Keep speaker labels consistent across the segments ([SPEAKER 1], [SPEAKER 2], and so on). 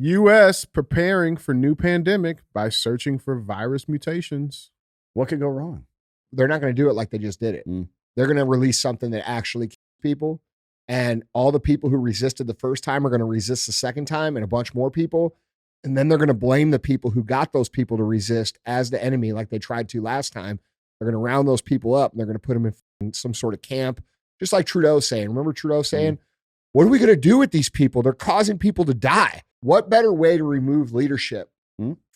[SPEAKER 1] U.S. preparing for new pandemic by searching for virus mutations.
[SPEAKER 2] What could go wrong?
[SPEAKER 3] They're not going to do it like they just did it. They're going to release something that actually kills people. And all the people who resisted the first time are going to resist the second time, and a bunch more people. And then they're going to blame the people who got those people to resist as the enemy like they tried to last time. They're going to round those people up, and they're going to put them in some sort of camp, just like Trudeau saying. Remember Trudeau saying, what are we going to do with these people? They're causing people to die. What better way to remove leadership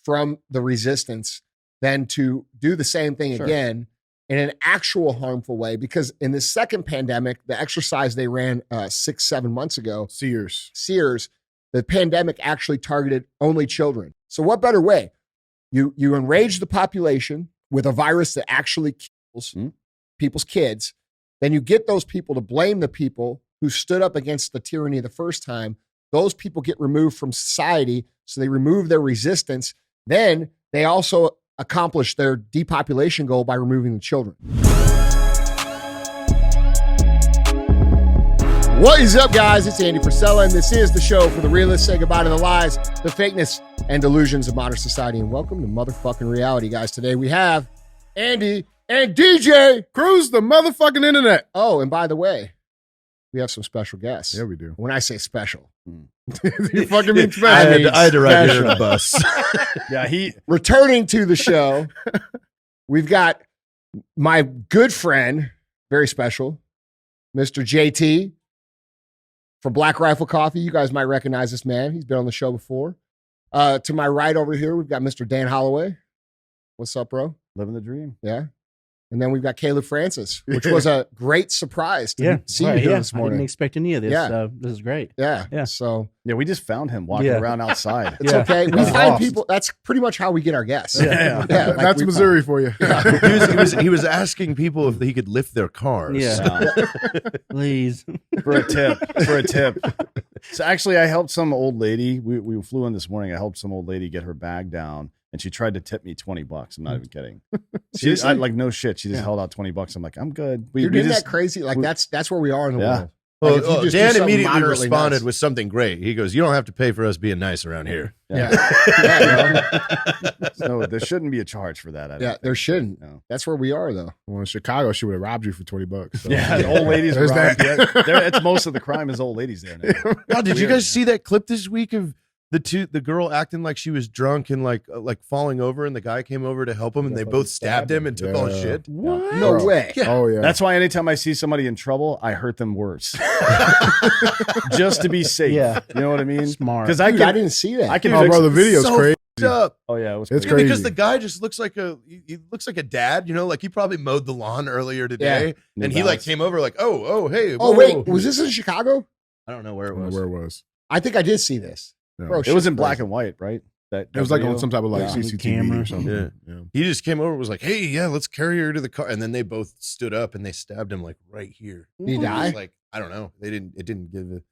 [SPEAKER 3] from the resistance than to do the same thing again in an actual harmful way? Because in this second pandemic, the exercise they ran 6-7 months ago, Sears, the pandemic actually targeted only children. So what better way? You enrage the population with a virus that actually kills people's kids. Then you get those people to blame the people who stood up against the tyranny the first time. Those people get removed from society, so they remove their resistance. Then they also accomplish their depopulation goal by removing the children. What is up, guys? It's Andy Frisella, and this is the show for the realists. Say goodbye to the lies, the fakeness, and delusions of modern society. And welcome to motherfucking reality, guys. Today we have Andy and DJ.
[SPEAKER 1] Cruise the motherfucking internet.
[SPEAKER 3] Oh, and by the way, we have some special guests.
[SPEAKER 1] Yeah, we do.
[SPEAKER 3] When I say special,
[SPEAKER 1] you fucking mean special.
[SPEAKER 4] I had to ride here on the bus.
[SPEAKER 3] Returning to the show, we've got my good friend, very special, Mr. JT from Black Rifle Coffee. You guys might recognize this man. He's been on the show before. To my right over here, we've got Mr. Dan Hollaway. What's up, bro?
[SPEAKER 2] Living the dream.
[SPEAKER 3] Yeah. And then we've got Caleb Francis, which was a great surprise to see you here this morning.
[SPEAKER 5] I didn't expect any of this.
[SPEAKER 3] Yeah.
[SPEAKER 5] This is great.
[SPEAKER 3] Yeah. So
[SPEAKER 2] we just found him walking around outside.
[SPEAKER 3] it's okay. We find people. That's pretty much how we get our guests.
[SPEAKER 2] Yeah.
[SPEAKER 3] Like
[SPEAKER 1] that's Missouri for you.
[SPEAKER 4] He was asking people if he could lift their cars.
[SPEAKER 5] Yeah. Please.
[SPEAKER 2] For a tip. So actually, I helped some old lady. We flew in this morning. I helped some old lady get her bag down, and she tried to tip me $20. I'm not even kidding. No shit. She just held out $20. I'm like, I'm good.
[SPEAKER 3] You're doing that crazy. Like that's where we are in the world.
[SPEAKER 4] Well,
[SPEAKER 3] like if you
[SPEAKER 4] Dan immediately responded
[SPEAKER 3] nice
[SPEAKER 4] with something great. He goes, "You don't have to pay for us being nice around here."
[SPEAKER 2] So there shouldn't be a charge for that.
[SPEAKER 3] There shouldn't. No. That's where we are, though.
[SPEAKER 1] Well, in Chicago, she would have robbed you for $20. So.
[SPEAKER 2] Yeah, the old ladies.
[SPEAKER 1] There's that.
[SPEAKER 2] It's most of the crime is old ladies there now.
[SPEAKER 4] God, did you guys see that clip this week of the girl acting like she was drunk and like falling over, and the guy came over to help him, and they both stabbed him and took all his shit?
[SPEAKER 3] What? No way.
[SPEAKER 4] Yeah.
[SPEAKER 1] Oh yeah.
[SPEAKER 2] That's why anytime I see somebody in trouble, I hurt them worse, just to be safe.
[SPEAKER 5] Yeah.
[SPEAKER 2] You know what I mean?
[SPEAKER 5] Smart.
[SPEAKER 2] Because
[SPEAKER 3] I didn't see that.
[SPEAKER 2] I can.
[SPEAKER 1] Oh, bro, the video's
[SPEAKER 4] so
[SPEAKER 1] crazy.
[SPEAKER 4] Up.
[SPEAKER 2] Oh yeah, it was.
[SPEAKER 1] It's
[SPEAKER 2] crazy.
[SPEAKER 1] crazy
[SPEAKER 4] Because the guy just looks like he looks like a dad, like he probably mowed the lawn earlier today, and he like came over like, oh, hey.
[SPEAKER 3] Oh
[SPEAKER 4] whoa.
[SPEAKER 3] wait, was this in Chicago?
[SPEAKER 4] I don't know where it
[SPEAKER 1] I don't
[SPEAKER 4] was.
[SPEAKER 1] know where it was.
[SPEAKER 3] I think I did see this.
[SPEAKER 1] Yeah.
[SPEAKER 3] Bro,
[SPEAKER 2] It was in black and white, right? That
[SPEAKER 1] It was like
[SPEAKER 2] video?
[SPEAKER 1] on some type of CCTV
[SPEAKER 5] camera
[SPEAKER 1] or something.
[SPEAKER 4] Yeah. He just came over, was like, "Hey, yeah, let's carry her to the car," and then they both stood up and they stabbed him like right here.
[SPEAKER 3] Did he die?
[SPEAKER 4] Like I don't know. It didn't give it.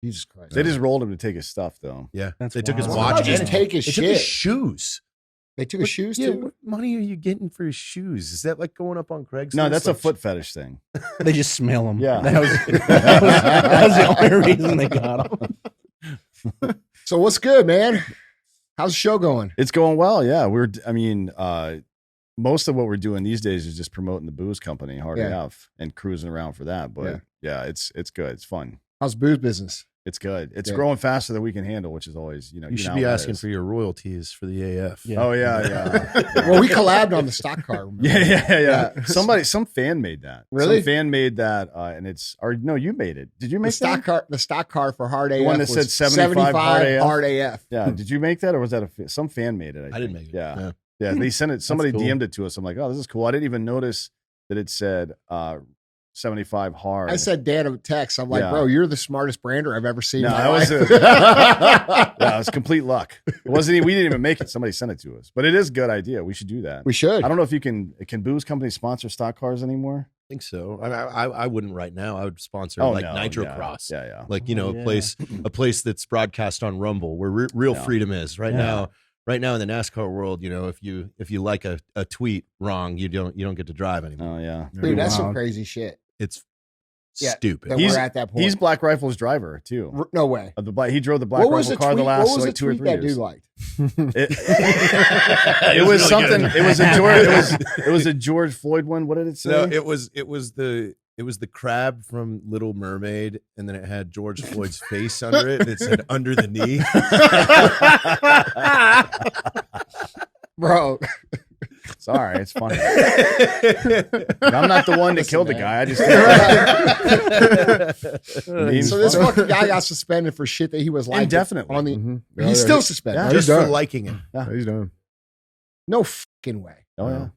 [SPEAKER 3] Jesus Christ.
[SPEAKER 2] They just rolled him to take his stuff, though.
[SPEAKER 4] Yeah,
[SPEAKER 5] That's
[SPEAKER 4] they took his
[SPEAKER 5] wild.
[SPEAKER 3] Why
[SPEAKER 4] watch.
[SPEAKER 3] not just
[SPEAKER 4] and
[SPEAKER 3] take his
[SPEAKER 4] they took his
[SPEAKER 3] shit?
[SPEAKER 4] shoes.
[SPEAKER 3] They took his shoes
[SPEAKER 4] Yeah,
[SPEAKER 3] too?
[SPEAKER 4] what money are you getting for his shoes? Is that like going up on Craigslist?
[SPEAKER 2] No, that's a
[SPEAKER 4] Like,
[SPEAKER 2] foot fetish thing.
[SPEAKER 5] They just smell them.
[SPEAKER 2] Yeah.
[SPEAKER 5] That was the only reason they got them.
[SPEAKER 3] So what's good, man? How's the show going?
[SPEAKER 2] It's going well, yeah. Most of what we're doing these days is just promoting the booze company, Hard AF, and cruising around for that. But yeah, it's good. It's fun.
[SPEAKER 3] How's booze business?
[SPEAKER 2] It's good. It's growing faster than we can handle, which is always,
[SPEAKER 4] You should be asking for your royalties for the AF.
[SPEAKER 5] Yeah.
[SPEAKER 2] Oh yeah.
[SPEAKER 3] Well, we collabed on the stock car. Remember?
[SPEAKER 2] Yeah. Some fan made that.
[SPEAKER 3] Really?
[SPEAKER 2] Some fan made that, and no, you made it. Did you make
[SPEAKER 3] The stock car for Hard AF
[SPEAKER 2] one that
[SPEAKER 3] was
[SPEAKER 2] said 75
[SPEAKER 3] Hard AF.
[SPEAKER 2] Yeah. Did you make that, or was that some fan made it?
[SPEAKER 4] I didn't make it.
[SPEAKER 2] Yeah. They sent it. Somebody
[SPEAKER 5] cool.
[SPEAKER 2] DM'd it to us. I'm like, oh, this is cool. I didn't even notice that it said 75 hard.
[SPEAKER 3] I said Dan a text. I'm like, bro, you're the smartest brander I've ever seen.
[SPEAKER 2] No,
[SPEAKER 3] in my
[SPEAKER 2] that was
[SPEAKER 3] life.
[SPEAKER 2] it was complete luck. It wasn't. We didn't even make it. Somebody sent it to us. But it is a good idea. We should do that.
[SPEAKER 3] We should.
[SPEAKER 2] I don't know if you can booze companies sponsor stock cars anymore.
[SPEAKER 4] I think so. I wouldn't right now. I would sponsor Nitro Cross.
[SPEAKER 2] Yeah.
[SPEAKER 4] Like a place that's broadcast on Rumble where real freedom is right now. Right now in the NASCAR world, if you like a tweet wrong, you don't get to drive anymore.
[SPEAKER 2] Oh yeah,
[SPEAKER 3] Dude, that's some crazy shit.
[SPEAKER 4] It's
[SPEAKER 3] Yeah,
[SPEAKER 4] stupid.
[SPEAKER 3] Then we're at that point.
[SPEAKER 2] He's Black Rifle's driver too.
[SPEAKER 3] No way.
[SPEAKER 2] He drove the Black Rifle car the last
[SPEAKER 3] what was
[SPEAKER 2] like 2 or
[SPEAKER 3] tweet
[SPEAKER 2] 3
[SPEAKER 3] that
[SPEAKER 2] years.
[SPEAKER 3] dude liked?
[SPEAKER 2] It was something. It was a George. It was a George Floyd one. What did it say?
[SPEAKER 4] No, it was the crab from Little Mermaid, and then it had George Floyd's face under it, and it said "under the knee."
[SPEAKER 3] Bro.
[SPEAKER 2] Sorry, it's funny. I'm not the one that killed the guy. I just
[SPEAKER 3] so this fucking guy got suspended for shit that he was like
[SPEAKER 2] indefinitely.
[SPEAKER 3] On the,
[SPEAKER 1] Yeah,
[SPEAKER 3] he's still suspended.
[SPEAKER 2] Yeah.
[SPEAKER 4] Just
[SPEAKER 1] He's
[SPEAKER 4] for
[SPEAKER 1] done.
[SPEAKER 4] liking him.
[SPEAKER 2] Yeah.
[SPEAKER 1] He's done.
[SPEAKER 3] No fucking way.
[SPEAKER 2] Oh yeah.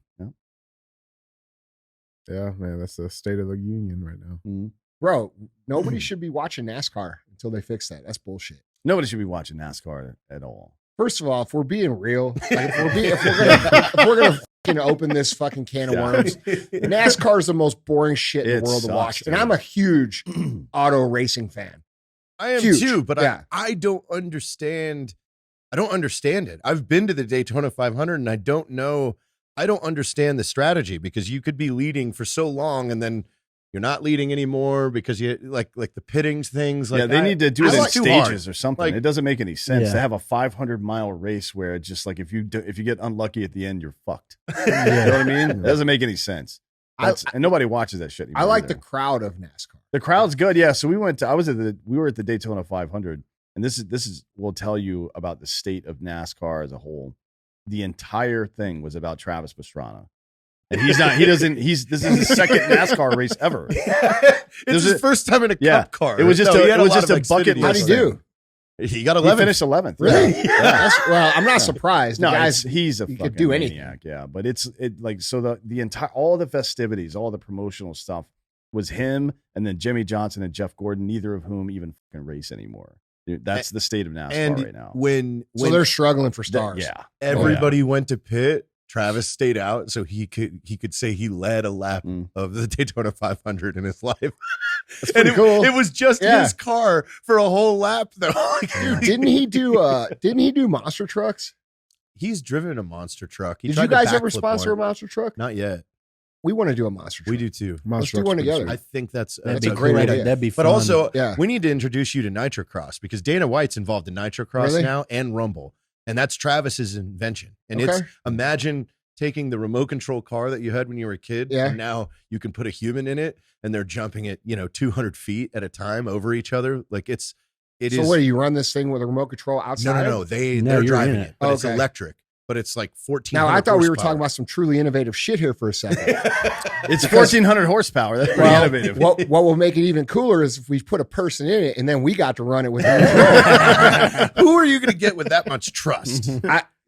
[SPEAKER 1] Yeah, man, that's the state of the union right now.
[SPEAKER 2] Mm-hmm.
[SPEAKER 3] Bro, nobody should be watching NASCAR until they fix that. That's bullshit.
[SPEAKER 2] Nobody should be watching NASCAR at all.
[SPEAKER 3] First of all, if we're being real, like if we're gonna fucking open this fucking can of worms, NASCAR is the most boring shit in the world to watch. And I'm a huge auto racing fan.
[SPEAKER 4] I am
[SPEAKER 3] Huge.
[SPEAKER 4] too, but
[SPEAKER 3] Yeah.
[SPEAKER 4] I don't understand. I don't understand it. I've been to the Daytona 500, and I don't understand the strategy, because you could be leading for so long and then you're not leading anymore because you like the pittings things. Like,
[SPEAKER 2] yeah, they need to do it in stages or something.
[SPEAKER 4] Like,
[SPEAKER 2] it doesn't make any sense
[SPEAKER 5] Yeah.
[SPEAKER 2] to have a 500-mile race where it's just like if you get unlucky at the end, you're fuckt.
[SPEAKER 5] Yeah.
[SPEAKER 2] You know what I mean? It doesn't make any sense. And nobody watches that shit anymore.
[SPEAKER 3] I like the
[SPEAKER 2] either.
[SPEAKER 3] crowd of NASCAR.
[SPEAKER 2] The crowd's good, yeah. So we were at the Daytona 500, and this is will tell you about the state of NASCAR as a whole. The entire thing was about Travis Pastrana, and this is his second NASCAR race ever.
[SPEAKER 4] It's his first time in a cup car.
[SPEAKER 2] It was just
[SPEAKER 4] he had lot
[SPEAKER 2] a
[SPEAKER 4] of
[SPEAKER 2] bucket
[SPEAKER 4] Xfinity
[SPEAKER 3] How'd he
[SPEAKER 2] list
[SPEAKER 3] do?
[SPEAKER 4] He got
[SPEAKER 2] He
[SPEAKER 4] 11th.
[SPEAKER 2] finished 11th.
[SPEAKER 3] Really?
[SPEAKER 2] Yeah.
[SPEAKER 3] Well, I'm not surprised. The
[SPEAKER 2] No,
[SPEAKER 3] guy's
[SPEAKER 2] he's a
[SPEAKER 3] he
[SPEAKER 2] fucking
[SPEAKER 3] could do anything.
[SPEAKER 2] maniac, yeah. But the entire all the festivities, all the promotional stuff was him, and then Jimmy Johnson and Jeff Gordon, neither of whom even fucking race anymore. Dude, that's the state of NASCAR
[SPEAKER 4] and
[SPEAKER 2] right now.
[SPEAKER 4] when
[SPEAKER 3] So they're struggling for stars.
[SPEAKER 2] Yeah,
[SPEAKER 4] everybody went to pit, Travis stayed out so he could say he led a lap of the Daytona 500 in his life.
[SPEAKER 3] That's pretty cool.
[SPEAKER 4] It was just his car for a whole lap though. Like,
[SPEAKER 3] Dude, didn't he do monster trucks?
[SPEAKER 4] he's driven a monster truck. He
[SPEAKER 3] Did
[SPEAKER 4] tried
[SPEAKER 3] you
[SPEAKER 4] to
[SPEAKER 3] guys ever
[SPEAKER 4] backflip
[SPEAKER 3] sponsor
[SPEAKER 4] one.
[SPEAKER 3] a monster truck?
[SPEAKER 4] Not yet.
[SPEAKER 3] We want to do a monster truck.
[SPEAKER 4] We do too.
[SPEAKER 3] Let's do one together.
[SPEAKER 4] I think that's
[SPEAKER 5] That'd
[SPEAKER 3] a
[SPEAKER 5] be
[SPEAKER 3] great idea.
[SPEAKER 5] That'd be fun.
[SPEAKER 4] But also,
[SPEAKER 3] Yeah.
[SPEAKER 4] we need to introduce you to Nitrocross, because Dana White's involved in Nitrocross
[SPEAKER 3] Really?
[SPEAKER 4] now and Rumble. And that's Travis's invention. And
[SPEAKER 3] Okay.
[SPEAKER 4] it's, imagine taking the remote control car that you had when you were a kid,
[SPEAKER 3] Yeah.
[SPEAKER 4] and now you can put a human in it, and they're jumping at 200 feet at a time over each other. Like it
[SPEAKER 3] so
[SPEAKER 4] is.
[SPEAKER 3] what, do you run this thing with a remote control outside?
[SPEAKER 4] No.
[SPEAKER 5] No,
[SPEAKER 4] They're
[SPEAKER 5] you're
[SPEAKER 4] driving
[SPEAKER 5] in
[SPEAKER 4] it,
[SPEAKER 5] it.
[SPEAKER 4] but it's
[SPEAKER 3] Okay.
[SPEAKER 4] electric. But it's like 14.
[SPEAKER 3] Now, I thought we were talking about some truly innovative shit here for a second.
[SPEAKER 2] It's 1,400 horsepower. That's pretty innovative.
[SPEAKER 3] What will make it even cooler is if we put a person in it and then we got to run it with control.
[SPEAKER 4] Who are you going to get with that much trust?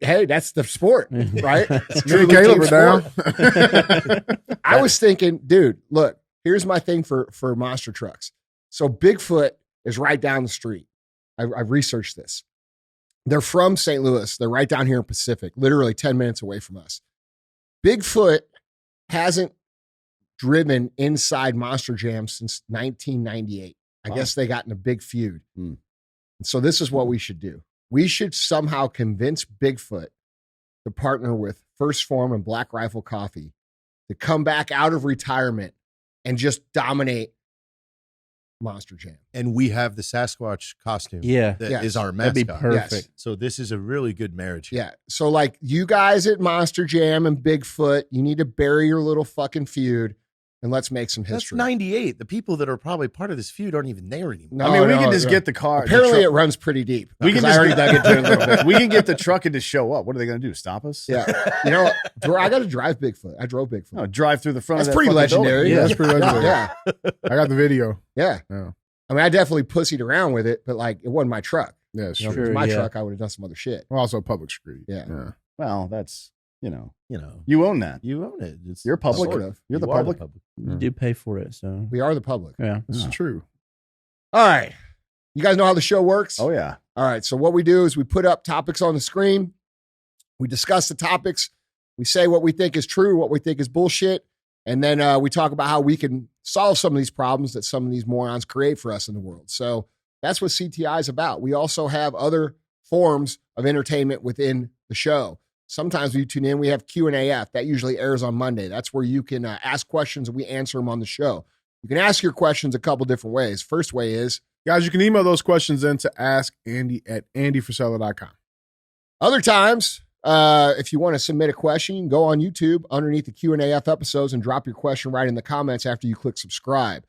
[SPEAKER 3] Hey, that's the sport, right? It's
[SPEAKER 1] Me and
[SPEAKER 3] truly
[SPEAKER 1] Caleb
[SPEAKER 3] team
[SPEAKER 1] are
[SPEAKER 3] sport.
[SPEAKER 1] down.
[SPEAKER 3] I was thinking, dude, look, here's my thing for monster trucks. So Bigfoot is right down the street. I've researched this. They're from St. Louis. They're right down here in Pacific, literally 10 minutes away from us. Bigfoot hasn't driven inside Monster Jam since 1998. I guess they got in a big feud. And so this is what we should do. We should somehow convince Bigfoot to partner with First Form and Black Rifle Coffee to come back out of retirement and just dominate Monster Jam.
[SPEAKER 4] And we have the Sasquatch costume.
[SPEAKER 5] Yeah.
[SPEAKER 4] That is
[SPEAKER 3] Yes.
[SPEAKER 4] our
[SPEAKER 5] That'd
[SPEAKER 4] mascot.
[SPEAKER 5] be perfect.
[SPEAKER 3] Yes.
[SPEAKER 4] So this is a really good marriage here.
[SPEAKER 3] Yeah. So like you guys at Monster Jam and Bigfoot, you need to bury your little fucking feud and let's make some
[SPEAKER 4] That's
[SPEAKER 3] history.
[SPEAKER 4] 98. The people that are probably part of this feud aren't even there anymore.
[SPEAKER 3] No,
[SPEAKER 2] I mean, we
[SPEAKER 3] no,
[SPEAKER 2] can just
[SPEAKER 3] no.
[SPEAKER 2] get the car.
[SPEAKER 3] Apparently it runs pretty deep.
[SPEAKER 2] We can
[SPEAKER 3] Because I already dug into it a little bit.
[SPEAKER 2] We can get the truck and just show up. What are they going to do? Stop us?
[SPEAKER 3] Yeah. You know, I got to drive Bigfoot. I drove Bigfoot.
[SPEAKER 2] No, drive through the front.
[SPEAKER 3] That's
[SPEAKER 2] of that
[SPEAKER 3] pretty
[SPEAKER 2] fucking
[SPEAKER 3] legendary.
[SPEAKER 2] building.
[SPEAKER 1] Yeah, that's pretty legendary.
[SPEAKER 3] Yeah.
[SPEAKER 1] I got the video.
[SPEAKER 3] Yeah.
[SPEAKER 1] Yeah.
[SPEAKER 3] I mean, I definitely pussied around with it, but like it wasn't my truck.
[SPEAKER 1] Yeah, it's
[SPEAKER 3] You know, if
[SPEAKER 1] true.
[SPEAKER 3] it was
[SPEAKER 5] Sure,
[SPEAKER 3] my
[SPEAKER 5] yeah.
[SPEAKER 3] truck, I would have done some other shit.
[SPEAKER 1] We're also public street.
[SPEAKER 3] Yeah.
[SPEAKER 2] Well, that's
[SPEAKER 4] You know,
[SPEAKER 2] you own that.
[SPEAKER 4] you own it. It's
[SPEAKER 2] You're public.
[SPEAKER 3] Sort of.
[SPEAKER 2] You're the
[SPEAKER 4] you are
[SPEAKER 2] public.
[SPEAKER 5] You do pay for it, so
[SPEAKER 3] We are the public.
[SPEAKER 5] yeah.
[SPEAKER 1] This is true.
[SPEAKER 3] All right. You guys know how the show works?
[SPEAKER 2] Oh yeah.
[SPEAKER 3] All right. So what we do is we put up topics on the screen. We discuss the topics. We say what we think is true, what we think is bullshit. And then we talk about how we can solve some of these problems that some of these morons create for us in the world. So that's what CTI is about. We also have other forms of entertainment within the show. Sometimes when you tune in, we have Q&AF. That usually airs on Monday. That's where you can ask questions and we answer them on the show. You can ask your questions a couple different ways. First way is,
[SPEAKER 1] Guys, you can email those questions in to askandy@andyfrisella.com.
[SPEAKER 3] other times, if you want to submit a question, you can go on YouTube underneath the Q&AF episodes and drop your question right in the comments after you click subscribe.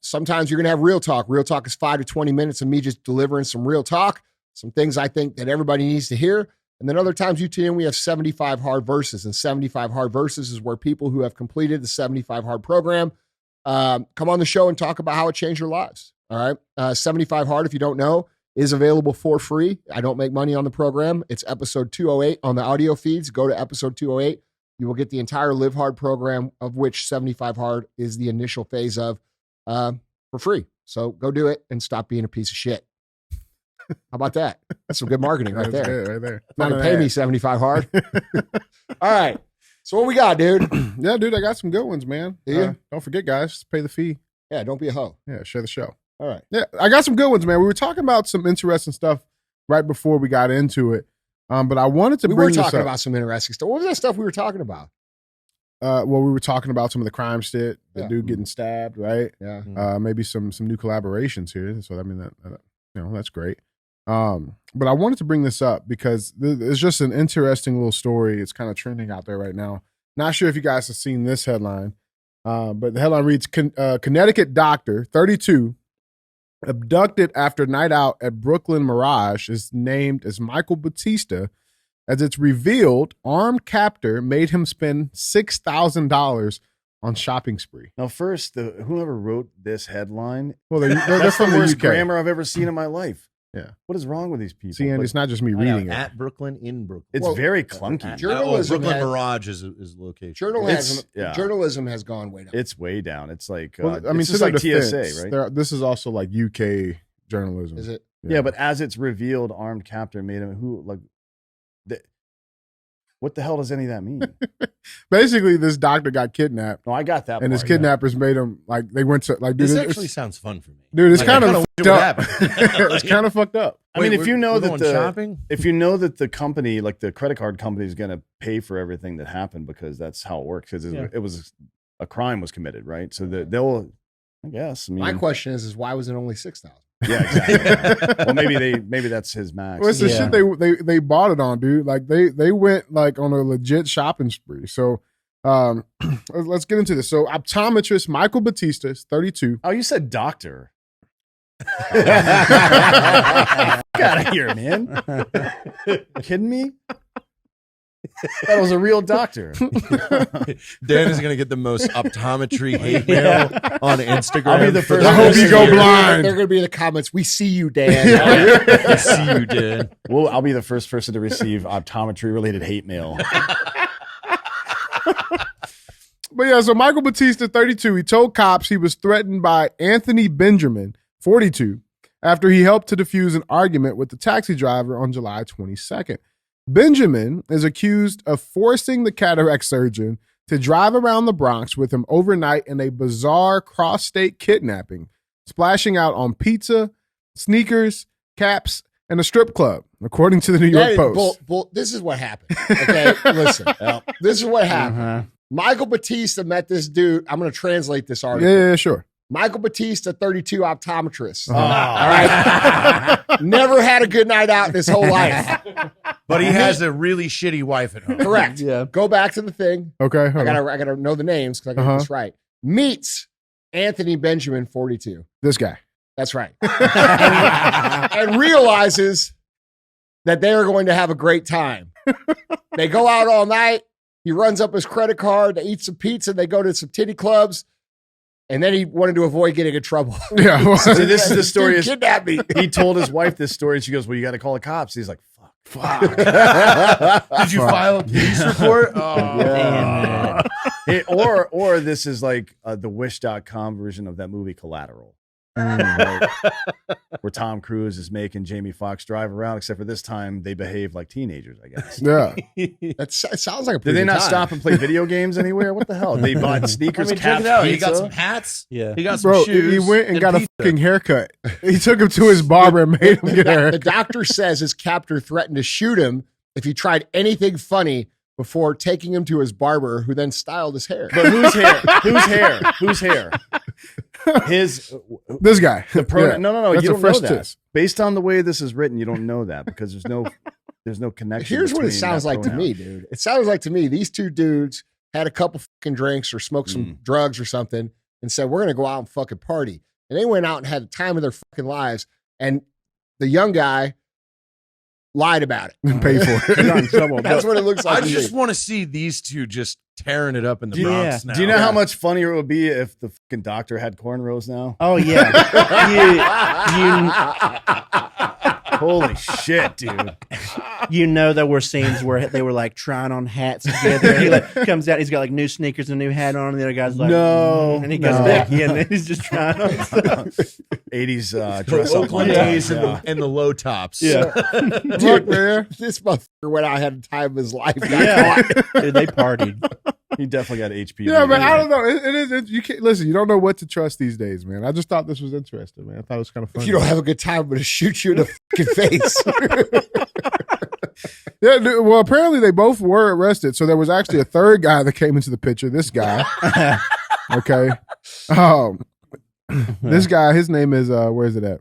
[SPEAKER 3] Sometimes you're going to have real talk. Real talk is 5 to 20 minutes of me just delivering some real talk, some things I think that everybody needs to hear. And then other times you tune in, we have 75 hard verses. And 75 hard verses is where people who have completed the 75 hard program come on the show and talk about how it changed their lives. All right. 75 hard, if you don't know, is available for free. I don't make money on the program. It's episode 208 on the audio feeds. Go to episode 208. You will get the entire Live Hard program, of which 75 hard is the initial phase of, for free. So go do it and stop being a piece of shit. How about that? That's some good marketing right
[SPEAKER 1] That's
[SPEAKER 3] there.
[SPEAKER 1] good, right there.
[SPEAKER 3] Fucking pay me 75 hard. All right. So what we got, dude?
[SPEAKER 1] Yeah, dude, I got some good ones, man.
[SPEAKER 3] Do you?
[SPEAKER 1] Don't forget, guys, pay the fee.
[SPEAKER 3] Yeah, don't be a hoe.
[SPEAKER 1] Yeah, share the show.
[SPEAKER 3] All right.
[SPEAKER 1] Yeah, I got some good ones, man. We were talking about some interesting stuff right before we got into it. But I wanted to
[SPEAKER 3] We
[SPEAKER 1] bring
[SPEAKER 3] were
[SPEAKER 1] this
[SPEAKER 3] talking
[SPEAKER 1] up.
[SPEAKER 3] about some interesting stuff. What was that stuff we were talking about?
[SPEAKER 1] Well, we were talking about some of the crime shit, the
[SPEAKER 3] Yeah.
[SPEAKER 1] dude getting stabbed, right?
[SPEAKER 3] Yeah.
[SPEAKER 1] Maybe some new collaborations here. So I mean that that's great. But I wanted to bring this up because it's just an interesting little story. It's kind of trending out there right now. Not sure if you guys have seen this headline, but the headline reads: Connecticut doctor, 32, abducted after night out at Brooklyn Mirage, is named as Michael Batista. As it's revealed, armed captor made him spend $6,000 on shopping spree.
[SPEAKER 2] Now, first, whoever wrote this headline,
[SPEAKER 1] Well, they're
[SPEAKER 2] that's
[SPEAKER 1] from
[SPEAKER 2] the
[SPEAKER 1] the
[SPEAKER 2] worst
[SPEAKER 1] UK.
[SPEAKER 2] grammar I've ever seen in my life.
[SPEAKER 1] Yeah.
[SPEAKER 2] What is wrong with these people?
[SPEAKER 1] See, and
[SPEAKER 2] Like,
[SPEAKER 1] it's not just me
[SPEAKER 4] I know,
[SPEAKER 1] reading it.
[SPEAKER 4] at Brooklyn, in Brooklyn.
[SPEAKER 2] it's
[SPEAKER 3] Well,
[SPEAKER 2] very clunky.
[SPEAKER 3] Journalism
[SPEAKER 4] Brooklyn
[SPEAKER 3] has-
[SPEAKER 4] Mirage is location.
[SPEAKER 3] Journalism has gone way down.
[SPEAKER 2] It's way down. It's like,
[SPEAKER 1] Well, I mean,
[SPEAKER 2] it's
[SPEAKER 1] to
[SPEAKER 2] just
[SPEAKER 1] their
[SPEAKER 2] like
[SPEAKER 1] defense,
[SPEAKER 2] TSA, right?
[SPEAKER 1] this is also like UK journalism.
[SPEAKER 3] Is it?
[SPEAKER 2] Yeah, but as it's revealed, armed captor made him what the hell does any of that mean?
[SPEAKER 1] Basically, this doctor got kidnapped,
[SPEAKER 2] No, I got that.
[SPEAKER 1] and his
[SPEAKER 2] part, yeah.
[SPEAKER 1] kidnappers made him like they went to like. Dude,
[SPEAKER 4] This
[SPEAKER 1] it's-
[SPEAKER 4] actually sounds fun for me.
[SPEAKER 1] dude, it's
[SPEAKER 4] Like,
[SPEAKER 1] kind
[SPEAKER 4] I
[SPEAKER 1] of
[SPEAKER 4] kinda
[SPEAKER 1] fucked
[SPEAKER 4] wonder
[SPEAKER 1] up.
[SPEAKER 4] what happened.
[SPEAKER 1] It's kind of fucked up.
[SPEAKER 2] I mean, if you know that
[SPEAKER 4] the shopping,
[SPEAKER 2] if you know that the company, like the credit card company, is going to pay for everything that happened because that's how it works. Because it was a crime was committed, right? So they'll, I guess. I mean,
[SPEAKER 3] My question is why was it only 6,000?
[SPEAKER 2] yeah, exactly. Well, maybe that's his max.
[SPEAKER 1] Well, it's the shit they bought it on, dude. Like they went like on a legit shopping spree. So let's get into this. So optometrist Michael Batista is 32.
[SPEAKER 2] Oh, you said doctor. Get out of here, man. Kidding me? That was a real doctor.
[SPEAKER 4] Dan is going to get the most optometry hate mail on Instagram.
[SPEAKER 2] I'll be the first.
[SPEAKER 1] I hope you go
[SPEAKER 3] They're
[SPEAKER 1] blind.
[SPEAKER 3] going to be in the comments. We see you, Dan.
[SPEAKER 4] I see you, Dan.
[SPEAKER 2] Well, I'll be the first person to receive optometry-related hate mail.
[SPEAKER 1] But yeah, so Michael Batista, 32, he told cops he was threatened by Anthony Benjamin, 42, after he helped to defuse an argument with the taxi driver on July 22nd. Benjamin is accused of forcing the cataract surgeon to drive around the Bronx with him overnight in a bizarre cross-state kidnapping, splashing out on pizza, sneakers, caps, and a strip club, according to the New York Post.
[SPEAKER 3] This is what happened. Okay, listen. This is what happened. Michael Batista met this dude. I'm going to translate this article.
[SPEAKER 1] Yeah, sure.
[SPEAKER 3] Michael Batista, 32, optometrist.
[SPEAKER 1] Uh-huh.
[SPEAKER 3] All right. Never had a good night out in his whole life.
[SPEAKER 4] But he has a really shitty wife at home.
[SPEAKER 3] Correct.
[SPEAKER 5] Yeah.
[SPEAKER 3] Go back to the thing.
[SPEAKER 1] Okay.
[SPEAKER 3] I gotta know the names because I got this right. Meets Anthony Benjamin, 42.
[SPEAKER 1] This guy.
[SPEAKER 3] That's right. and realizes that they are going to have a great time. They go out all night. He runs up his credit card. They eat some pizza. They go to some titty clubs. And then he wanted to avoid getting in trouble.
[SPEAKER 1] Yeah.
[SPEAKER 2] So this is the story.
[SPEAKER 3] Dude kidnapped me.
[SPEAKER 2] He told his wife this story, and she goes, "Well, you got to call the cops." He's like, "Fuck."
[SPEAKER 4] Did you file a police report? Oh,
[SPEAKER 5] Damn it.
[SPEAKER 2] Or this is like the Wish.com version of that movie Collateral. Right? Where Tom Cruise is making Jamie Foxx drive around, except for this time they behave like teenagers, I guess.
[SPEAKER 1] Yeah.
[SPEAKER 3] It sounds like a
[SPEAKER 2] Did
[SPEAKER 3] pretty
[SPEAKER 2] they
[SPEAKER 3] good
[SPEAKER 2] not
[SPEAKER 3] time.
[SPEAKER 2] stop and play video games anywhere? What the hell? They bought sneakers,
[SPEAKER 4] check
[SPEAKER 2] caps,
[SPEAKER 4] it out. He
[SPEAKER 2] pizza.
[SPEAKER 4] got some hats.
[SPEAKER 5] Yeah.
[SPEAKER 4] He got some
[SPEAKER 1] Bro,
[SPEAKER 4] shoes.
[SPEAKER 1] he went and got
[SPEAKER 4] pizza.
[SPEAKER 1] a fucking haircut. He took him to his barber and made him get a
[SPEAKER 3] The
[SPEAKER 1] haircut.
[SPEAKER 3] doctor says his captor threatened to shoot him if he tried anything funny before taking him to his barber, who then styled his hair.
[SPEAKER 2] But whose hair? Whose hair? Whose hair? His.
[SPEAKER 1] This guy.
[SPEAKER 2] The pronoun.
[SPEAKER 1] Yeah.
[SPEAKER 2] No.
[SPEAKER 1] That's
[SPEAKER 2] You
[SPEAKER 1] a
[SPEAKER 2] don't know
[SPEAKER 1] fresh
[SPEAKER 2] that.
[SPEAKER 1] tisk.
[SPEAKER 2] Based on the way this is written, you don't know that because there's no connection.
[SPEAKER 3] Here's what it
[SPEAKER 2] between
[SPEAKER 3] sounds
[SPEAKER 2] that
[SPEAKER 3] like to
[SPEAKER 2] pronoun.
[SPEAKER 3] me, dude. It sounds like to me these two dudes had a couple fucking drinks or smoked some drugs or something and said, we're going to go out and fucking party. And they went out and had the time of their fucking lives. And the young guy lied about it.
[SPEAKER 1] And pay for
[SPEAKER 5] He
[SPEAKER 1] it.
[SPEAKER 5] got in trouble.
[SPEAKER 3] That's what it looks like
[SPEAKER 4] I
[SPEAKER 3] to me.
[SPEAKER 4] just want to see these two just tearing it up in the
[SPEAKER 2] Do you-
[SPEAKER 4] Bronx now.
[SPEAKER 2] Do you know how much funnier it would be if the fucking doctor had cornrows now?
[SPEAKER 5] Oh yeah.
[SPEAKER 2] Holy shit, dude.
[SPEAKER 5] You know there were scenes where they were like trying on hats together. He like comes out, he's got like new sneakers and a new hat on, and the other guy's like,
[SPEAKER 2] No,
[SPEAKER 5] and he goes
[SPEAKER 2] no.
[SPEAKER 5] back in, and he's just trying on stuff.
[SPEAKER 2] 80s dress up
[SPEAKER 4] Oakland
[SPEAKER 2] montage,
[SPEAKER 4] A's
[SPEAKER 2] yeah.
[SPEAKER 4] and the low tops.
[SPEAKER 5] Yeah.
[SPEAKER 3] Look, man, this motherfucker went out and had the time of his life. Got
[SPEAKER 5] Yeah.
[SPEAKER 3] caught.
[SPEAKER 5] Dude, they partied.
[SPEAKER 2] He definitely got HPV.
[SPEAKER 1] Yeah, but I don't know. It is. You can't listen. You don't know what to trust these days, man. I just thought this was interesting, man. I thought it was kind of funny.
[SPEAKER 3] If you don't have a good time, I'm going to shoot you in the fucking face.
[SPEAKER 1] Yeah. Well, apparently they both were arrested. So there was actually a third guy that came into the picture. This guy. Okay. This guy. His name is where is it at?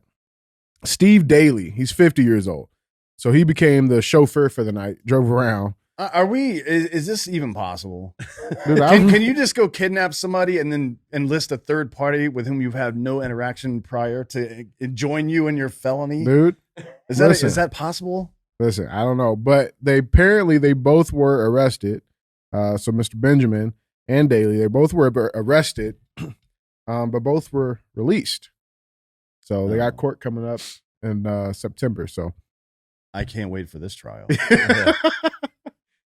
[SPEAKER 1] Steve Daly. He's 50 years old. So he became the chauffeur for the night. Drove around.
[SPEAKER 2] Are we? Is this even possible?
[SPEAKER 1] Dude,
[SPEAKER 2] Can you just go kidnap somebody and then enlist a third party with whom you've had no interaction prior to join you in your felony?
[SPEAKER 1] dude?
[SPEAKER 2] Is
[SPEAKER 1] listen.
[SPEAKER 2] that possible?
[SPEAKER 1] Listen, I don't know, but they both were arrested. So Mr. Benjamin and Daly, they both were arrested, but both were released. So they got court coming up in September. So
[SPEAKER 2] I can't wait for this trial.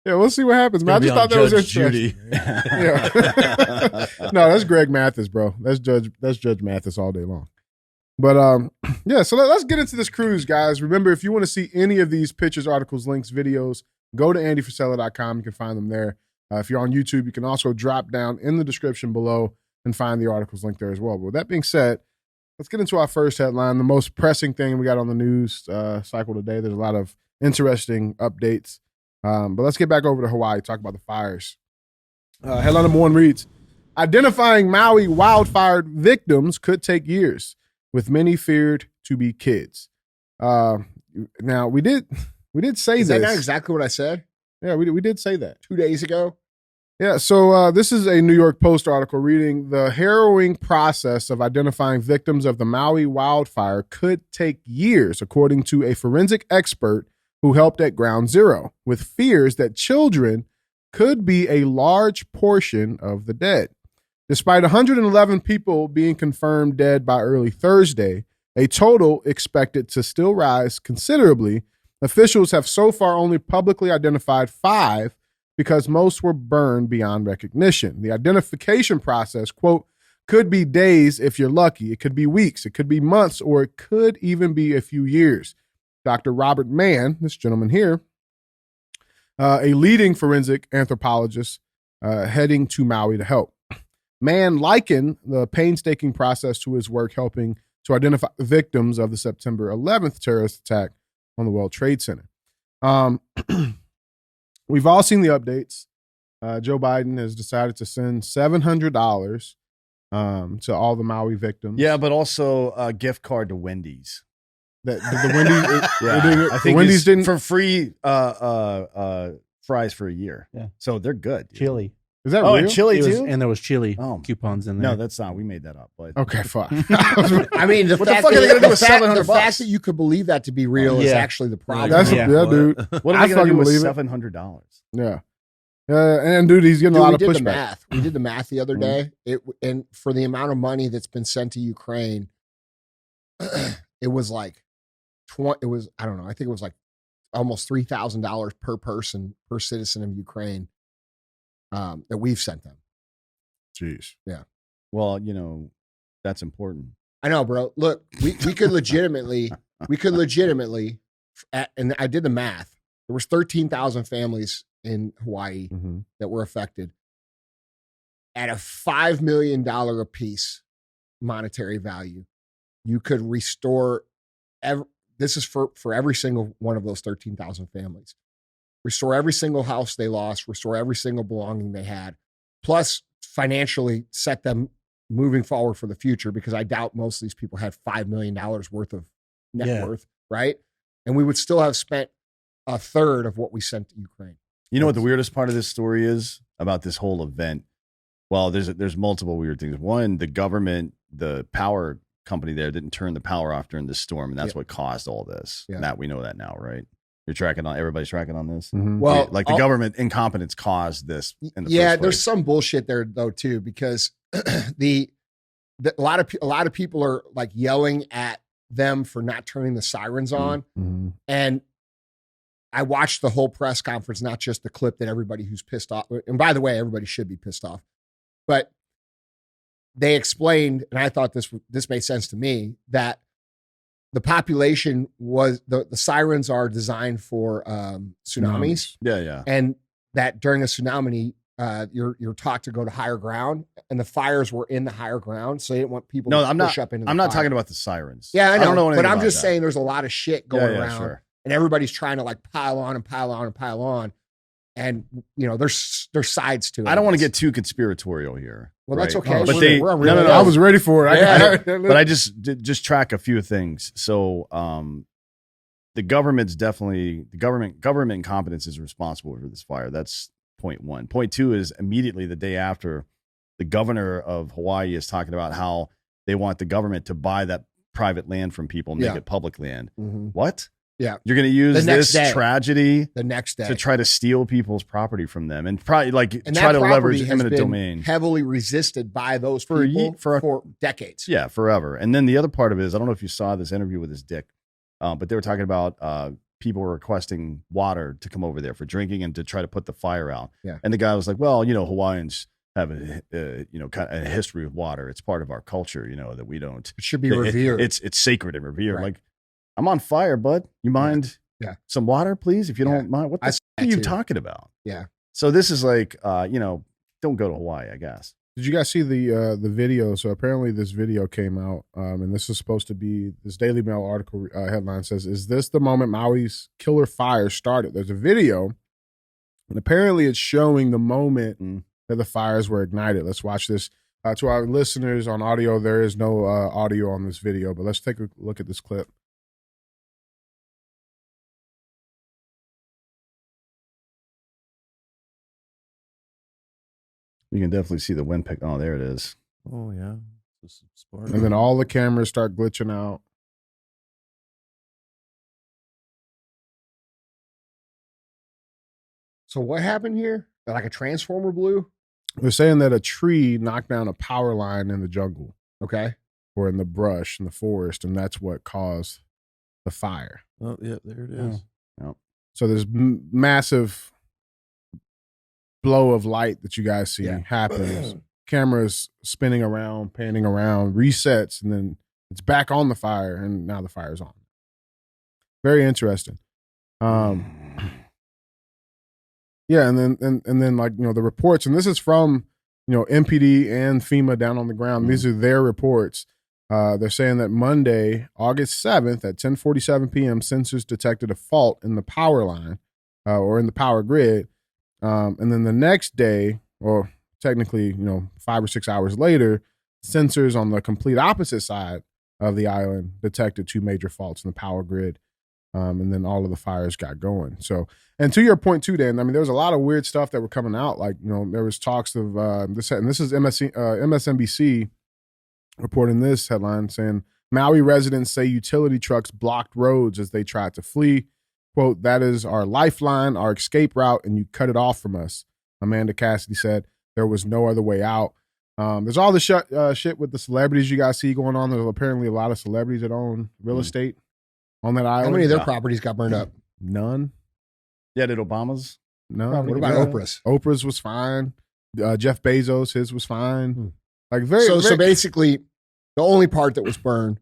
[SPEAKER 1] yeah, we'll see what happens. Man, I just thought that was interesting. Yeah. No, that's Greg Mathis, bro. That's Judge Mathis all day long. But yeah, so let's get into this cruise, guys. Remember, if you want to see any of these pictures, articles, links, videos, go to andyfrisella.com. You can find them there. If you're on YouTube, you can also drop down in the description below and find the articles linked there as well. But with that being said, let's get into our first headline, the most pressing thing we got on the news cycle today. There's a lot of interesting updates. But let's get back over to Hawaii, talk about the fires. Headline number 1 reads, identifying Maui wildfire victims could take years, with many feared to be kids. Now, we did say
[SPEAKER 3] Is
[SPEAKER 1] this.
[SPEAKER 3] that not exactly what I said
[SPEAKER 1] Yeah, we did say that.
[SPEAKER 3] 2 days ago?
[SPEAKER 1] Yeah, so this is a New York Post article reading, the harrowing process of identifying victims of the Maui wildfire could take years, according to a forensic expert who helped at Ground Zero, with fears that children could be a large portion of the dead. Despite 111 people being confirmed dead by early Thursday, a total expected to still rise considerably, officials have so far only publicly identified 5 because most were burned beyond recognition. The identification process, quote, could be days if you're lucky. It could be weeks. It could be months, or it could even be a few years. Dr. Robert Mann, this gentleman here, a leading forensic anthropologist heading to Maui to help. Mann likened the painstaking process to his work helping to identify victims of the September 11th terrorist attack on the World Trade Center. We've all seen the updates. Joe Biden has decided to send $700 to all the Maui victims.
[SPEAKER 2] Yeah, but also a gift card to Wendy's.
[SPEAKER 1] The Wendy's,
[SPEAKER 2] I think
[SPEAKER 1] Wendy's
[SPEAKER 2] it's
[SPEAKER 1] didn't.
[SPEAKER 2] for free fries for a year.
[SPEAKER 5] Yeah.
[SPEAKER 2] So they're good. dude.
[SPEAKER 5] Chili.
[SPEAKER 1] Is that
[SPEAKER 2] Oh,
[SPEAKER 1] real?
[SPEAKER 2] and chili
[SPEAKER 5] It was-
[SPEAKER 2] too?
[SPEAKER 5] and there was chili
[SPEAKER 2] Oh.
[SPEAKER 5] coupons in there.
[SPEAKER 2] No, that's not. We made that up. But
[SPEAKER 1] Okay, fuck.
[SPEAKER 3] I mean,
[SPEAKER 2] What the fuck are they gonna do with $700
[SPEAKER 3] fact that you could believe that to be real is
[SPEAKER 5] Yeah.
[SPEAKER 3] actually the problem.
[SPEAKER 1] That's
[SPEAKER 5] Yeah.
[SPEAKER 1] yeah, dude.
[SPEAKER 2] what are
[SPEAKER 1] I
[SPEAKER 2] they going to
[SPEAKER 1] fucking
[SPEAKER 2] do with
[SPEAKER 1] believe it.
[SPEAKER 2] $700?
[SPEAKER 1] Yeah, and dude, he's getting
[SPEAKER 3] Dude,
[SPEAKER 1] a lot
[SPEAKER 3] we
[SPEAKER 1] of
[SPEAKER 3] did the
[SPEAKER 1] pushback.
[SPEAKER 3] math. We did the math the other
[SPEAKER 2] Mhm.
[SPEAKER 3] day. And for the amount of money that's been sent to Ukraine, it was like I don't know. I think it was like almost $3,000 per person per citizen of Ukraine that we've sent them.
[SPEAKER 1] Jeez.
[SPEAKER 2] Well, that's important.
[SPEAKER 3] I know, bro. Look, we could legitimately, and I did the math. There was 13,000 families in Hawaii
[SPEAKER 1] Mm-hmm.
[SPEAKER 3] that were affected at a $5 million a piece monetary value. You could restore this is for every single one of those 13,000 families. restore every single house they lost, restore every single belonging they had, plus financially set them moving forward for the future, because I doubt most of these people had $5 million worth of net worth, right? And we would still have spent a third of what we sent to Ukraine.
[SPEAKER 2] You know what the weirdest part of this story is about this whole event? Well, there's multiple weird things. One, the government, the power company there didn't turn the power off during the storm, and that's what caused all this.
[SPEAKER 3] Yeah.
[SPEAKER 2] That we know that now, right? Everybody's tracking on this.
[SPEAKER 1] Mhm.
[SPEAKER 3] Well,
[SPEAKER 2] like the government incompetence caused this. In the
[SPEAKER 3] yeah,
[SPEAKER 2] first
[SPEAKER 3] there's
[SPEAKER 2] place.
[SPEAKER 3] some bullshit there though too, because a lot of people are like yelling at them for not turning the sirens on, and I watched the whole press conference, not just the clip that everybody who's pissed off. And by the way, everybody should be pissed off, but they explained, and I thought this made sense to me, that the population was the sirens are designed for tsunamis.
[SPEAKER 2] Yeah.
[SPEAKER 3] And that during a tsunami, you're taught to go to higher ground, and the fires were in the higher ground, so they didn't want people to push up into the
[SPEAKER 2] I'm not
[SPEAKER 3] fire.
[SPEAKER 2] talking about the sirens.
[SPEAKER 3] Yeah, I know,
[SPEAKER 2] don't know anything
[SPEAKER 3] but I'm
[SPEAKER 2] about
[SPEAKER 3] just
[SPEAKER 2] that.
[SPEAKER 3] saying there's a lot of shit going
[SPEAKER 2] Yeah,
[SPEAKER 3] around,
[SPEAKER 2] sure.
[SPEAKER 3] and everybody's trying to like pile on and pile on and pile on, and there's sides to it.
[SPEAKER 2] I don't want to get too conspiratorial here.
[SPEAKER 3] Well, that's
[SPEAKER 2] right?
[SPEAKER 3] okay.
[SPEAKER 2] But
[SPEAKER 3] We're on real
[SPEAKER 2] no.
[SPEAKER 1] I was ready for it.
[SPEAKER 3] Yeah.
[SPEAKER 2] But I just track a few things. So the government incompetence is responsible for this fire. That's point one. Point two is immediately the day after, the governor of Hawaii is talking about how they want the government to buy that private land from people and make it public land.
[SPEAKER 3] Mm-hmm.
[SPEAKER 2] What?
[SPEAKER 3] Yeah.
[SPEAKER 2] You're going to use
[SPEAKER 3] The next
[SPEAKER 2] this
[SPEAKER 3] day.
[SPEAKER 2] tragedy
[SPEAKER 3] The next day
[SPEAKER 2] to try to steal people's property from them and probably
[SPEAKER 3] and
[SPEAKER 2] try
[SPEAKER 3] that
[SPEAKER 2] to
[SPEAKER 3] property
[SPEAKER 2] leverage
[SPEAKER 3] has
[SPEAKER 2] eminent
[SPEAKER 3] been
[SPEAKER 2] domain.
[SPEAKER 3] heavily resisted by those
[SPEAKER 2] For a
[SPEAKER 3] people
[SPEAKER 2] ye- for a-
[SPEAKER 3] for decades.
[SPEAKER 2] Yeah, forever. And then the other part of it is, I don't know if you saw this interview with his dick, but they were talking about people were requesting water to come over there for drinking and to try to put the fire out.
[SPEAKER 3] Yeah.
[SPEAKER 2] And the guy was like, well, Hawaiians have a kind of a history with water. It's part of our culture, that we don't.
[SPEAKER 3] It should be revered.
[SPEAKER 2] It's sacred and revered.
[SPEAKER 3] Right.
[SPEAKER 2] Like, I'm on fire, bud. You mind some water, please? If you don't mind. What the f- are you talking about?
[SPEAKER 3] Yeah.
[SPEAKER 2] So this is like, don't go to Hawaii, I guess.
[SPEAKER 1] Did you guys see the video? So apparently this video came out, and this is supposed to be this Daily Mail article headline says, "Is this the moment Maui's killer fire started?" There's a video, and apparently it's showing the moment that the fires were ignited. Let's watch this. To our listeners on audio, there is no audio on this video, but let's take a look at this clip.
[SPEAKER 2] You can definitely see the wind pick. Oh, there it is.
[SPEAKER 4] Oh yeah.
[SPEAKER 1] And then all the cameras start glitching out.
[SPEAKER 3] So what happened here? Like a transformer blew?
[SPEAKER 1] They're saying that a tree knocked down a power line in the jungle
[SPEAKER 3] Okay.
[SPEAKER 1] or in the brush in the forest, and that's what caused the fire.
[SPEAKER 4] Oh yeah, there it is.
[SPEAKER 2] Yep.
[SPEAKER 1] So there's massive blow of light that you guys see happens. Cameras spinning around, panning around, resets, and then it's back on the fire, and now the fire's on. Very interesting. Yeah, and then like the reports, and this is from MPD and FEMA down on the ground. These are their reports. They're saying that Monday, August 7th at 10:47 p.m., sensors detected a fault in the power line or in the power grid. And then the next day, or technically, 5 or 6 hours later, sensors on the complete opposite side of the island detected 2 major faults in the power grid. And then all of the fires got going. So, and to your point too, Dan, I mean, there was a lot of weird stuff that were coming out. Like, there was talks of this, and this is MSNBC reporting this headline saying, Maui residents say utility trucks blocked roads as they tried to flee. Quote, "That is our lifeline, our escape route, and you cut it off from us." Amanda Cassidy said there was no other way out. There's all the shit with the celebrities you guys see going on. There's apparently a lot of celebrities that own real estate on that island.
[SPEAKER 3] How many of their properties got burned up?
[SPEAKER 1] None.
[SPEAKER 2] Yeah, did Obama's?
[SPEAKER 1] No.
[SPEAKER 3] What about Oprah's?
[SPEAKER 1] Oprah's was fine. Jeff Bezos, his was fine. Like
[SPEAKER 3] So basically, the only part that was burned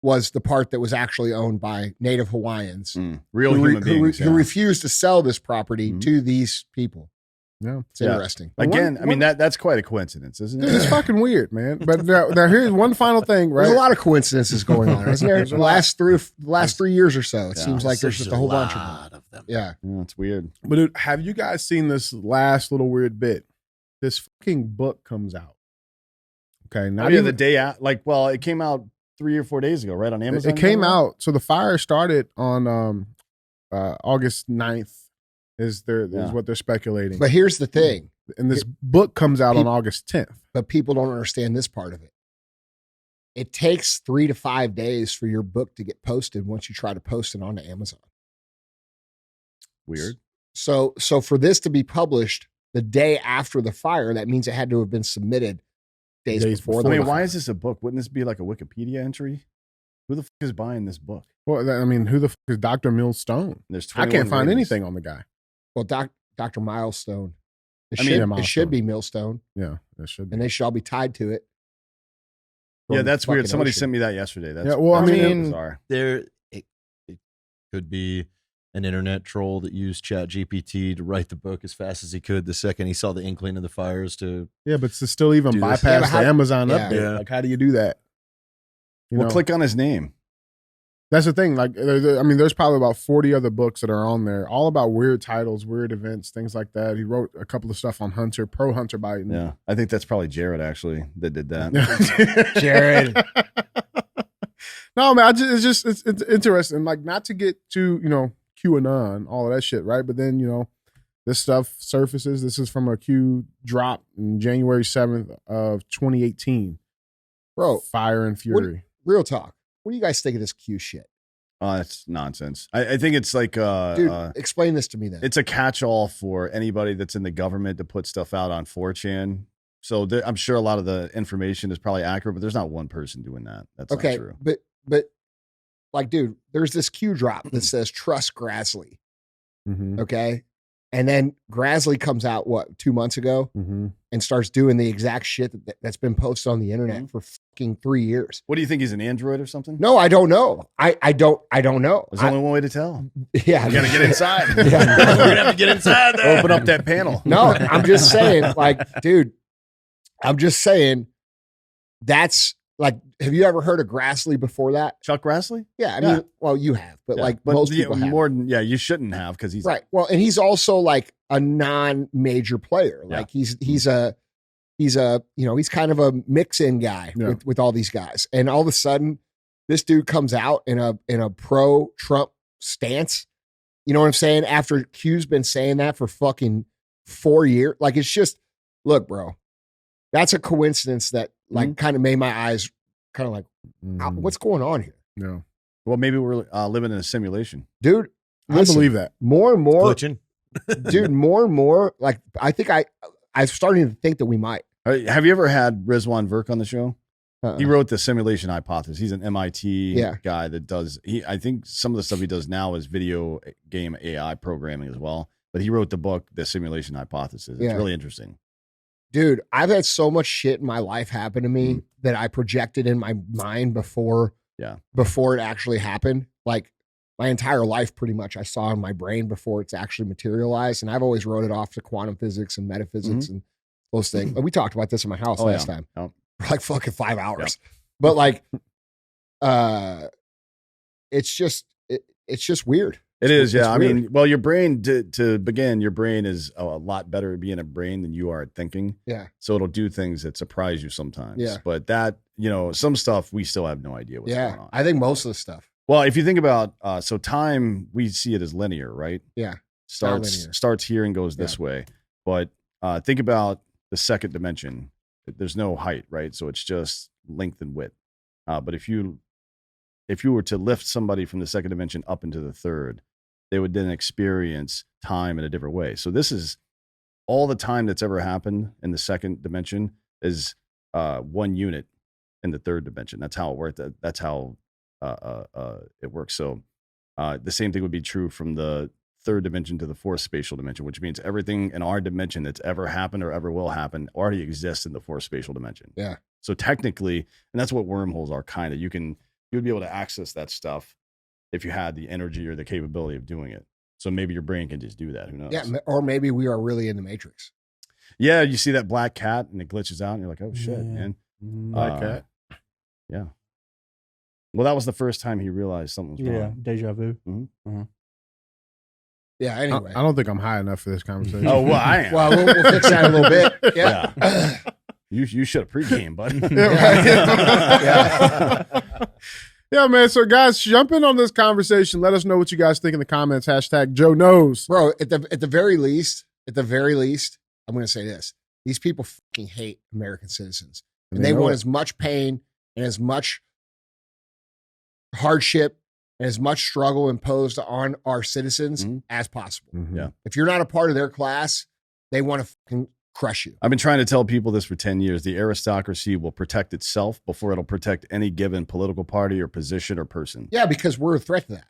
[SPEAKER 3] was the part that was actually owned by Native Hawaiians
[SPEAKER 2] Real human beings.
[SPEAKER 3] who refused to sell this property to these people.
[SPEAKER 1] Yeah,
[SPEAKER 3] it's interesting.
[SPEAKER 2] Again, I mean that's quite a coincidence, isn't it?
[SPEAKER 1] It's fucking weird, man. But now here's one final thing, right?
[SPEAKER 3] There's a lot of coincidences going on, isn't there? The last 3 years or so, it seems like there's just a whole bunch of them. Yeah.
[SPEAKER 2] It's weird.
[SPEAKER 1] But dude, have you guys seen this last little weird bit? This fucking book comes out. Okay, not even
[SPEAKER 2] the day out. Like, well, it came out 3 or 4 days ago, right on Amazon.
[SPEAKER 1] It came out. So the fire started on August 9th. Is what they're speculating.
[SPEAKER 3] But here's the thing.
[SPEAKER 1] And this book comes out on August 10th.
[SPEAKER 3] But people don't understand this part of it. It takes 3 to 5 days for your book to get posted once you try to post it onto Amazon.
[SPEAKER 2] Weird.
[SPEAKER 3] So for this to be published the day after the fire, that means it had to have been submitted days before.
[SPEAKER 2] I mean, why is this a book? Wouldn't this be like a Wikipedia entry? Who the fuck is buying this book?
[SPEAKER 1] Well, I mean, who the fuck is Dr. Millstone? I can't find anything on the guy.
[SPEAKER 3] Well, Dr. Milestone. It should be Millstone.
[SPEAKER 1] Yeah, it should be.
[SPEAKER 3] And they shall be tied to it.
[SPEAKER 2] Yeah, that's weird. Somebody sent me that yesterday. That's,
[SPEAKER 4] bizarre. It could be an internet troll that used ChatGPT to write the book as fast as he could the second he saw the inkling of the fires to.
[SPEAKER 1] Yeah, but to still even bypass the Amazon update.
[SPEAKER 4] Yeah.
[SPEAKER 1] Like, how do you do that?
[SPEAKER 2] Click on his name.
[SPEAKER 1] That's the thing. Like, I mean, there's probably about 40 other books that are on there, all about weird titles, weird events, things like that. He wrote a couple of stuff on Hunter, pro Hunter Biden.
[SPEAKER 2] Yeah, I think that's probably Jared actually that did that.
[SPEAKER 3] Jared.
[SPEAKER 1] No, man, it's interesting. Like, not to get to, QAnon, all of that shit, right? But then, this stuff surfaces. This is from a Q drop in January 7th of 2018.
[SPEAKER 3] Bro.
[SPEAKER 1] Fire and Fury.
[SPEAKER 3] Real talk. What do you guys think of this Q shit?
[SPEAKER 2] Oh, that's nonsense. I think it's like
[SPEAKER 3] dude, explain this to me then.
[SPEAKER 2] It's a catch-all for anybody that's in the government to put stuff out on 4chan. So I'm sure a lot of the information is probably accurate, but there's not one person doing that. That's not true.
[SPEAKER 3] But like, dude, there's this Q drop that says trust Grassley.
[SPEAKER 1] Mm-hmm.
[SPEAKER 3] Okay. And then Grassley comes out 2 months ago and starts doing the exact shit that's been posted on the internet for fucking 3 years.
[SPEAKER 2] What do you think? He's an android or something?
[SPEAKER 3] No, I don't know. I don't know.
[SPEAKER 2] There's only one way to tell.
[SPEAKER 3] Yeah.
[SPEAKER 2] You got to get inside.
[SPEAKER 3] Yeah.
[SPEAKER 4] We're going to have to get inside there.
[SPEAKER 2] Open up that panel.
[SPEAKER 3] No, I'm just saying, like, dude, that's like, have you ever heard of Grassley before that?
[SPEAKER 2] Chuck Grassley?
[SPEAKER 3] Yeah. I mean, well, you have, but most people have.
[SPEAKER 2] More than, you shouldn't have because he's
[SPEAKER 3] right. Well, and he's also like a non-major player. Like he's kind of a mix-in guy with all these guys. And all of a sudden, this dude comes out in a pro-Trump stance. You know what I'm saying? After Q's been saying that for fucking 4 years. Like, it's just, look, bro, that's a coincidence that like kind of made my eyes kind of like, what's going on here?
[SPEAKER 1] Yeah.
[SPEAKER 2] Well, maybe we're living in a simulation.
[SPEAKER 3] Dude, listen,
[SPEAKER 1] I believe that.
[SPEAKER 3] More and more.
[SPEAKER 4] Glitching.
[SPEAKER 3] Dude, more and more. Like, I think I'm starting to think that we might.
[SPEAKER 2] Have you ever had Rizwan Virk on the show? He wrote the simulation hypothesis. He's an MIT guy that does, I think some of the stuff he does now is video game AI programming as well. But he wrote the book, The Simulation Hypothesis. It's really interesting.
[SPEAKER 3] Dude, I've had so much shit in my life happen to me that I projected in my mind before it actually happened. Like, my entire life, pretty much, I saw in my brain before it's actually materialized. And I've always wrote it off to quantum physics and metaphysics and those things. But we talked about this in my house last time.
[SPEAKER 2] Oh.
[SPEAKER 3] For like fucking 5 hours. But like, it's just weird.
[SPEAKER 2] It is, yeah. I mean, well, your brain, to begin, your brain is a lot better at being a brain than you are at thinking.
[SPEAKER 3] Yeah.
[SPEAKER 2] So it'll do things that surprise you sometimes.
[SPEAKER 3] Yeah.
[SPEAKER 2] But that, some stuff we still have no idea what's going on.
[SPEAKER 3] I think most of the stuff.
[SPEAKER 2] Well, if you think about, so time, we see it as linear, right?
[SPEAKER 3] Yeah.
[SPEAKER 2] Starts here and goes this way. But think about the second dimension. There's no height, right? So it's just length and width. But if you were to lift somebody from the second dimension up into the third, they would then experience time in a different way. So this is all the time that's ever happened in the second dimension is 1 unit in the third dimension. That's how it worked. That's how it works. So the same thing would be true from the third dimension to the fourth spatial dimension, which means everything in our dimension that's ever happened or ever will happen already exists in the fourth spatial dimension.
[SPEAKER 3] Yeah.
[SPEAKER 2] So technically, and that's what wormholes are kind of, you would be able to access that stuff if you had the energy or the capability of doing it. So maybe your brain can just do that. Who knows?
[SPEAKER 3] Yeah. Or maybe we are really in the Matrix.
[SPEAKER 2] Yeah. You see that black cat and it glitches out and you're like, oh shit, man.
[SPEAKER 1] Black cat.
[SPEAKER 2] Yeah. Well, that was the first time he realized something was wrong.
[SPEAKER 5] Yeah. Deja vu.
[SPEAKER 2] Mm-hmm.
[SPEAKER 3] Yeah. Anyway.
[SPEAKER 1] I don't think I'm high enough for this conversation.
[SPEAKER 2] Oh, well, I am.
[SPEAKER 3] Well, we'll fix that in a little bit. Yeah.
[SPEAKER 2] Yeah. You should have pregame, buddy.
[SPEAKER 1] Yeah, man. So, guys, jump in on this conversation. Let us know what you guys think in the comments. Hashtag Joe knows.
[SPEAKER 3] Bro, at the very least, I'm going to say this. These people fucking hate American citizens. And they want as much pain and as much hardship and as much struggle imposed on our citizens as possible.
[SPEAKER 1] Mm-hmm.
[SPEAKER 2] Yeah.
[SPEAKER 3] If you're not a part of their class, they want to fucking crush you.
[SPEAKER 2] I've been trying to tell people this for 10 years. The aristocracy will protect itself before it'll protect any given political party or position or person.
[SPEAKER 3] Yeah, because we're a threat to that.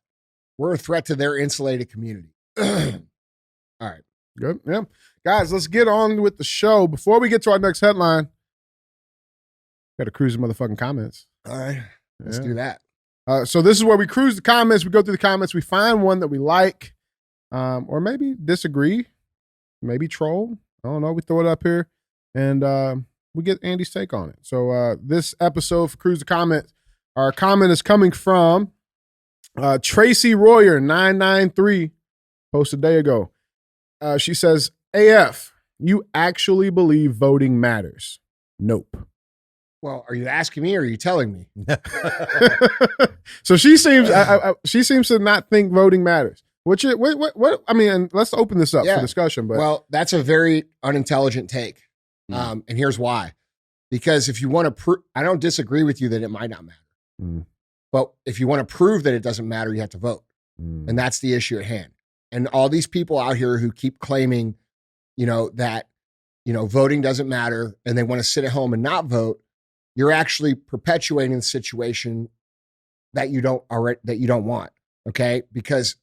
[SPEAKER 3] We're a threat to their insulated community. All right.
[SPEAKER 1] Good. Yeah. Guys, let's get on with the show. Before we get to our next headline, got to cruise the motherfucking comments.
[SPEAKER 3] All right. Let's do that.
[SPEAKER 1] So this is where we cruise the comments. We go through the comments. We find one that we like, or maybe disagree, maybe troll. I don't know. We throw it up here, and we get Andy's take on it. So this episode for Cruise the Comment, our comment is coming from Tracy Royer 993, posted a day ago. She says, AF, you actually believe voting matters? Nope.
[SPEAKER 3] Well, are you asking me or are you telling me?
[SPEAKER 1] So she seems she seems to not think voting matters. What I mean, and let's open this up for discussion. But
[SPEAKER 3] well, that's a very unintelligent take. And here's why. Because if you want to prove, I don't disagree with you that it might not matter. But if you want to prove that it doesn't matter, you have to vote. And that's the issue at hand. And all these people out here who keep claiming, that, voting doesn't matter and they want to sit at home and not vote, you're actually perpetuating the situation that you don't want. Okay. Because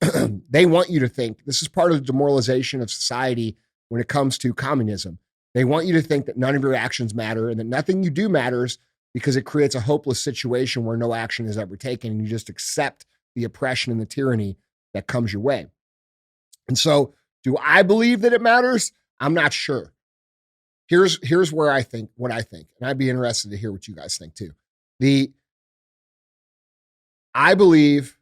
[SPEAKER 3] they want you to think this is part of the demoralization of society when it comes to communism. They want you to think that none of your actions matter and that nothing you do matters because it creates a hopeless situation where no action is ever taken and you just accept the oppression and the tyranny that comes your way. And so, do I believe that it matters? I'm not sure. Here's where what I think, and I'd be interested to hear what you guys think too. I believe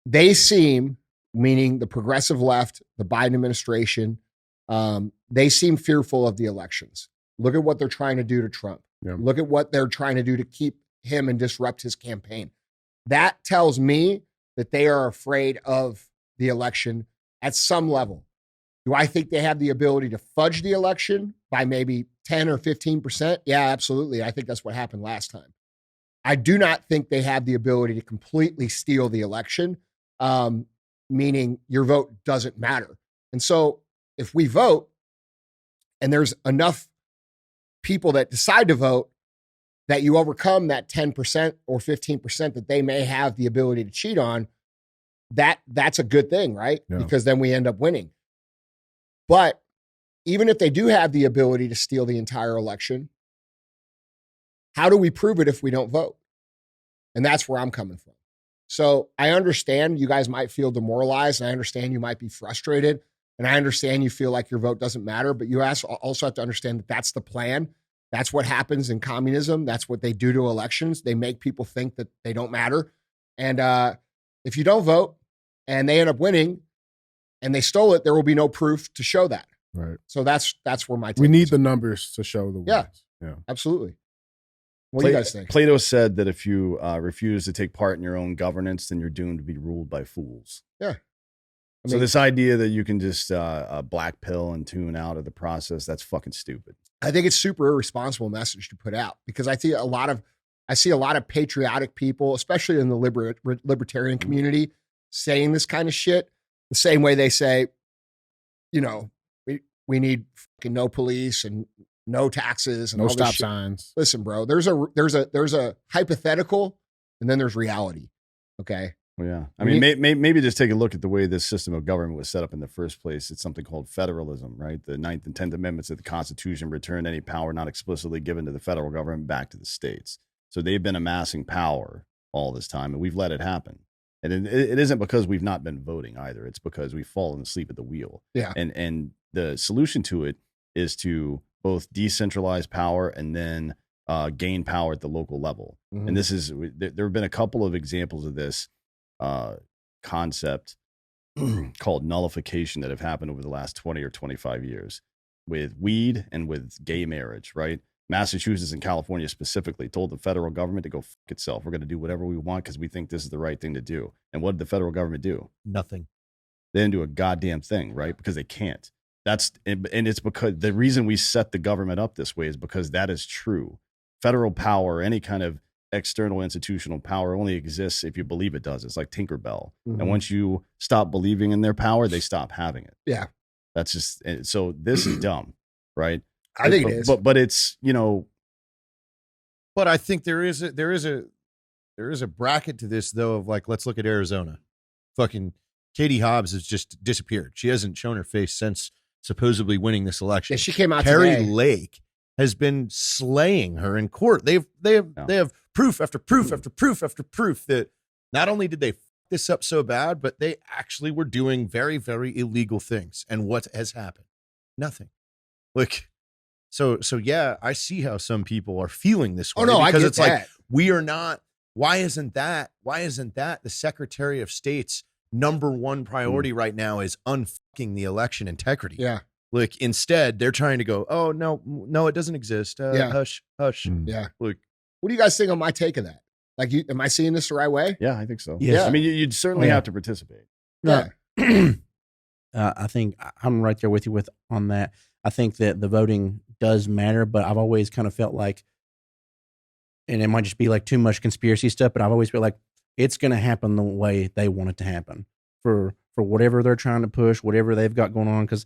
[SPEAKER 3] they seem, meaning the progressive left, the Biden administration, they seem fearful of the elections. Look at what they're trying to do to Trump.
[SPEAKER 1] Yeah.
[SPEAKER 3] Look at what they're trying to do to keep him and disrupt his campaign. That tells me that they are afraid of the election at some level. Do I think they have the ability to fudge the election by maybe 10 or 15%? Yeah, absolutely. I think that's what happened last time. I do not think they have the ability to completely steal the election, meaning your vote doesn't matter. And so if we vote and there's enough people that decide to vote that you overcome that 10% or 15% that they may have the ability to cheat on, that's a good thing, right?
[SPEAKER 1] Yeah.
[SPEAKER 3] Because then we end up winning. But even if they do have the ability to steal the entire election, how do we prove it if we don't vote? And that's where I'm coming from. So I understand you guys might feel demoralized, and I understand you might be frustrated, and I understand you feel like your vote doesn't matter, but you also have to understand that that's the plan. That's what happens in communism. That's what they do to elections. They make people think that they don't matter. And if you don't vote and they end up winning and they stole it, there will be no proof to show that.
[SPEAKER 1] right,
[SPEAKER 3] So that's where my take
[SPEAKER 1] we need
[SPEAKER 3] is.
[SPEAKER 1] the numbers to show the wins. Yeah.
[SPEAKER 3] Absolutely. What do you guys think?
[SPEAKER 2] Plato said that if you refuse to take part in your own governance, then you're doomed to be ruled by fools.
[SPEAKER 3] Yeah.
[SPEAKER 2] So this idea that you can just black pill and tune out of the process, that's fucking stupid.
[SPEAKER 3] I think it's super irresponsible message to put out because I see a lot of patriotic people, especially in the libertarian community, saying this kind of shit the same way they say, we need fucking no police and no taxes and
[SPEAKER 1] No
[SPEAKER 3] all this
[SPEAKER 1] stop
[SPEAKER 3] shit.
[SPEAKER 1] signs.
[SPEAKER 3] Listen, bro, there's a hypothetical and then there's reality. Okay.
[SPEAKER 2] Well, yeah. I mean, maybe just take a look at the way this system of government was set up in the first place. It's something called federalism, right? The 9th and 10th Amendments of the Constitution return any power not explicitly given to the federal government back to the states. So they've been amassing power all this time, and we've let it happen. And it isn't because we've not been voting either. It's because we've fallen asleep at the wheel.
[SPEAKER 3] Yeah.
[SPEAKER 2] And the solution to it is to both decentralize power and then gain power at the local level.
[SPEAKER 3] Mhm.
[SPEAKER 2] And there have been a couple of examples of this concept called nullification that have happened over the last 20 or 25 years with weed and with gay marriage, right? Massachusetts and California specifically told the federal government to go fuck itself. We're going to do whatever we want because we think this is the right thing to do. And what did the federal government do?
[SPEAKER 4] Nothing.
[SPEAKER 2] They didn't do a goddamn thing, right? Because they can't. And it's because the reason we set the government up this way is because that is true. Federal power, any kind of external institutional power only exists if you believe it does. It's like Tinkerbell.
[SPEAKER 3] Mhm.
[SPEAKER 2] And once you stop believing in their power, they stop having it.
[SPEAKER 3] Yeah.
[SPEAKER 2] That's just, so this is dumb, right?
[SPEAKER 3] I think it is.
[SPEAKER 2] But it's, you know.
[SPEAKER 4] But I think there is a bracket to this though of like, let's look at Arizona. Fucking Katie Hobbs has just disappeared. She hasn't shown her face since supposedly winning this election.
[SPEAKER 3] Yeah, she came out
[SPEAKER 4] Carrie
[SPEAKER 3] today.
[SPEAKER 4] Lake has been slaying her in court. They have proof after proof after proof after proof that not only did they f this up so bad, but they actually were doing very, very illegal things. And what has happened? Nothing. Like, so yeah, I see how some people are feeling this way.
[SPEAKER 3] Oh no, I
[SPEAKER 4] because
[SPEAKER 3] get
[SPEAKER 4] it's
[SPEAKER 3] that.
[SPEAKER 4] like we are not. Why isn't that the Secretary of State's number one priority right now is unfucking the election integrity?
[SPEAKER 3] Yeah.
[SPEAKER 4] Like instead, they're trying to go, oh no, it doesn't exist.
[SPEAKER 3] Yeah.
[SPEAKER 4] Hush.
[SPEAKER 3] Yeah.
[SPEAKER 4] Like,
[SPEAKER 3] What do you guys think on my take of that? Like, am I seeing this the right way?
[SPEAKER 2] Yeah, I think so.
[SPEAKER 5] Yes.
[SPEAKER 2] I mean, you'd certainly have to participate.
[SPEAKER 3] Yeah.
[SPEAKER 5] I think I'm right there with you on that. I think that the voting does matter, but I've always kind of felt like, and it might just be like too much conspiracy stuff, but I've always felt like it's going to happen the way they want it to happen for whatever they're trying to push, whatever they've got going on. Because,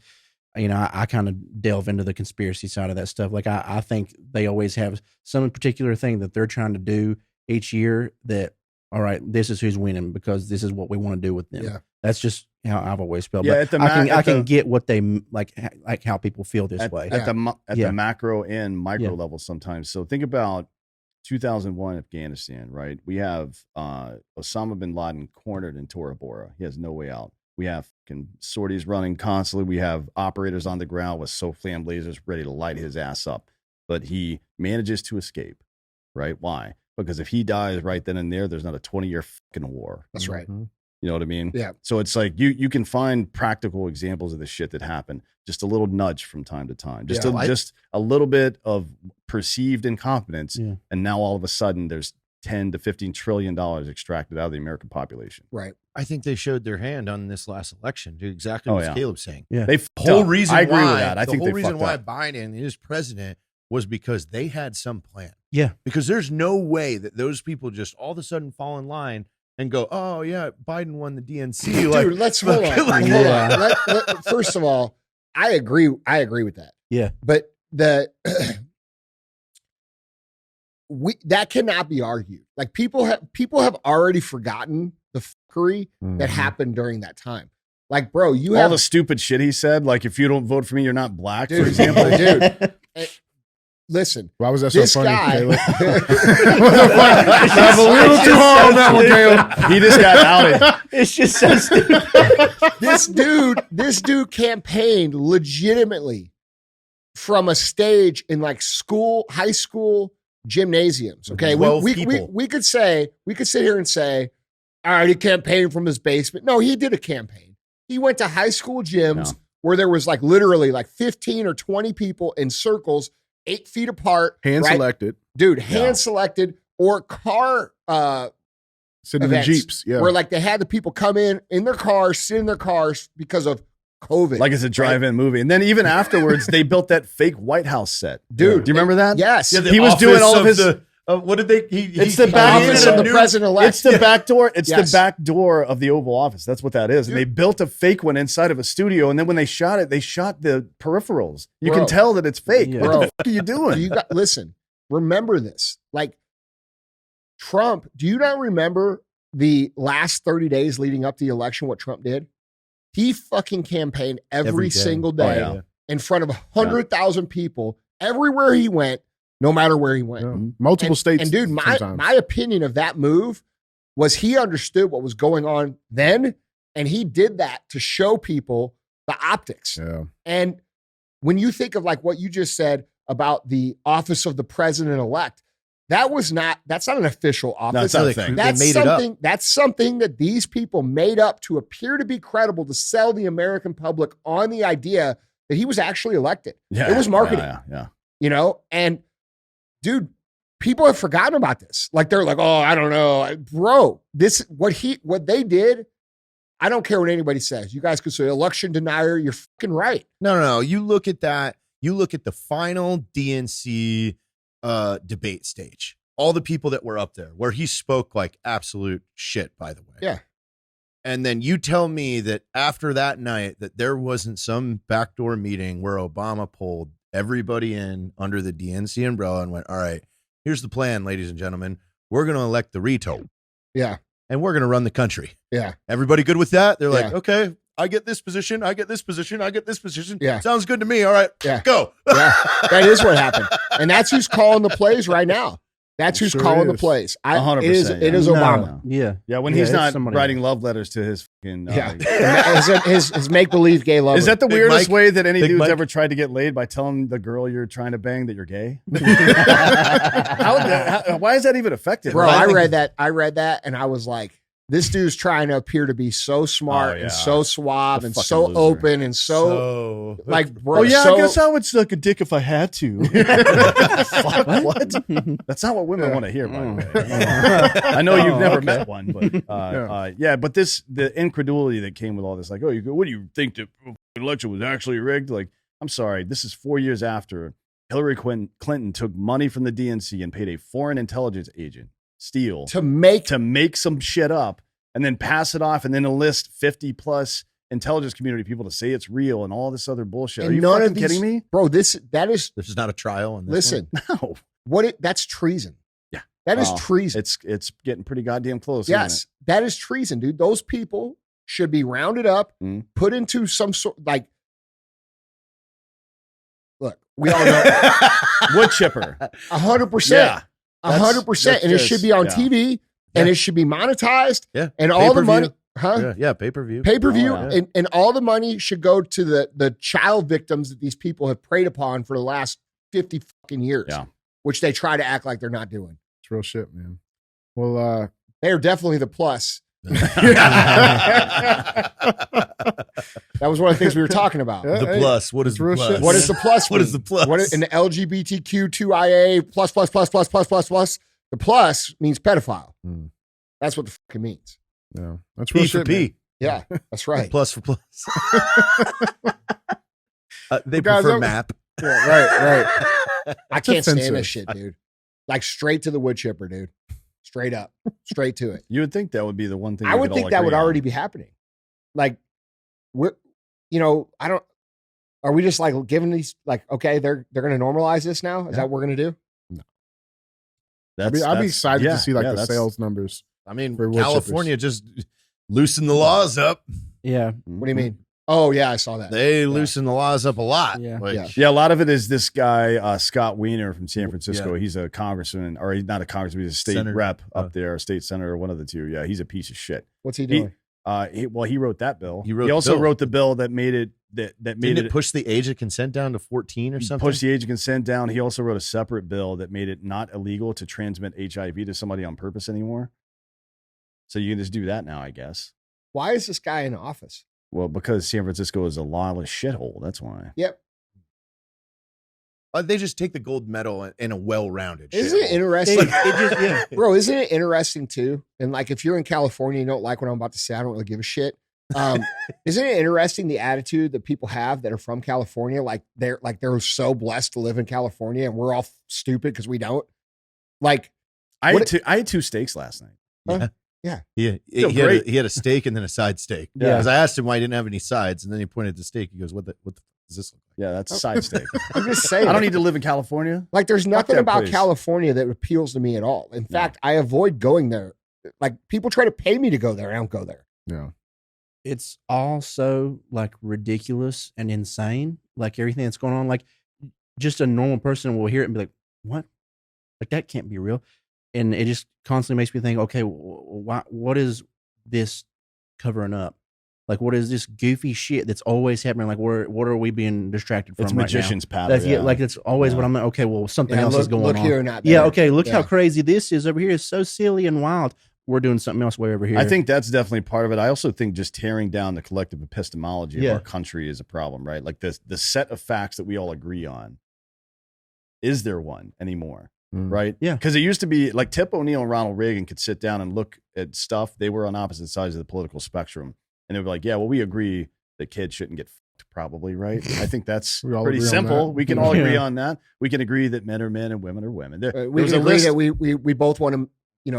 [SPEAKER 5] you know, I kind of delve into the conspiracy side of that stuff. Like I think they always have some particular thing that they're trying to do each year that, all right, this is who's winning because this is what we want to do with them.
[SPEAKER 3] Yeah.
[SPEAKER 5] That's just how I've always felt.
[SPEAKER 2] Yeah,
[SPEAKER 5] but I can get what they like how people feel this way.
[SPEAKER 2] At
[SPEAKER 5] Yeah.
[SPEAKER 2] the macro and micro
[SPEAKER 5] Yeah.
[SPEAKER 2] level sometimes. So think about 2001 Afghanistan, right? We have Osama bin Laden cornered in Tora Bora. He has no way out. We have sorties running constantly. We have operators on the ground with SOFLAM lasers ready to light his ass up. But he manages to escape, right? Why? Because if he dies right then and there, there's not a 20-year fucking war.
[SPEAKER 3] That's right.
[SPEAKER 2] You know what I mean?
[SPEAKER 3] Yeah.
[SPEAKER 2] So it's like you can find practical examples of the shit that happened. Just a little nudge from time to time. Just a little bit of perceived incompetence.
[SPEAKER 5] Yeah.
[SPEAKER 2] And now all of a sudden there's $10 to $15 trillion extracted out of the American population.
[SPEAKER 3] Right.
[SPEAKER 4] I think they showed their hand on this last election. Do exactly what Caleb's saying.
[SPEAKER 5] Yeah.
[SPEAKER 2] They
[SPEAKER 4] The whole reason
[SPEAKER 2] I agree
[SPEAKER 4] why,
[SPEAKER 2] with that. I think
[SPEAKER 4] the whole
[SPEAKER 2] they
[SPEAKER 4] reason
[SPEAKER 2] fucked
[SPEAKER 4] why
[SPEAKER 2] up.
[SPEAKER 4] Biden is president was because they had some plan.
[SPEAKER 5] Yeah.
[SPEAKER 4] Because there's no way that those people just all of a sudden fall in line and go, oh yeah, Biden won the DNC.
[SPEAKER 3] Dude, let's hold on.
[SPEAKER 4] like-
[SPEAKER 3] Hold on. First of all, I agree with that.
[SPEAKER 5] Yeah.
[SPEAKER 3] But that cannot be argued. Like people have already forgotten the fuckery that happened during that time. Like, bro, you
[SPEAKER 2] all
[SPEAKER 3] have
[SPEAKER 2] the stupid shit he said, like if you don't vote for me, you're not black, for
[SPEAKER 3] Dude,
[SPEAKER 2] example.
[SPEAKER 3] dude. Listen,
[SPEAKER 1] Why was that
[SPEAKER 3] this
[SPEAKER 1] so funny,
[SPEAKER 3] guy.
[SPEAKER 1] Caleb?
[SPEAKER 5] That's
[SPEAKER 1] a little too hard on that one, Caleb.
[SPEAKER 2] He just got outed.
[SPEAKER 5] It's just so stupid.
[SPEAKER 3] this dude campaigned legitimately from a stage in like high school gymnasiums. Okay,
[SPEAKER 4] 12
[SPEAKER 3] we could sit here and say, all right, he campaigned from his basement. No, he did a campaign. He went to high school gyms where there was like literally like 15 or 20 people in circles, 8 feet apart,
[SPEAKER 1] Hand
[SPEAKER 3] right?
[SPEAKER 1] selected.
[SPEAKER 3] Dude, hand selected or car
[SPEAKER 1] Sitting in the
[SPEAKER 3] events
[SPEAKER 1] Jeeps. Yeah.
[SPEAKER 3] where like they had the people come in their cars, sit in their cars because of COVID.
[SPEAKER 2] Like it's a drive-in movie. And then even afterwards, they built that fake White House set.
[SPEAKER 3] Dude,
[SPEAKER 2] do you remember that?
[SPEAKER 3] Yes.
[SPEAKER 4] Yeah, the
[SPEAKER 2] He was doing all of
[SPEAKER 4] office
[SPEAKER 2] his.
[SPEAKER 4] what did they?
[SPEAKER 2] It's the back
[SPEAKER 3] office
[SPEAKER 2] end
[SPEAKER 3] of the president-elect.
[SPEAKER 2] It's the back door. It's
[SPEAKER 3] Yes.
[SPEAKER 2] the back door of the Oval Office. That's what that is. And they built a fake one inside of a studio. And then when they shot it, they shot the peripherals. You
[SPEAKER 3] Bro.
[SPEAKER 2] can tell that it's fake.
[SPEAKER 5] Yeah.
[SPEAKER 2] What
[SPEAKER 3] Bro.
[SPEAKER 2] the fuck are you doing?
[SPEAKER 3] Listen, remember this. Like Trump, do you not remember the last 30 days leading up to the election, what Trump did? He fucking campaigned every
[SPEAKER 4] day.
[SPEAKER 3] single day
[SPEAKER 2] Oh, yeah.
[SPEAKER 3] in front of 100,000 people everywhere he went, no matter where he went.
[SPEAKER 1] Yeah. Multiple states.
[SPEAKER 3] And dude,
[SPEAKER 1] sometimes.
[SPEAKER 3] my opinion of that move was he understood what was going on then, and he did that to show people the optics.
[SPEAKER 1] Yeah.
[SPEAKER 3] And when you think of like what you just said about the office of the president-elect, That's not an official office.
[SPEAKER 2] it's not a thing.
[SPEAKER 3] That's
[SPEAKER 4] They made it up.
[SPEAKER 3] That's something that these people made up to appear to be credible, to sell the American public on the idea that he was actually elected.
[SPEAKER 2] Yeah,
[SPEAKER 3] it was marketing.
[SPEAKER 2] Yeah.
[SPEAKER 3] You know, and dude, people have forgotten about this. Like they're like, oh, I don't know, bro. What they did. I don't care what anybody says. You guys could say election denier. You're fucking right.
[SPEAKER 4] No. You look at that. You look at the final DNC debate stage. All the people that were up there, where he spoke like absolute shit. By the way,
[SPEAKER 3] Yeah.
[SPEAKER 4] And then you tell me that after that night that there wasn't some backdoor meeting where Obama pulled everybody in under the DNC umbrella and went, all right, here's the plan, ladies and gentlemen. We're going to elect the Rito.
[SPEAKER 3] Yeah.
[SPEAKER 4] And we're going to run the country.
[SPEAKER 3] Yeah.
[SPEAKER 4] Everybody good with that? They're like,
[SPEAKER 3] Yeah.
[SPEAKER 4] okay, I get this position. I get this position. I get this position.
[SPEAKER 3] Yeah.
[SPEAKER 4] Sounds good to me. All right.
[SPEAKER 3] Yeah.
[SPEAKER 4] Go.
[SPEAKER 3] Yeah. That is what happened. And that's who's calling the plays right now. That's who's
[SPEAKER 1] Sure
[SPEAKER 3] calling the
[SPEAKER 1] is.
[SPEAKER 3] plays.
[SPEAKER 2] 100%,
[SPEAKER 3] It is
[SPEAKER 5] No.
[SPEAKER 3] Obama.
[SPEAKER 5] Yeah.
[SPEAKER 2] Yeah, when
[SPEAKER 5] Yeah,
[SPEAKER 2] he's
[SPEAKER 5] it's
[SPEAKER 2] not
[SPEAKER 5] somebody
[SPEAKER 2] writing
[SPEAKER 5] else.
[SPEAKER 2] love letters to his fucking.
[SPEAKER 3] His make-believe gay lover.
[SPEAKER 2] Is that the
[SPEAKER 4] Big
[SPEAKER 2] weirdest
[SPEAKER 4] Mike?
[SPEAKER 2] way that any
[SPEAKER 4] Big
[SPEAKER 2] dude's
[SPEAKER 4] Mike?
[SPEAKER 2] ever tried to get laid, by telling the girl you're trying to bang that you're gay? Why is that even effective?
[SPEAKER 3] Bro,
[SPEAKER 4] I
[SPEAKER 3] I
[SPEAKER 4] think-
[SPEAKER 3] read that and I was like, this dude's trying to appear to be so smart
[SPEAKER 2] Oh, yeah.
[SPEAKER 3] and so suave
[SPEAKER 2] A
[SPEAKER 3] and
[SPEAKER 2] fucking
[SPEAKER 3] so
[SPEAKER 2] loser.
[SPEAKER 3] open and so like, bro.
[SPEAKER 2] Oh yeah,
[SPEAKER 3] so,
[SPEAKER 2] I guess I would suck a dick if I had to. Fuck, what? That's not what women want to hear, by the way. I know you've never met one, but yeah. But the incredulity that came with all this, like, oh, what do you think the election was actually rigged? Like, I'm sorry, this is 4 years after Hillary Clinton took money from the DNC and paid a foreign intelligence agent, Steele,
[SPEAKER 3] to make
[SPEAKER 2] some shit up and then pass it off and then enlist 50 plus intelligence community people to say it's real and all this other bullshit.
[SPEAKER 3] and
[SPEAKER 2] Are you
[SPEAKER 3] none
[SPEAKER 2] fucking
[SPEAKER 3] of these,
[SPEAKER 2] kidding me?
[SPEAKER 3] bro. That is
[SPEAKER 4] This is not a trial. On this
[SPEAKER 3] listen.
[SPEAKER 2] No.
[SPEAKER 3] That's treason.
[SPEAKER 2] Yeah.
[SPEAKER 3] That is
[SPEAKER 2] Oh,
[SPEAKER 3] treason.
[SPEAKER 2] It's getting pretty goddamn close.
[SPEAKER 3] Yes, that is treason, dude. Those people should be rounded up,
[SPEAKER 2] Mm.
[SPEAKER 3] put into some sort like. Look, we all know
[SPEAKER 2] Isn't it? Wood chipper.
[SPEAKER 3] 100%.
[SPEAKER 2] Yeah.
[SPEAKER 3] 100%, and it should be on
[SPEAKER 2] yeah.
[SPEAKER 3] TV, and it should be monetized,
[SPEAKER 4] Yeah.
[SPEAKER 3] and all the
[SPEAKER 4] Pay-per-view.
[SPEAKER 3] money, huh?
[SPEAKER 4] Yeah. Pay-per-view.
[SPEAKER 3] Pay-per-view,
[SPEAKER 2] Oh,
[SPEAKER 3] and all the money should go to the child victims that these people have preyed upon for the last 50 fucking years,
[SPEAKER 2] Yeah.
[SPEAKER 3] which they try to act like they're not doing.
[SPEAKER 1] It's real shit, man. Well,
[SPEAKER 3] They are definitely the plus. That was one of the things we were talking about.
[SPEAKER 1] Yeah.
[SPEAKER 4] The
[SPEAKER 1] Hey,
[SPEAKER 4] plus. What is
[SPEAKER 1] it's
[SPEAKER 4] the
[SPEAKER 1] real
[SPEAKER 4] plus?
[SPEAKER 1] shit.
[SPEAKER 3] What is the plus?
[SPEAKER 4] What is the plus?
[SPEAKER 3] What is an LGBTQ2IA plus plus plus plus plus plus plus? The plus means pedophile.
[SPEAKER 1] Hmm.
[SPEAKER 3] That's what the fuck it means.
[SPEAKER 1] yeah, that's real
[SPEAKER 4] P for
[SPEAKER 1] shit, man.
[SPEAKER 4] P?
[SPEAKER 3] Yeah, that's right.
[SPEAKER 4] Plus for plus. They
[SPEAKER 1] Guys,
[SPEAKER 4] prefer
[SPEAKER 1] I'm-
[SPEAKER 4] map.
[SPEAKER 3] Yeah, right. I can't stand
[SPEAKER 1] offensive.
[SPEAKER 3] this shit, dude. Like straight to the wood chipper, dude. Straight up, straight to it.
[SPEAKER 2] You would think that would be the one thing.
[SPEAKER 3] I
[SPEAKER 2] we
[SPEAKER 3] would
[SPEAKER 2] could
[SPEAKER 3] think
[SPEAKER 2] all
[SPEAKER 3] that would
[SPEAKER 2] agree on.
[SPEAKER 3] already be happening. Like, we're, I don't. Are we just like giving these like okay? They're going to normalize this now. Is that what we're going to do?
[SPEAKER 1] I'd be
[SPEAKER 2] That's-
[SPEAKER 1] excited
[SPEAKER 2] yeah,
[SPEAKER 1] to see like
[SPEAKER 2] yeah,
[SPEAKER 1] the
[SPEAKER 2] that's-
[SPEAKER 1] sales numbers.
[SPEAKER 4] I mean,
[SPEAKER 1] For wood
[SPEAKER 4] California just loosened the laws up.
[SPEAKER 5] Yeah.
[SPEAKER 3] What do you mean? Oh yeah, I saw that.
[SPEAKER 4] They loosened the laws up a lot.
[SPEAKER 5] Yeah.
[SPEAKER 4] Like,
[SPEAKER 3] Yeah.
[SPEAKER 2] Yeah, a lot of it is this guy, Scott Wiener from San Francisco.
[SPEAKER 4] Yeah.
[SPEAKER 2] He's a congressman, or he's not a congressman, he's a state
[SPEAKER 4] Senator.
[SPEAKER 2] rep up
[SPEAKER 4] Oh.
[SPEAKER 2] there, a state senator, one of the two. Yeah, he's a piece of shit.
[SPEAKER 3] What's he doing?
[SPEAKER 2] He wrote that bill.
[SPEAKER 4] He wrote
[SPEAKER 2] He
[SPEAKER 4] the
[SPEAKER 2] also
[SPEAKER 4] bill.
[SPEAKER 2] wrote the bill that made it that made
[SPEAKER 4] Didn't
[SPEAKER 2] it
[SPEAKER 4] it push the age of consent down to 14 or something?
[SPEAKER 2] push the age of consent down. He also wrote a separate bill that made it not illegal to transmit HIV to somebody on purpose anymore. So you can just do that now, I guess.
[SPEAKER 3] Why is this guy in office?
[SPEAKER 2] Well, because San Francisco is a lawless shithole. That's why.
[SPEAKER 3] Yep.
[SPEAKER 4] They just take the gold medal in a well-rounded.
[SPEAKER 3] Isn't it
[SPEAKER 4] shithole.
[SPEAKER 3] interesting?
[SPEAKER 5] It just, yeah.
[SPEAKER 3] Bro, isn't it interesting too? And like, if you're in California, you don't like what I'm about to say. I don't really give a shit. Isn't it interesting the attitude that people have that are from California? Like they're so blessed to live in California, and we're all stupid because we don't. Like,
[SPEAKER 2] I
[SPEAKER 3] What-
[SPEAKER 2] had two steaks last night.
[SPEAKER 4] He
[SPEAKER 2] great.
[SPEAKER 4] had a steak and then a side steak.
[SPEAKER 5] Yeah.
[SPEAKER 4] Because I asked him why he didn't have any sides, and then he pointed at the steak. He goes, "What does this look
[SPEAKER 2] Yeah, that's a side steak.
[SPEAKER 3] I'm just saying.
[SPEAKER 2] I don't need to live in California.
[SPEAKER 3] like, there's nothing
[SPEAKER 2] that
[SPEAKER 3] about
[SPEAKER 2] place.
[SPEAKER 3] California that appeals to me at all. In fact, I avoid going there. Like, people try to pay me to go there. I don't go there.
[SPEAKER 1] Yeah.
[SPEAKER 5] It's all so like ridiculous and insane. Like everything that's going on, like just a normal person will hear it and be like, "What? Like that can't be real." And it just constantly makes me think, okay, what is this covering up? Like, what is this goofy shit that's always happening? Like, what are we being distracted from
[SPEAKER 2] It's
[SPEAKER 5] right
[SPEAKER 2] magician's
[SPEAKER 5] now?
[SPEAKER 2] pattern.
[SPEAKER 5] That's like it's always what I'm like. Okay, well, something else is going
[SPEAKER 3] look
[SPEAKER 5] on.
[SPEAKER 3] here, not
[SPEAKER 5] Yeah,
[SPEAKER 3] there.
[SPEAKER 5] okay. Look how crazy this is over here. It's so silly and wild. We're doing something else way over here.
[SPEAKER 2] I think that's definitely part of it. I also think just tearing down the collective epistemology of our country is a problem, right? Like the set of facts that we all agree on. Is there one anymore? Right?
[SPEAKER 5] Yeah.
[SPEAKER 2] Because it used to be like Tip O'Neill and Ronald Reagan could sit down and look at stuff. They were on opposite sides of the political spectrum. And they were like, yeah, well, we agree that kids shouldn't get fucked, probably, right? I think that's pretty simple. We can all agree on that. We can agree that men are men and women are women.
[SPEAKER 3] We can agree that we both want to,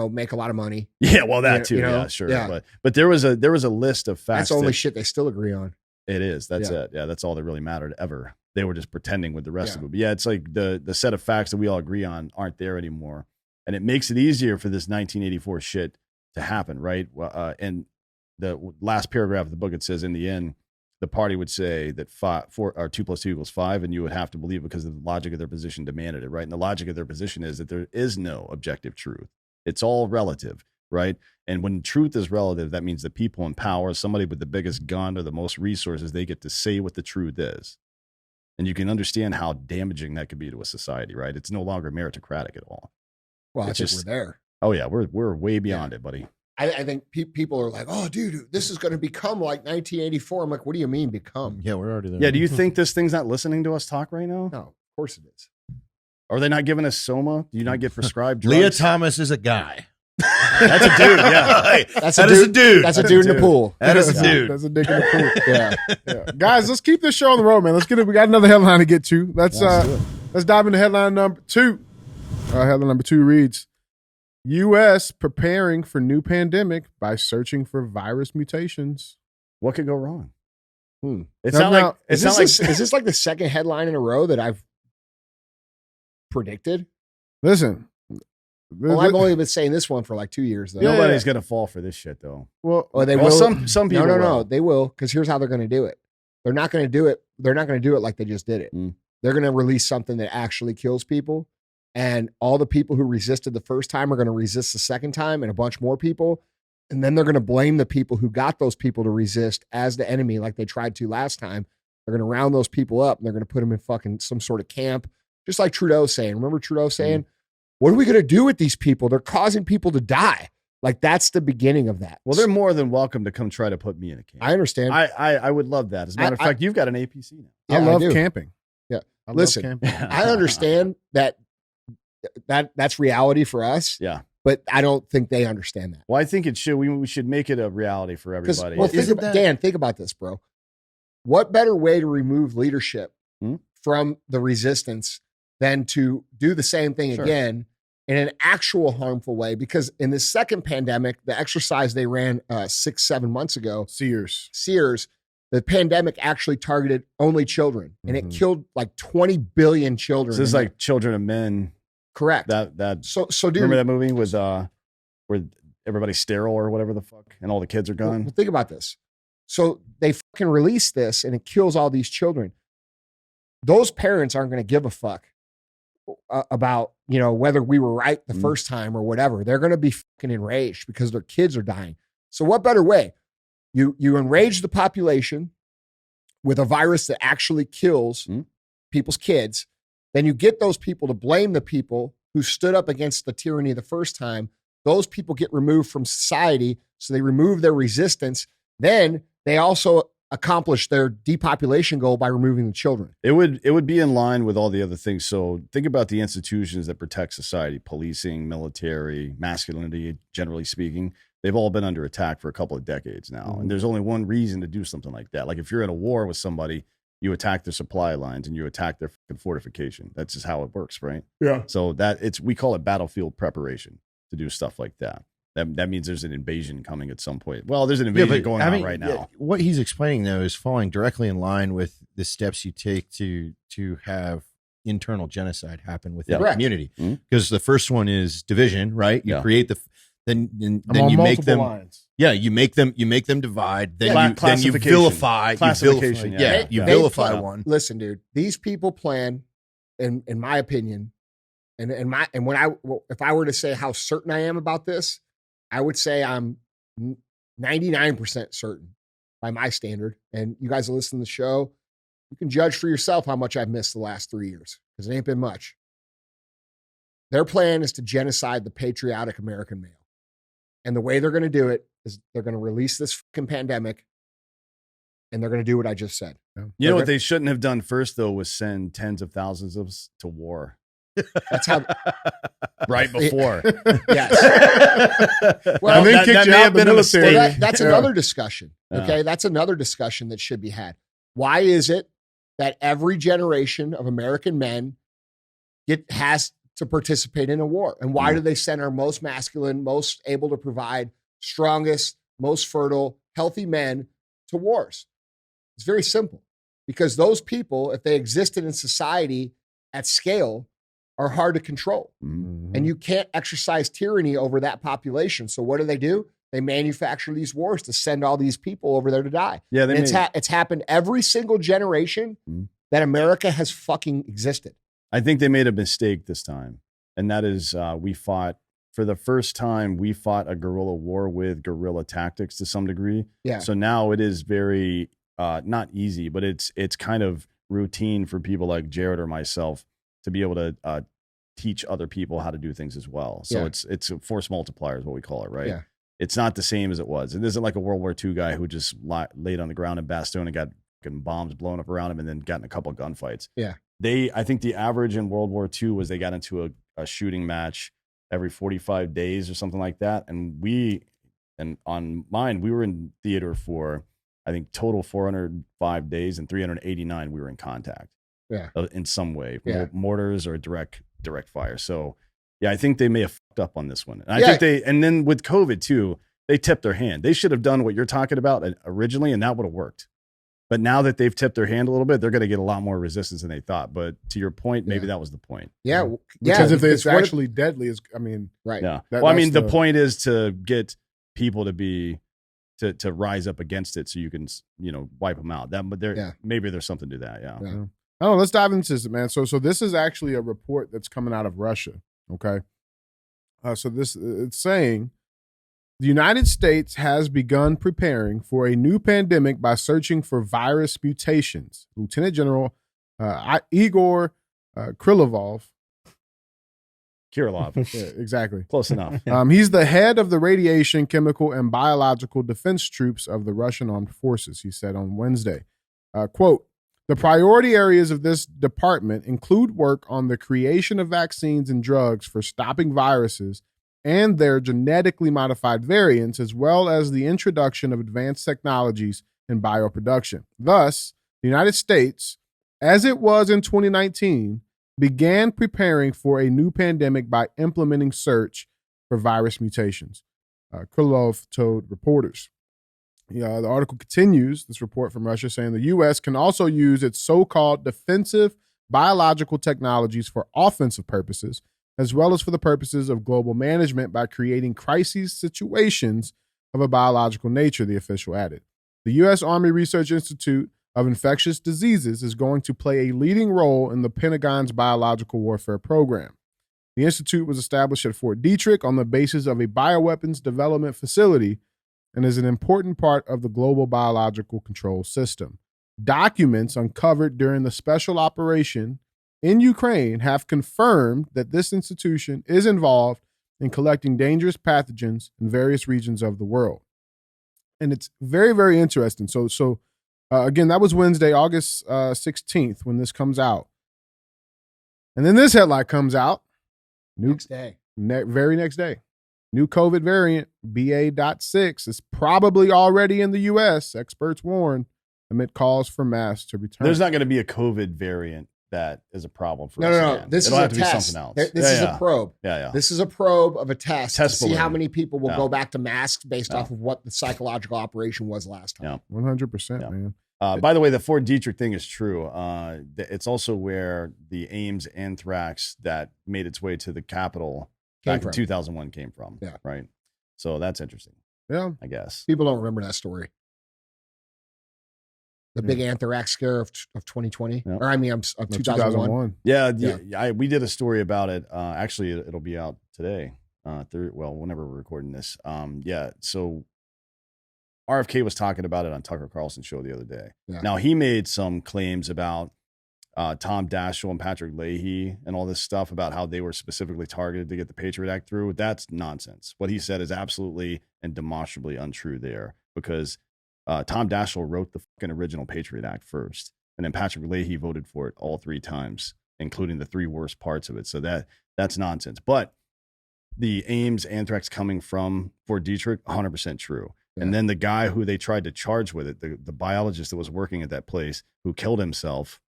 [SPEAKER 3] make a lot of money.
[SPEAKER 2] Yeah, well, that too. Yeah, sure. Yeah. But there was a list of facts.
[SPEAKER 3] That's the only shit they still agree on.
[SPEAKER 2] It is. That's it. Yeah, that's all that really mattered ever. They were just pretending with the rest of it. But yeah, it's like the set of facts that we all agree on aren't there anymore. And it makes it easier for this 1984 shit to happen, right? And the last paragraph of the book, it says, in the end, the party would say that 2 + 2 = 5, and you would have to believe because the logic of their position demanded it, right? And the logic of their position is that there is no objective truth. It's all relative, right? And when truth is relative, that means the people in power, somebody with the biggest gun or the most resources, they get to say what the truth is. And you can understand how damaging that could be to a society, right? It's no longer meritocratic at all.
[SPEAKER 3] Well, I think we're there.
[SPEAKER 2] Oh yeah, we're way beyond it, buddy.
[SPEAKER 3] I think people are like, oh, dude, this is going to become like 1984. I'm like, what do you mean become?
[SPEAKER 4] Yeah, we're already there.
[SPEAKER 2] Yeah, do you think this thing's not listening to us talk right now?
[SPEAKER 3] No, of course it is.
[SPEAKER 2] Are they not giving us Soma? Do you not get prescribed drugs?
[SPEAKER 4] Leah Thomas is a guy.
[SPEAKER 2] That's a dude, yeah.
[SPEAKER 3] That's a dude. That's a dude in the pool.
[SPEAKER 4] That is a dude.
[SPEAKER 1] That's a dick in the pool. Yeah. Guys, let's keep this show on the road, man. Let's get it. We got another headline to get to. Let's dive into headline number 2. Headline number 2 reads, U.S. preparing for new pandemic by searching for virus mutations.
[SPEAKER 2] What could go wrong?
[SPEAKER 3] Is this like the second headline in a row that I've predicted?
[SPEAKER 1] Listen.
[SPEAKER 3] Well, I've only been saying this one for like 2 years, though.
[SPEAKER 2] Nobody's going to fall for this shit, though.
[SPEAKER 3] Well, they will.
[SPEAKER 2] Some people
[SPEAKER 3] No, they will, because here's how they're going to do it. They're not going to do it. They're not going to do it like they just did it. They're going to release something that actually kills people. And all the people who resisted the first time are going to resist the second time, and a bunch more people. And then they're going to blame the people who got those people to resist as the enemy, like they tried to last time. They're going to round those people up, and they're going to put them in fucking some sort of camp, just like Trudeau's saying. Remember Trudeau saying, what are we going to do with these people? They're causing people to die. Like, that's the beginning of that.
[SPEAKER 2] Well, they're more than welcome to come try to put me in a camp.
[SPEAKER 3] I understand.
[SPEAKER 2] I would love that. As a matter of fact, you've got an APC now.
[SPEAKER 1] Yeah, I love camping.
[SPEAKER 3] Yeah.
[SPEAKER 1] I
[SPEAKER 3] Listen,
[SPEAKER 1] love camping.
[SPEAKER 3] I understand that's reality for us.
[SPEAKER 2] Yeah.
[SPEAKER 3] But I don't think they understand that.
[SPEAKER 2] Well, I think it should. We should make it a reality for everybody.
[SPEAKER 3] Well, Dan, think about this, bro. What better way to remove leadership from the resistance than to do the same thing again in an actual harmful way? Because in the second pandemic, the exercise they ran 6-7 months ago, Sears, the pandemic actually targeted only children, and it killed like 20 billion children.
[SPEAKER 2] This is like Children of Men.
[SPEAKER 3] Correct.
[SPEAKER 2] So dude, remember that movie was where everybody's sterile or whatever the fuck, and all the kids are gone.
[SPEAKER 3] Well, think about this. So they fucking release this, and it kills all these children. Those parents aren't going to give a fuck about, whether we were right the first time or whatever. They're going to be fucking enraged because their kids are dying. So what better way? You enrage the population with a virus that actually kills people's kids. Then you get those people to blame the people who stood up against the tyranny the first time. Those people get removed from society, so they remove their resistance. Then they also accomplish their depopulation goal by removing the children.
[SPEAKER 2] It would be in line with all the other things. So think about the institutions that protect society: policing, military, masculinity, generally speaking. They've all been under attack for a couple of decades now. And there's only one reason to do something like that. Like if you're in a war with somebody, you attack their supply lines and you attack their fortification. That's just how it works, right?
[SPEAKER 3] Yeah.
[SPEAKER 2] So we call it battlefield preparation to do stuff like that. That means there's an invasion coming at some point. Well, there's an invasion going on right now.
[SPEAKER 4] What he's explaining, though, is falling directly in line with the steps you take to have internal genocide happen within the community. Because the first one is division, right? You create then you make them lines. Yeah, you make them divide. Then you vilify. You vilify one.
[SPEAKER 3] Listen, dude, these people plan, in my opinion, if I were to say how certain I am about this, I would say I'm 99% certain by my standard. And you guys listen to the show. You can judge for yourself how much I've missed the last 3 years, because it ain't been much. Their plan is to genocide the patriotic American male. And the way they're going to do it is they're going to release this fucking pandemic, and they're going to do what I just said.
[SPEAKER 2] You know what they shouldn't have done first, though, was send tens of thousands of us to war.
[SPEAKER 3] That's how.
[SPEAKER 2] Right before.
[SPEAKER 3] Yes.
[SPEAKER 1] Well, and then kicked you out of the military.
[SPEAKER 3] Well, that's another discussion. Okay. That's another discussion that should be had. Why is it that every generation of American men has to participate in a war? And why do they send our most masculine, most able to provide, strongest, most fertile, healthy men to wars? It's very simple. Because those people, if they existed in society at scale, are hard to control.
[SPEAKER 1] Mm-hmm.
[SPEAKER 3] And you can't exercise tyranny over that population. So what do? They manufacture these wars to send all these people over there to die.
[SPEAKER 2] Yeah,
[SPEAKER 3] it's happened every single generation that America has fucking existed.
[SPEAKER 2] I think they made a mistake this time. And that is for the first time, we fought a guerrilla war with guerrilla tactics to some degree.
[SPEAKER 3] Yeah.
[SPEAKER 2] So now it is very, not easy, but it's kind of routine for people like Jared or myself to be able to teach other people how to do things as well. So it's a force multiplier is what we call it, right?
[SPEAKER 3] Yeah.
[SPEAKER 2] It's not the same as it was. It isn't like a World War II guy who just laid on the ground in Bastogne and got bombs blown up around him and then got in a couple of gunfights.
[SPEAKER 3] Yeah.
[SPEAKER 2] I think the average in World War II was they got into a shooting match every 45 days or something like that. And on mine, we were in theater for, I think, total 405 days, and 389 we were in contact.
[SPEAKER 3] Yeah.
[SPEAKER 2] In some way,
[SPEAKER 3] Yeah.
[SPEAKER 2] mortars or direct fire. So yeah, I think they may have fucked up on this one. And I think and then with COVID too, they tipped their hand. They should have done what you're talking about originally, and that would have worked. But now that they've tipped their hand a little bit, they're going to get a lot more resistance than they thought. But to your point, maybe that was the point.
[SPEAKER 3] Yeah.
[SPEAKER 1] Because if it's actually deadly,
[SPEAKER 3] right.
[SPEAKER 2] Yeah.
[SPEAKER 1] Well,
[SPEAKER 2] the point is to get people to rise up against it so you can, wipe them out. Maybe there's something to that. Yeah.
[SPEAKER 1] I don't know. Let's dive into this, man. So this is actually a report that's coming out of Russia. Okay. It's saying the United States has begun preparing for a new pandemic by searching for virus mutations. Lieutenant General Igor Krylovov. Yeah, exactly.
[SPEAKER 2] Close enough.
[SPEAKER 1] He's the head of the radiation, chemical, and biological defense troops of the Russian armed forces, he said on Wednesday. Quote, the priority areas of this department include work on the creation of vaccines and drugs for stopping viruses and their genetically modified variants, as well as the introduction of advanced technologies in bioproduction. Thus, the United States, as it was in 2019, began preparing for a new pandemic by implementing search for virus mutations, Krylov told reporters. The article continues, this report from Russia, saying the U.S. can also use its so-called defensive biological technologies for offensive purposes, as well as for the purposes of global management by creating crisis situations of a biological nature, the official added. The U.S. Army Research Institute of Infectious Diseases is going to play a leading role in the Pentagon's biological warfare program. The institute was established at Fort Detrick on the basis of a bioweapons development facility and is an important part of the global biological control system. Documents uncovered during the special operation in Ukraine have confirmed that this institution is involved in collecting dangerous pathogens in various regions of the world. And it's very, very interesting. So again, that was Wednesday, August 16th when this comes out. And then this headline comes out.
[SPEAKER 3] Next day.
[SPEAKER 1] Very next day. New COVID variant, BA.6, is probably already in the U.S., experts warn, amid calls for masks to return.
[SPEAKER 2] There's not going to be a COVID variant that is a problem for us.
[SPEAKER 3] No. This
[SPEAKER 2] It'll
[SPEAKER 3] is
[SPEAKER 2] have
[SPEAKER 3] a
[SPEAKER 2] to
[SPEAKER 3] test.
[SPEAKER 2] be something else.
[SPEAKER 3] This is a probe.
[SPEAKER 2] Yeah.
[SPEAKER 3] This is a probe of a test to see
[SPEAKER 2] balloon.
[SPEAKER 3] how many people will go back to masks based off of what the psychological operation was last time.
[SPEAKER 2] Yeah.
[SPEAKER 1] 100%, man.
[SPEAKER 2] By the way, the Fort Detrick thing is true. It's also where the Ames anthrax that made its way to the Capitol back in 2001 came from.
[SPEAKER 3] Yeah.
[SPEAKER 2] Right. So that's interesting.
[SPEAKER 1] Yeah.
[SPEAKER 2] I guess.
[SPEAKER 3] People don't remember that story. The big anthrax scare of 2020.
[SPEAKER 2] Yeah.
[SPEAKER 3] Or I mean, of 2001.
[SPEAKER 2] Yeah. We did a story about it. Actually, it'll be out today. Whenever we're recording this. So RFK was talking about it on Tucker Carlson's show the other day.
[SPEAKER 3] Yeah.
[SPEAKER 2] Now, he made some claims about Tom Daschle and Patrick Leahy and all this stuff about how they were specifically targeted to get the Patriot Act through. That's nonsense. What he said is absolutely and demonstrably untrue there, because Tom Daschle wrote the fucking original Patriot Act first, and then Patrick Leahy voted for it all 3 times, including the 3 worst parts of it. So that's nonsense. But the Ames anthrax coming from Fort Detrick, 100% true. Yeah. And then the guy who they tried to charge with it, the biologist that was working at that place who killed himself,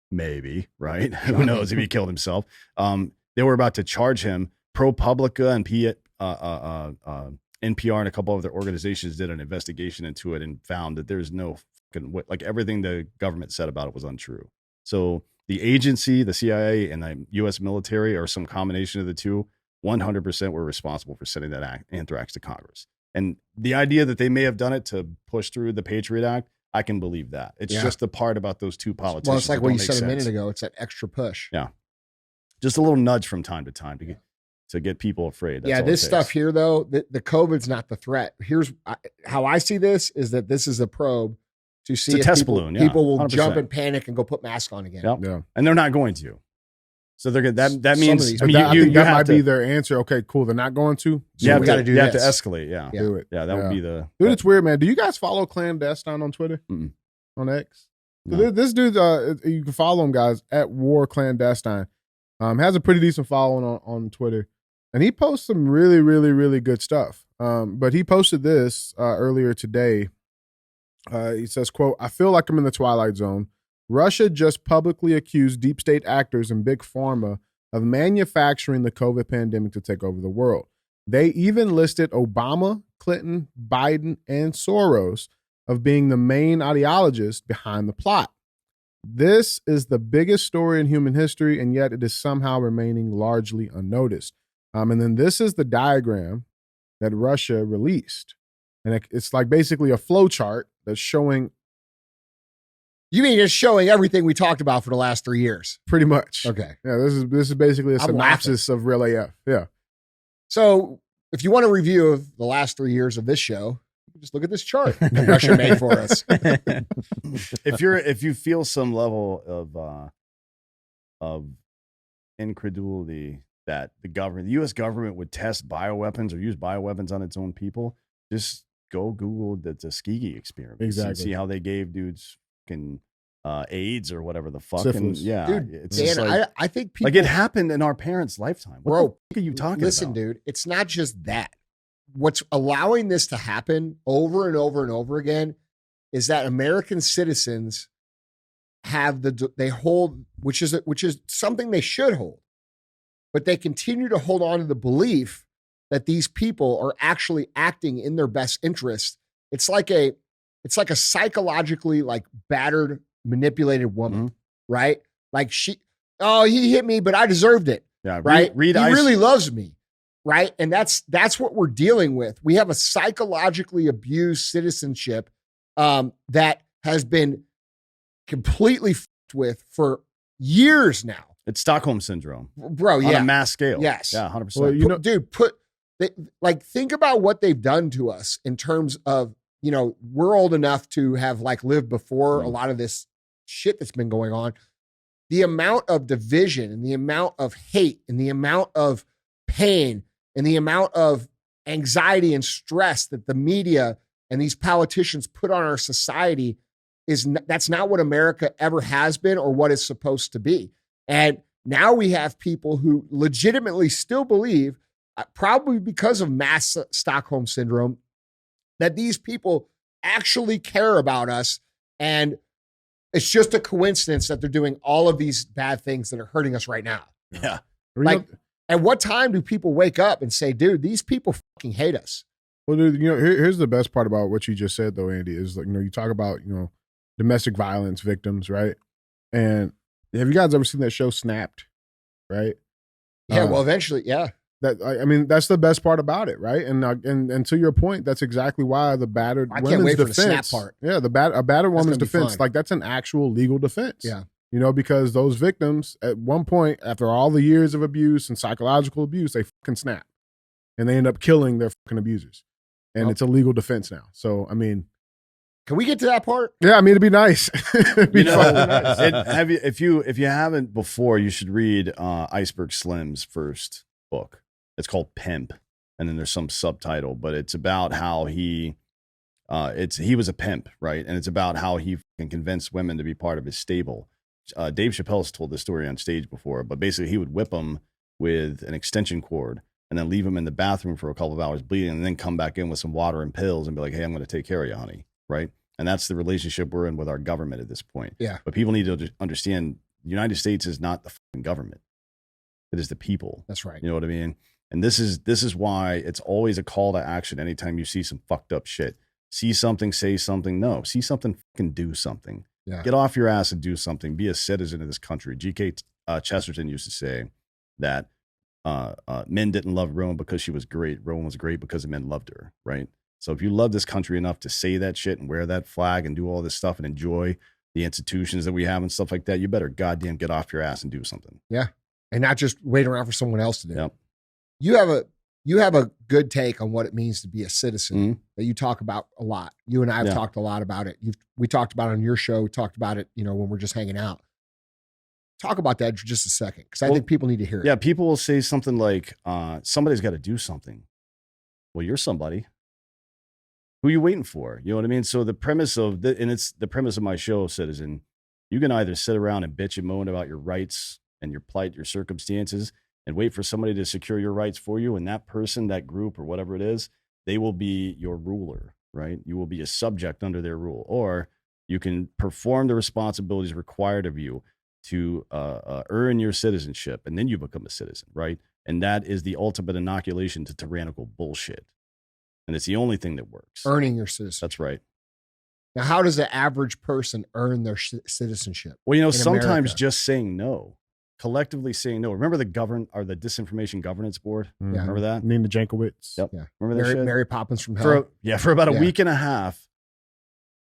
[SPEAKER 2] maybe, right? Who knows if he killed himself? They were about to charge him. ProPublica and NPR and a couple of other organizations did an investigation into it and found that there's no fucking, like, everything the government said about it was untrue. So the agency, the CIA, and the U.S. military, or some combination of the two, 100% were responsible for sending that anthrax to Congress. And the idea that they may have done it to push through the Patriot Act, I can believe that. It's just the part about those 2 politicians.
[SPEAKER 3] Well, it's like what you said a minute ago. It's that extra push.
[SPEAKER 2] Yeah. Just a little nudge from time to time to get people afraid. That's
[SPEAKER 3] this stuff here, though, the COVID's not the threat. Here's how I see this, is that this is a probe to see if
[SPEAKER 2] test
[SPEAKER 3] people,
[SPEAKER 2] balloon,
[SPEAKER 3] people will
[SPEAKER 2] 100%.
[SPEAKER 3] jump and panic and go put masks on again.
[SPEAKER 2] Yep.
[SPEAKER 1] Yeah.
[SPEAKER 2] And they're not going to. So they're good. That
[SPEAKER 3] Some
[SPEAKER 2] means
[SPEAKER 3] of these-
[SPEAKER 2] I mean,
[SPEAKER 1] I think that might
[SPEAKER 2] to,
[SPEAKER 1] be their answer. Okay, cool. They're not going to.
[SPEAKER 2] you have
[SPEAKER 3] we gotta
[SPEAKER 2] to,
[SPEAKER 3] do
[SPEAKER 2] you have to
[SPEAKER 3] this.
[SPEAKER 2] escalate. Yeah.
[SPEAKER 1] Do it.
[SPEAKER 2] Yeah. That would be the.
[SPEAKER 1] Dude, it's weird, man. Do you guys follow Clandestine on Twitter?
[SPEAKER 2] Mm-mm.
[SPEAKER 1] On X? So
[SPEAKER 2] No.
[SPEAKER 1] this dude, you can follow him, guys, at War Clandestine. Has a pretty decent following on Twitter. And he posts some really, really, really good stuff. But he posted this earlier today. He says, quote, "I feel like I'm in the Twilight Zone. Russia just publicly accused deep state actors and big pharma of manufacturing the COVID pandemic to take over the world. They even listed Obama, Clinton, Biden, and Soros of being the main ideologists behind the plot. This is the biggest story in human history, and yet it is somehow remaining largely unnoticed." And then this is the diagram that Russia released. And it's like basically a flow chart that's showing.
[SPEAKER 3] You mean it's showing everything we talked about for the last 3 years?
[SPEAKER 1] Pretty much.
[SPEAKER 3] Okay.
[SPEAKER 1] Yeah, this is basically a
[SPEAKER 3] I'm
[SPEAKER 1] synopsis of Real AF. Yeah.
[SPEAKER 3] So if you want a review of the last 3 years of this show, just look at this chart that Russia made for us.
[SPEAKER 2] If you feel some level of incredulity that the U.S. government would test bioweapons or use bioweapons on its own people, just go Google the Tuskegee experiment.
[SPEAKER 1] Exactly.
[SPEAKER 2] And see how they gave dudes fucking AIDS or whatever the fuck.
[SPEAKER 1] Syphilis.
[SPEAKER 2] And yeah,
[SPEAKER 3] Dude,
[SPEAKER 2] it's
[SPEAKER 3] Dan,
[SPEAKER 2] just like,
[SPEAKER 3] I think people,
[SPEAKER 2] like it happened in our parents' lifetime. What
[SPEAKER 3] Bro,
[SPEAKER 2] the fuck are you talking
[SPEAKER 3] listen,
[SPEAKER 2] about?
[SPEAKER 3] dude, it's not just that. What's allowing this to happen over and over and over again is that American citizens have they hold, which is something they should hold, but they continue to hold on to the belief that these people are actually acting in their best interest. It's like a psychologically like battered, manipulated woman, right? Like he hit me, but I deserved it.
[SPEAKER 2] Yeah,
[SPEAKER 3] right.
[SPEAKER 2] He
[SPEAKER 3] really loves me. Right. And that's what we're dealing with. We have a psychologically abused citizenship that has been completely fucked with for years now.
[SPEAKER 2] It's Stockholm syndrome,
[SPEAKER 3] bro.
[SPEAKER 2] On a mass scale.
[SPEAKER 3] Yes.
[SPEAKER 2] Yeah, 100%.
[SPEAKER 1] Well,
[SPEAKER 3] dude, think about what they've done to us in terms of, we're old enough to have like lived before a lot of this shit that's been going on. The amount of division and the amount of hate and the amount of pain and the amount of anxiety and stress that the media and these politicians put on our society that's not what America ever has been or what it's supposed to be. And now we have people who legitimately still believe, probably because of mass Stockholm syndrome, that these people actually care about us. And it's just a coincidence that they're doing all of these bad things that are hurting us right now.
[SPEAKER 2] Yeah.
[SPEAKER 3] Like, at what time do people wake up and say, dude, these people fucking hate us?
[SPEAKER 1] Well, dude, here's the best part about what you just said, though, Andy, is like, you talk about, domestic violence victims, right? And have you guys ever seen that show Snapped? Right?
[SPEAKER 3] Yeah. Well, eventually, yeah.
[SPEAKER 1] That's the best part about it, right? And to your point, that's exactly why the battered
[SPEAKER 3] I
[SPEAKER 1] women's
[SPEAKER 3] can't wait
[SPEAKER 1] defense.
[SPEAKER 3] for the snap part.
[SPEAKER 1] Yeah, a battered woman's
[SPEAKER 3] gonna be
[SPEAKER 1] defense,
[SPEAKER 3] fun.
[SPEAKER 1] like that's an actual legal defense.
[SPEAKER 3] Yeah.
[SPEAKER 1] Because those victims at one point, after all the years of abuse and psychological abuse, they fucking snap, and they end up killing their fucking abusers, and it's a legal defense now. So
[SPEAKER 3] Can we get to that part?
[SPEAKER 1] Yeah, I mean, it'd be nice. It'd be
[SPEAKER 2] You know,
[SPEAKER 1] fun.
[SPEAKER 2] if you haven't before, you should read Iceberg Slim's first book. It's called Pimp, and then there's some subtitle, but it's about how he was a pimp, right? And it's about how he can convince women to be part of his stable. Dave Chappelle's told this story on stage before, but basically he would whip them with an extension cord and then leave them in the bathroom for a couple of hours bleeding, and then come back in with some water and pills and be like, "Hey, I'm going to take care of you, honey." Right? And that's the relationship we're in with our government at this point.
[SPEAKER 3] Yeah.
[SPEAKER 2] But people need to understand the United States is not the fucking government. It is the people.
[SPEAKER 3] That's right.
[SPEAKER 2] You know what I mean? And this is why it's always a call to action anytime you see some fucked up shit. See something, say something. No, see something, fucking do something.
[SPEAKER 3] Yeah.
[SPEAKER 2] Get off your ass and do something. Be a citizen of this country. G.K. Chesterton used to say that men didn't love Rome because she was great. Rome was great because the men loved her, right? So if you love this country enough to say that shit and wear that flag and do all this stuff and enjoy the institutions that we have and stuff like that, you better goddamn get off your ass and do something.
[SPEAKER 3] Yeah. And not just wait around for someone else to do.
[SPEAKER 2] Yep.
[SPEAKER 3] You have a good take on what it means to be a citizen that you talk about a lot. You and I have talked a lot about it. We talked about it on your show. We talked about it, when we're just hanging out. Talk about that for just a second, because I think people need to hear it.
[SPEAKER 2] Yeah, people will say something like, somebody's got to do something. Well, you're somebody. Who are you waiting for? You know what I mean? So the premise of it's the premise of my show, Citizen, you can either sit around and bitch and moan about your rights and your plight, your circumstances, and wait for somebody to secure your rights for you. And that person, that group, or whatever it is, they will be your ruler, right? You will be a subject under their rule. Or you can perform the responsibilities required of you to earn your citizenship, and then you become a citizen, right? And that is the ultimate inoculation to tyrannical bullshit. And it's the only thing that works.
[SPEAKER 3] Earning your citizenship.
[SPEAKER 2] That's right.
[SPEAKER 3] Now, how does the average person earn their citizenship?
[SPEAKER 2] Well, sometimes
[SPEAKER 3] America?
[SPEAKER 2] just saying no, collectively saying no. Remember the Disinformation Governance Board?
[SPEAKER 1] Mhm.
[SPEAKER 2] Remember that?
[SPEAKER 1] Nina Jankowicz.
[SPEAKER 2] Yep.
[SPEAKER 3] Yeah.
[SPEAKER 2] Remember that shit?
[SPEAKER 3] Mary Poppins from hell.
[SPEAKER 2] For about a
[SPEAKER 3] Yeah.
[SPEAKER 2] week and a half,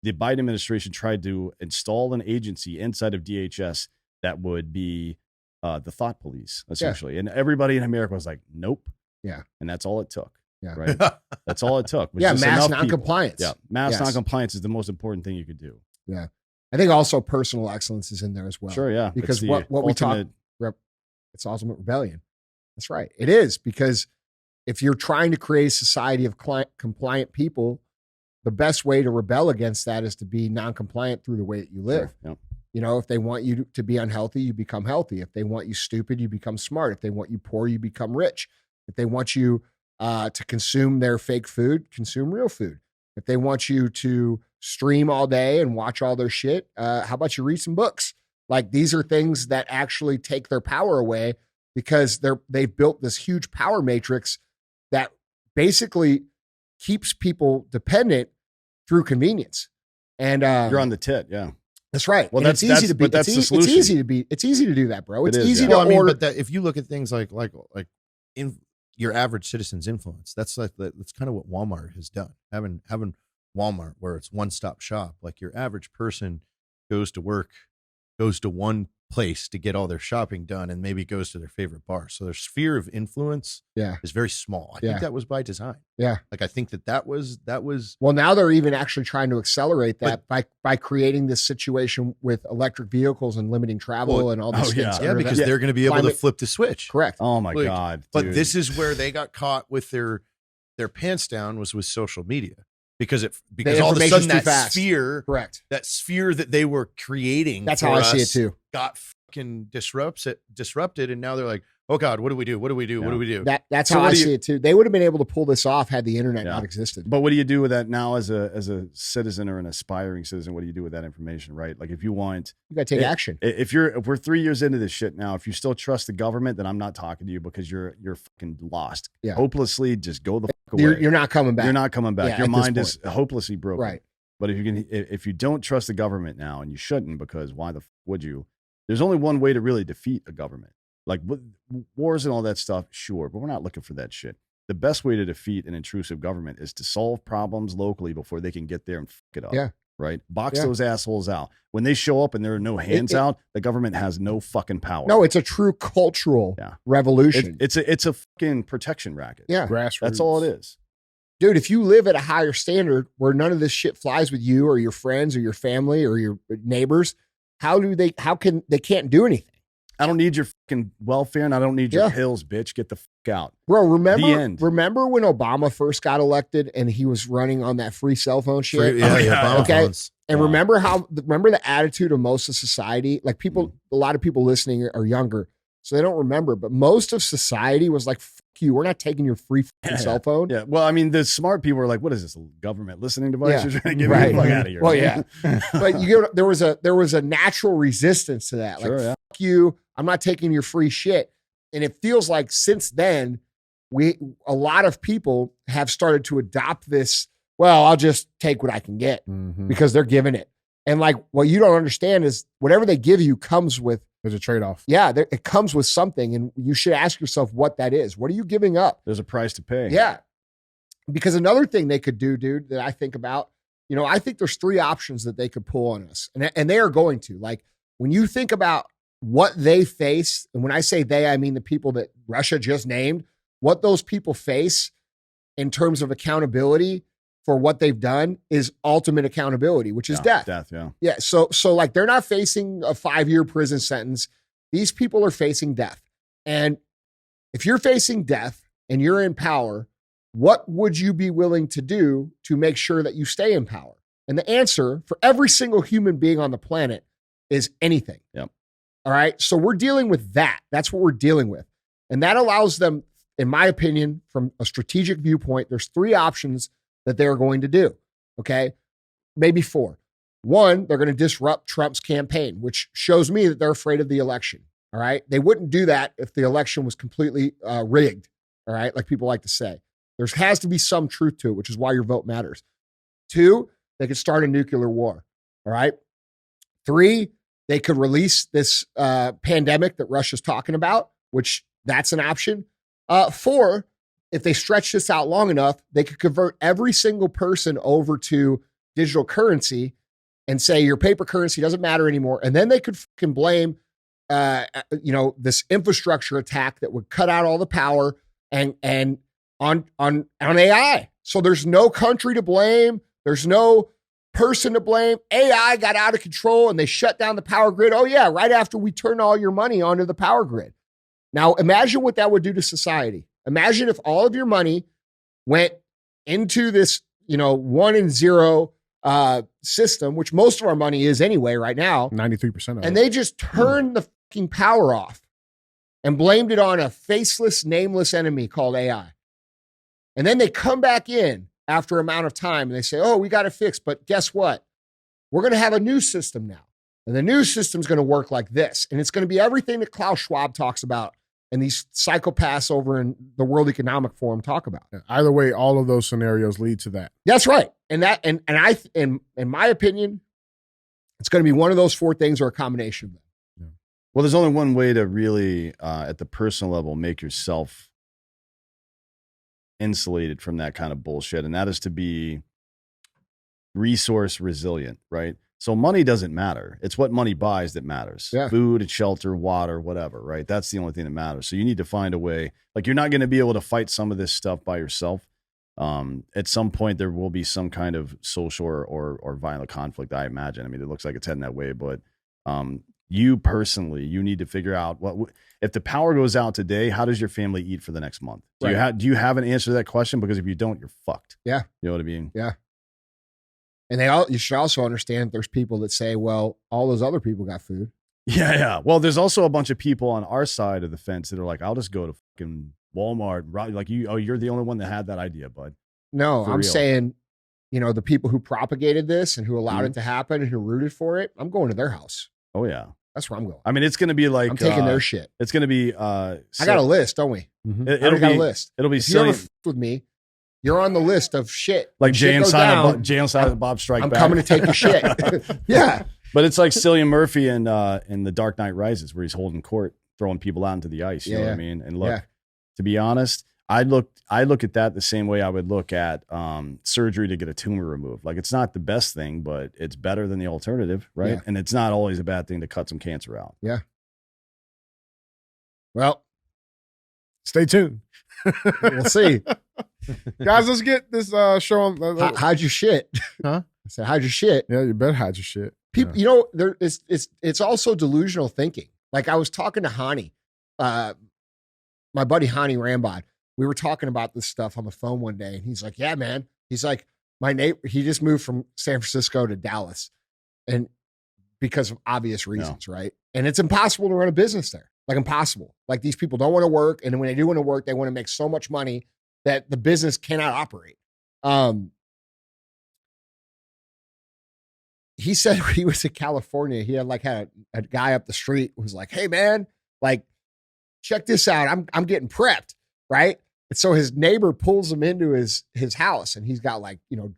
[SPEAKER 2] the Biden administration tried to install an agency inside of DHS that would be the thought police, essentially. And everybody in America was like, nope.
[SPEAKER 3] Yeah.
[SPEAKER 2] And that's all it took.
[SPEAKER 3] Yeah.
[SPEAKER 2] Right. That's all it took. Was
[SPEAKER 3] Yeah,
[SPEAKER 2] just
[SPEAKER 3] mass
[SPEAKER 2] enough people.
[SPEAKER 3] noncompliance.
[SPEAKER 2] Yeah. Mass
[SPEAKER 3] Yes.
[SPEAKER 2] noncompliance is the most important thing you could do.
[SPEAKER 3] Yeah. I think also personal excellence is in there as well.
[SPEAKER 2] Sure. Yeah.
[SPEAKER 3] Because
[SPEAKER 2] It's
[SPEAKER 3] what
[SPEAKER 2] the
[SPEAKER 3] we talk,
[SPEAKER 2] ultimate-
[SPEAKER 3] it's ultimate rebellion. That's right. It is, because if you're trying to create a society of compliant people, the best way to rebel against that is to be non-compliant through the way that you live.
[SPEAKER 2] Sure, yep.
[SPEAKER 3] If they want you to be unhealthy, you become healthy. If they want you stupid, you become smart. If they want you poor, you become rich. If they want you to consume their fake food, consume real food. If they want you to stream all day and watch all their shit, how about you read some books? Like, these are things that actually take their power away, because they've built this huge power matrix that basically keeps people dependent through convenience. And
[SPEAKER 2] you're on the tit. Yeah.
[SPEAKER 3] That's right.
[SPEAKER 2] Well,
[SPEAKER 3] And it's easy to be.
[SPEAKER 2] that's the
[SPEAKER 3] It's
[SPEAKER 2] solution.
[SPEAKER 3] easy to do that, bro. It's
[SPEAKER 2] It is,
[SPEAKER 3] easy
[SPEAKER 2] yeah.
[SPEAKER 3] to
[SPEAKER 4] Well, I mean,
[SPEAKER 3] order.
[SPEAKER 4] but that, if you look at things like in your average citizen's influence, that's kind of what Walmart has done. Having Walmart, where it's one-stop shop, like your average person goes to work, goes to one place to get all their shopping done, and maybe goes to their favorite bar. So their sphere of influence is very small. I think that was by design.
[SPEAKER 3] Yeah.
[SPEAKER 4] Like, I think that was
[SPEAKER 3] Well, now they're even actually trying to accelerate that by creating this situation with electric vehicles and limiting travel and all these things.
[SPEAKER 4] yeah, because they're going to be able to flip the switch.
[SPEAKER 3] Correct.
[SPEAKER 2] Oh my God.
[SPEAKER 4] But
[SPEAKER 2] dude.
[SPEAKER 4] this is where they got caught with their pants down, was with social media, because all of a sudden
[SPEAKER 3] information's too fast. Correct.
[SPEAKER 4] that sphere that they were creating,
[SPEAKER 3] That's
[SPEAKER 4] for
[SPEAKER 3] how I see it
[SPEAKER 4] us
[SPEAKER 3] too.
[SPEAKER 4] got fucking disrupted, and now they're like, oh God, what do we do? What do we do? What do we do?
[SPEAKER 3] That's
[SPEAKER 2] So
[SPEAKER 3] how
[SPEAKER 2] what
[SPEAKER 3] I
[SPEAKER 2] do you-
[SPEAKER 3] see it too. They would have been able to pull this off had the internet not existed.
[SPEAKER 2] But what do you do with that now as a citizen or an aspiring citizen? What do you do with that information, right? Like, if you want,
[SPEAKER 3] You got to take action.
[SPEAKER 2] If we're 3 years into this shit now, if you still trust the government, then I'm not talking to you, because you're fucking lost.
[SPEAKER 3] Yeah.
[SPEAKER 2] Hopelessly, just go the fuck away.
[SPEAKER 3] You're not coming back.
[SPEAKER 2] You're not coming back.
[SPEAKER 3] Yeah,
[SPEAKER 2] Your
[SPEAKER 3] at this
[SPEAKER 2] mind is hopelessly broken.
[SPEAKER 3] Right.
[SPEAKER 2] But if you don't trust the government now, and you shouldn't, because why the fuck would you? There's only one way to really defeat a government. Like, wars and all that stuff, sure, but we're not looking for that shit. The best way to defeat an intrusive government is to solve problems locally before they can get there and fuck it up.
[SPEAKER 3] Yeah.
[SPEAKER 2] Right? Box those assholes out. When they show up and there are no hands out, the government has no fucking power.
[SPEAKER 3] No, it's a true cultural revolution.
[SPEAKER 2] It's a fucking protection racket.
[SPEAKER 3] Yeah.
[SPEAKER 1] Grassroots.
[SPEAKER 2] That's all it is.
[SPEAKER 3] dude, if you live at a higher standard where none of this shit flies with you or your friends or your family or your neighbors, they can't do anything.
[SPEAKER 2] I don't need your fucking welfare and I don't need your pills, bitch. Get the fuck out.
[SPEAKER 3] Bro,
[SPEAKER 2] The end.
[SPEAKER 3] remember when Obama first got elected and he was running on that free cell phone shit?
[SPEAKER 4] Obama
[SPEAKER 3] Okay.
[SPEAKER 4] phones.
[SPEAKER 3] And remember the attitude of most of society? Like a lot of people listening are younger, so they don't remember, but most of society was like, fuck you, we're not taking your free fucking cell phone.
[SPEAKER 2] Yeah. Well, I mean, the smart people are like, what is this, a government listening device?
[SPEAKER 3] Yeah.
[SPEAKER 2] You're trying to get me the fuck out of here.
[SPEAKER 3] Well, yeah. But there was a natural resistance to that.
[SPEAKER 2] Sure,
[SPEAKER 3] like, fuck you, I'm not taking your free shit. And it feels like since then, a lot of people have started to adopt this, well, I'll just take what I can get because they're giving it. And like, what you don't understand is whatever they give you comes with,
[SPEAKER 1] There's a trade-off.
[SPEAKER 3] yeah, it comes with something. And you should ask yourself what that is. What are you giving up?
[SPEAKER 2] There's a price to pay.
[SPEAKER 3] Yeah. Because another thing they could do, dude, that I think about, I think there's 3 options that they could pull on us. And they are going to. Like, when you think about what they face, and when I say they, I mean the people that Russia just named, what those people face in terms of accountability for what they've done is ultimate accountability, which is death.
[SPEAKER 2] Death, yeah.
[SPEAKER 3] Yeah. So like they're not facing a 5-year prison sentence. These people are facing death. And if you're facing death and you're in power, what would you be willing to do to make sure that you stay in power? And the answer for every single human being on the planet is anything.
[SPEAKER 2] Yep.
[SPEAKER 3] All right. So we're dealing with that. That's what we're dealing with. And that allows them, in my opinion, from a strategic viewpoint, there's 3 options that they're going to do. Okay. Maybe 4. 1, they're going to disrupt Trump's campaign, which shows me that they're afraid of the election. All right. They wouldn't do that if the election was completely rigged. All right. Like people like to say, there has to be some truth to it, which is why your vote matters. 2, they could start a nuclear war. All right. 3, they could release this pandemic that Russia's talking about, which that's an option. 4, if they stretch this out long enough, they could convert every single person over to digital currency and say your paper currency doesn't matter anymore. And then they could fucking blame, this infrastructure attack that would cut out all the power and on AI. So there's no country to blame. There's no person to blame. AI got out of control and they shut down the power grid. Oh yeah, right after we turn all your money onto the power grid. Now imagine what that would do to society. Imagine if all of your money went into this, 1 and 0 system, which most of our money is anyway right now.
[SPEAKER 1] 93% of it.
[SPEAKER 3] And they just turned the fucking power off and blamed it on a faceless, nameless enemy called AI. And then they come back in after amount of time and they say, oh, we got it fixed. But guess what? We're going to have a new system now. And the new system's going to work like this. And it's going to be everything that Klaus Schwab talks about and these psychopaths over in the World Economic Forum talk about.
[SPEAKER 1] Either way, all of those scenarios lead to that.
[SPEAKER 3] That's right. And in my opinion, it's going to be one of those 4 things or a combination of them.
[SPEAKER 1] Yeah.
[SPEAKER 2] Well, there's only one way to really, at the personal level, make yourself insulated from that kind of bullshit. And that is to be resource resilient, right? So money doesn't matter. It's what money buys that matters.
[SPEAKER 3] Yeah.
[SPEAKER 2] Food and shelter, water, whatever, right? That's the only thing that matters. So you need to find a way. Like, you're not going to be able to fight some of this stuff by yourself. At some point, there will be some kind of social or violent conflict, I imagine. I mean, it looks like it's heading that way. But you personally, you need to figure out if the power goes out today, how does your family eat for the next month? Do you have an answer to that question? Because if you don't, you're fucked.
[SPEAKER 3] Yeah.
[SPEAKER 2] You know what I mean?
[SPEAKER 3] Yeah. And you should also understand there's people that say, well, all those other people got food.
[SPEAKER 2] Yeah. Well, there's also a bunch of people on our side of the fence that are like, I'll just go to fucking Walmart. Like, you're the only one that had that idea, bud.
[SPEAKER 3] No,
[SPEAKER 2] For
[SPEAKER 3] I'm
[SPEAKER 2] real.
[SPEAKER 3] saying, the people who propagated this and who allowed it to happen and who rooted for it, I'm going to their house.
[SPEAKER 2] Oh, yeah.
[SPEAKER 3] That's where I'm going.
[SPEAKER 2] I mean, it's going to be like,
[SPEAKER 3] I'm taking their shit.
[SPEAKER 2] It's going to be,
[SPEAKER 3] I got a list, don't we?
[SPEAKER 2] It'll
[SPEAKER 3] got
[SPEAKER 2] be
[SPEAKER 3] a list.
[SPEAKER 2] It'll be
[SPEAKER 3] If you ever
[SPEAKER 2] silly.
[SPEAKER 3] f- with me, you're on the list of shit.
[SPEAKER 2] Like
[SPEAKER 3] Shit
[SPEAKER 2] Jay and
[SPEAKER 3] goes
[SPEAKER 2] Silent
[SPEAKER 3] down,
[SPEAKER 2] Bob Strike
[SPEAKER 3] I'm
[SPEAKER 2] Back.
[SPEAKER 3] coming to take your shit. Yeah.
[SPEAKER 2] But it's like Cillian Murphy in The Dark Knight Rises, where he's holding court, throwing people out into the ice. You know what I mean? And look, to be honest, I look at that the same way I would look at surgery to get a tumor removed. Like, it's not the best thing, but it's better than the alternative, right?
[SPEAKER 3] Yeah.
[SPEAKER 2] And it's not always a bad thing to cut some cancer out.
[SPEAKER 3] Yeah. Well,
[SPEAKER 1] Stay tuned.
[SPEAKER 3] We'll see.
[SPEAKER 1] Guys, let's get this show on.
[SPEAKER 3] Hide your shit.
[SPEAKER 1] Huh?
[SPEAKER 3] I said, hide your shit.
[SPEAKER 1] Yeah, you better hide your shit.
[SPEAKER 3] People, you know, it's also delusional thinking. Like I was talking to Hani, my buddy Hani Rambod. We were talking about this stuff on the phone one day, and he's like, "Yeah, man." He's like, "My neighbor, he just moved from San Francisco to Dallas, and because of obvious reasons, right? And it's impossible to run a business there. Like impossible. Like these people don't want to work, and when they do want to work, they want to make so much money that the business cannot operate." He said when he was in California, he had a guy up the street who was like, "Hey man, like, check this out. I'm getting prepped." Right. And so his neighbor pulls him into his house, and he's got like, you know,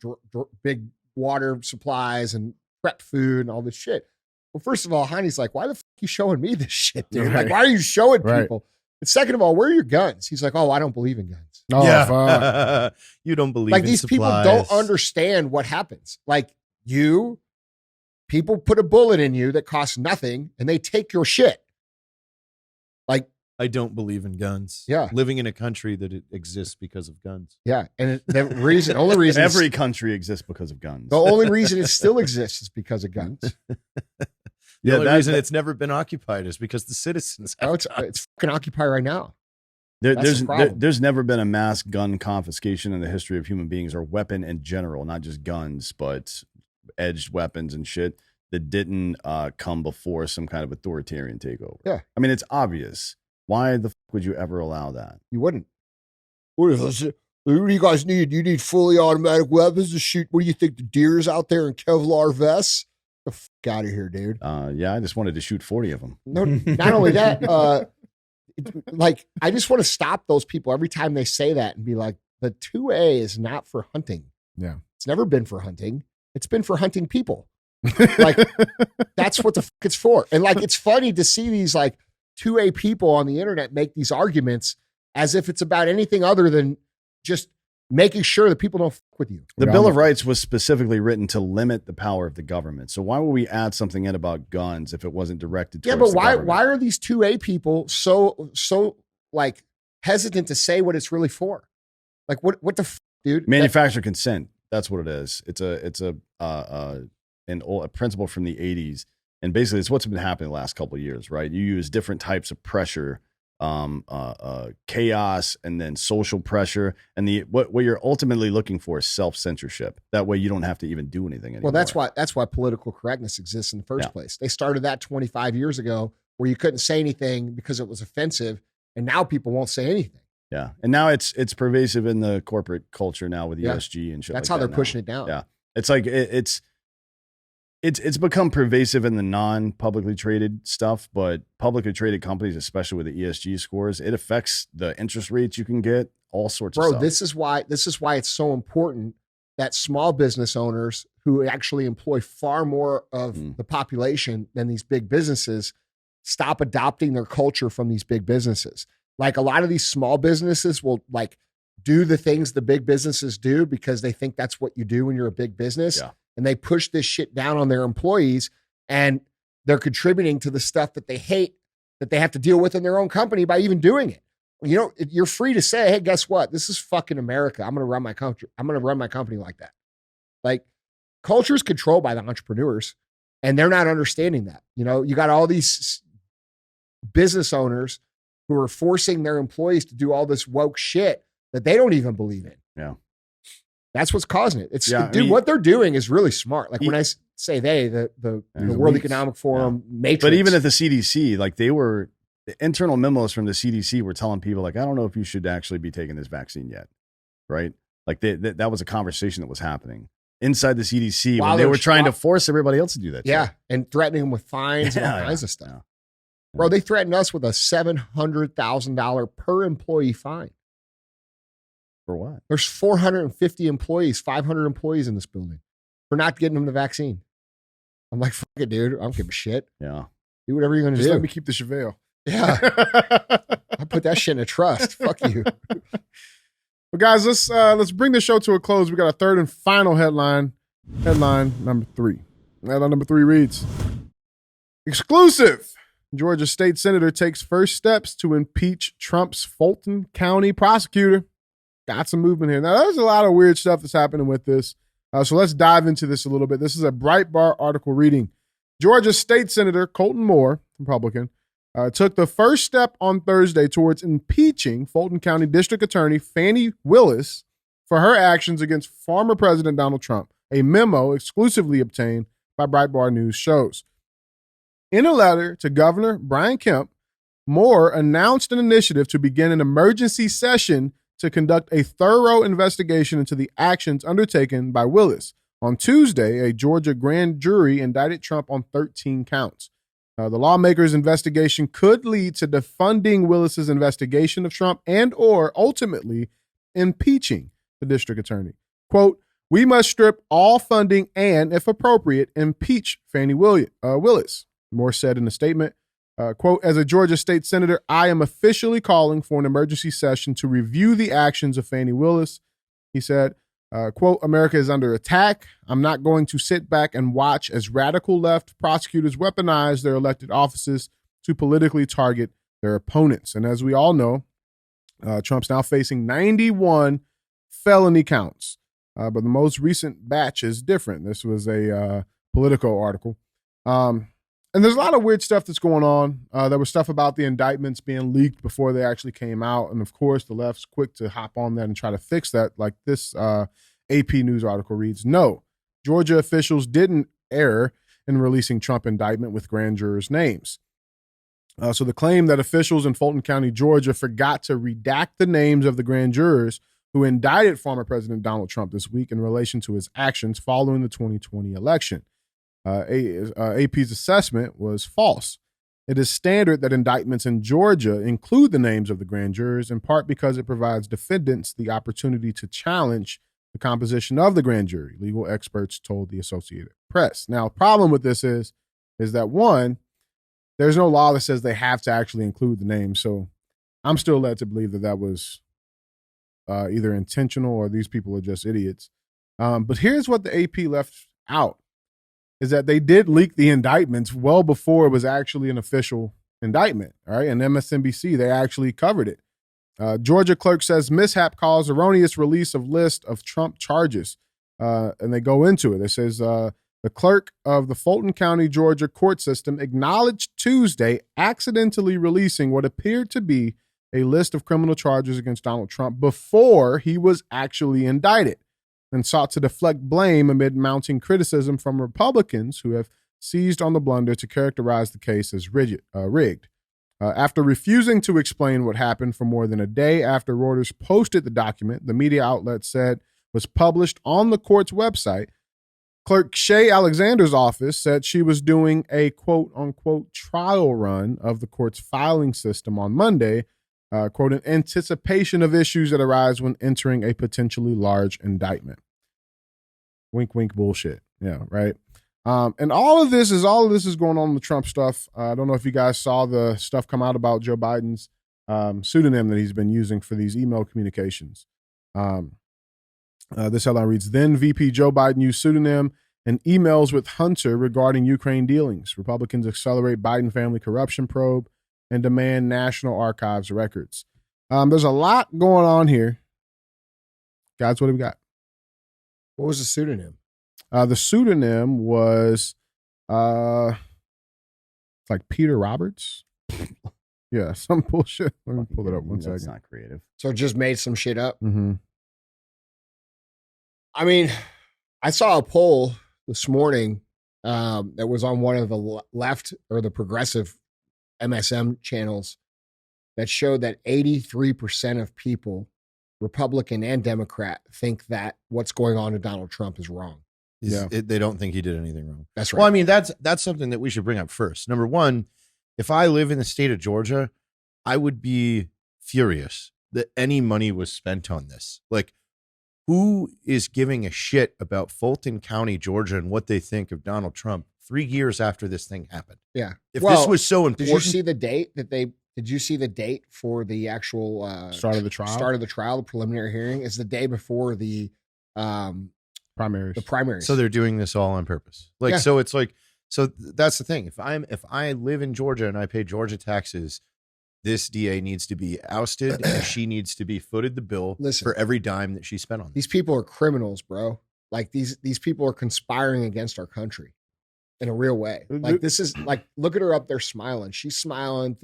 [SPEAKER 3] big water supplies and prep food and all this shit. Well, first of all, Heine's like, "Why the fuck are you showing me this shit, dude? Like, why are you showing people?" And second of all, where are your guns? He's like, "Oh, I don't believe in guns."
[SPEAKER 1] Oh, yeah.
[SPEAKER 4] You don't believe
[SPEAKER 3] like
[SPEAKER 4] in
[SPEAKER 3] these
[SPEAKER 4] supplies.
[SPEAKER 3] people don't understand what happens. Like people put a bullet in you that costs nothing, and they take your shit. Like,
[SPEAKER 4] I don't believe in guns.
[SPEAKER 3] Yeah.
[SPEAKER 4] Living in a country that it exists because of guns.
[SPEAKER 3] yeah, and the only reason
[SPEAKER 2] Every country exists because of guns.
[SPEAKER 3] the only reason it still exists is because of guns.
[SPEAKER 4] The only reason it's never been occupied is because the citizens have
[SPEAKER 3] Oh, it's fucking occupied right now. That's the problem.
[SPEAKER 2] There's never been a mass gun confiscation in the history of human beings or weapon in general, not just guns, but edged weapons and shit that didn't come before some kind of authoritarian takeover.
[SPEAKER 3] Yeah.
[SPEAKER 2] I mean, it's obvious. Why the fuck would you ever allow that?
[SPEAKER 3] You wouldn't. What do you guys need? You need fully automatic weapons to shoot. What do you think? The deers out there in Kevlar vests? The fuck out of here, dude.
[SPEAKER 2] Yeah, I just wanted to shoot 40 of them.
[SPEAKER 3] No, not only that, like, I just want to stop those people every time they say that and be like, the 2A is not for hunting.
[SPEAKER 1] Yeah.
[SPEAKER 3] It's never been for hunting. It's been for hunting people. Like, that's what the fuck it's for. And like, it's funny to see these like 2A people on the internet make these arguments as if it's about anything other than just making sure that people don't fuck with you.
[SPEAKER 2] The Bill of Rights was specifically written to limit the power of the government. So why would we add something in about guns if it wasn't directed towards
[SPEAKER 3] but
[SPEAKER 2] the
[SPEAKER 3] why
[SPEAKER 2] government?
[SPEAKER 3] why are these 2A people so like hesitant to say what it's really for? Like what the fuck, dude?
[SPEAKER 2] Manufacturer consent. That's what it is. It's a principle from the 80s. And basically it's what's been happening the last couple of years, right? You use different types of pressure, chaos, and then social pressure. And what you're ultimately looking for is self-censorship. That way you don't have to even do anything anymore.
[SPEAKER 3] Well, that's why political correctness exists in the first place. They started that 25 years ago where you couldn't say anything because it was offensive. And now people won't say anything.
[SPEAKER 2] Yeah. And now it's pervasive in the corporate culture now with ESG and shit.
[SPEAKER 3] That's
[SPEAKER 2] like
[SPEAKER 3] how
[SPEAKER 2] that
[SPEAKER 3] they're pushing it down.
[SPEAKER 2] Yeah. It's like it's become pervasive in the non-publicly traded stuff, but publicly traded companies, especially with the ESG scores, it affects the interest rates you can get, all sorts of stuff.
[SPEAKER 3] This is why it's so important that small business owners who actually employ far more of the population than these big businesses stop adopting their culture from these big businesses. Like a lot of these small businesses will like do the things the big businesses do because they think that's what you do when you're a big business.
[SPEAKER 2] Yeah.
[SPEAKER 3] And they push this shit down on their employees, and they're contributing to the stuff that they hate that they have to deal with in their own company by even doing it. You know, you're free to say, "Hey, guess what? This is fucking America. I'm going to run my country. I'm going to run my company like that." Like, culture is controlled by the entrepreneurs, and they're not understanding that. You know, you got all these business owners who are forcing their employees to do all this woke shit that they don't even believe in.
[SPEAKER 2] Yeah.
[SPEAKER 3] That's what's causing it. What they're doing is really smart. Like when I say the World Economic Forum, Matrix.
[SPEAKER 2] But even at the CDC, like the internal memos from the CDC were telling people like, I don't know if you should actually be taking this vaccine yet. Right. Like that was a conversation that was happening inside the CDC when they were trying to force everybody else to do that.
[SPEAKER 3] Yeah.
[SPEAKER 2] Shit.
[SPEAKER 3] And threatening them with fines and all kinds of stuff. Yeah. Bro, they threatened us with a $700,000 per employee fine.
[SPEAKER 2] For what?
[SPEAKER 3] There's 450 employees, 500 employees in this building for not getting them the vaccine. I'm like, fuck it, dude. I don't give a shit.
[SPEAKER 2] Yeah.
[SPEAKER 3] Do whatever you're going to do.
[SPEAKER 1] Let me keep the Chevelle.
[SPEAKER 3] Yeah. I put that shit in a trust. Fuck you.
[SPEAKER 1] Well, guys, let's bring the show to a close. We got a third and final headline. Headline number 3. Headline number 3 reads, exclusive. Georgia state senator takes first steps to impeach Trump's Fulton County prosecutor. Got some movement here. Now, there's a lot of weird stuff that's happening with this. So let's dive into this a little bit. This is a Breitbart article reading. Georgia state senator Colton Moore, Republican, took the first step on Thursday towards impeaching Fulton County District Attorney Fani Willis for her actions against former President Donald Trump, a memo exclusively obtained by Breitbart News shows. In a letter to Governor Brian Kemp, Moore announced an initiative to begin an emergency session to conduct a thorough investigation into the actions undertaken by Willis. On Tuesday, a Georgia grand jury indicted Trump on 13 counts. The lawmakers' investigation could lead to defunding Willis's investigation of Trump and or ultimately impeaching the district attorney. Quote, "We must strip all funding and, if appropriate, impeach Fani Willis," Moore said in a statement. Quote, "As a Georgia state senator, I am officially calling for an emergency session to review the actions of Fani Willis," he said. Quote, "America is under attack. I'm not going to sit back and watch as radical left prosecutors weaponize their elected offices to politically target their opponents." And as we all know, Trump's now facing 91 felony counts. But the most recent batch is different. This was a Politico article. And there's a lot of weird stuff that's going on. There was stuff about the indictments being leaked before they actually came out. And of course, the left's quick to hop on that and try to fix that. Like this AP News article reads, no, Georgia officials didn't err in releasing Trump indictment with grand jurors' names. So the claim that officials in Fulton County, Georgia forgot to redact the names of the grand jurors who indicted former President Donald Trump this week in relation to his actions following the 2020 election. AP's assessment was false. It is standard that indictments in Georgia include the names of the grand jurors, in part because it provides defendants the opportunity to challenge the composition of the grand jury, legal experts told the Associated Press. Now, the problem with this is that, one, there's no law that says they have to actually include the names. So I'm still led to believe that was either intentional or these people are just idiots. But here's what the AP left out. Is that they did leak the indictments well before it was actually an official indictment, all right? And MSNBC, they actually covered it. Georgia clerk says mishap caused erroneous release of list of Trump charges. And they go into it. It says the clerk of the Fulton County, Georgia court system acknowledged Tuesday accidentally releasing what appeared to be a list of criminal charges against Donald Trump before he was actually indicted, and sought to deflect blame amid mounting criticism from Republicans who have seized on the blunder to characterize the case as rigged. After refusing to explain what happened for more than a day after Reuters posted the document, the media outlet said was published on the court's website, Clerk Shay Alexander's office said she was doing a quote-unquote trial run of the court's filing system on Monday, quote, in anticipation of issues that arise when entering a potentially large indictment. Wink, wink, bullshit. Yeah, right. And all of this is going on with Trump stuff. I don't know if you guys saw the stuff come out about Joe Biden's pseudonym that he's been using for these email communications. This headline reads, then VP Joe Biden used pseudonym in emails with Hunter regarding Ukraine dealings. Republicans accelerate Biden family corruption probe and demand National Archives records. There's a lot going on here. Guys, what do we got?
[SPEAKER 3] What was the pseudonym?
[SPEAKER 1] The pseudonym was like Peter Roberts. Yeah, some bullshit. Let me pull it up one second.
[SPEAKER 2] That's not creative.
[SPEAKER 3] So just made some shit up?
[SPEAKER 1] Mm-hmm.
[SPEAKER 3] I mean, I saw a poll this morning that was on one of the left or the progressive MSM channels that showed that 83% of people, Republican and Democrat, think that what's going on to Donald Trump is wrong.
[SPEAKER 4] They don't think he did anything wrong.
[SPEAKER 3] That's right.
[SPEAKER 4] Well, I mean, that's something that we should bring up first. Number one, if I live in the state of Georgia, I would be furious that any money was spent on this. Like, who is giving a shit about Fulton County, Georgia, and what they think of Donald Trump 3 years after this thing happened?
[SPEAKER 3] Yeah.
[SPEAKER 4] If this was so important.
[SPEAKER 3] Did you see the date did you see the date for the actual
[SPEAKER 1] start of the trial?
[SPEAKER 3] Start of the trial, the preliminary hearing is the day before the
[SPEAKER 1] primaries.
[SPEAKER 3] The primaries.
[SPEAKER 4] So they're doing this all on purpose. Like,
[SPEAKER 3] yeah.
[SPEAKER 4] So it's like So that's the thing. If I live in Georgia and I pay Georgia taxes, this DA needs to be ousted and she needs to be footed the bill for every dime that she spent on
[SPEAKER 3] these people are criminals, bro. Like these people are conspiring against our country in a real way. Like this is like, look at her up there smiling. She's smiling.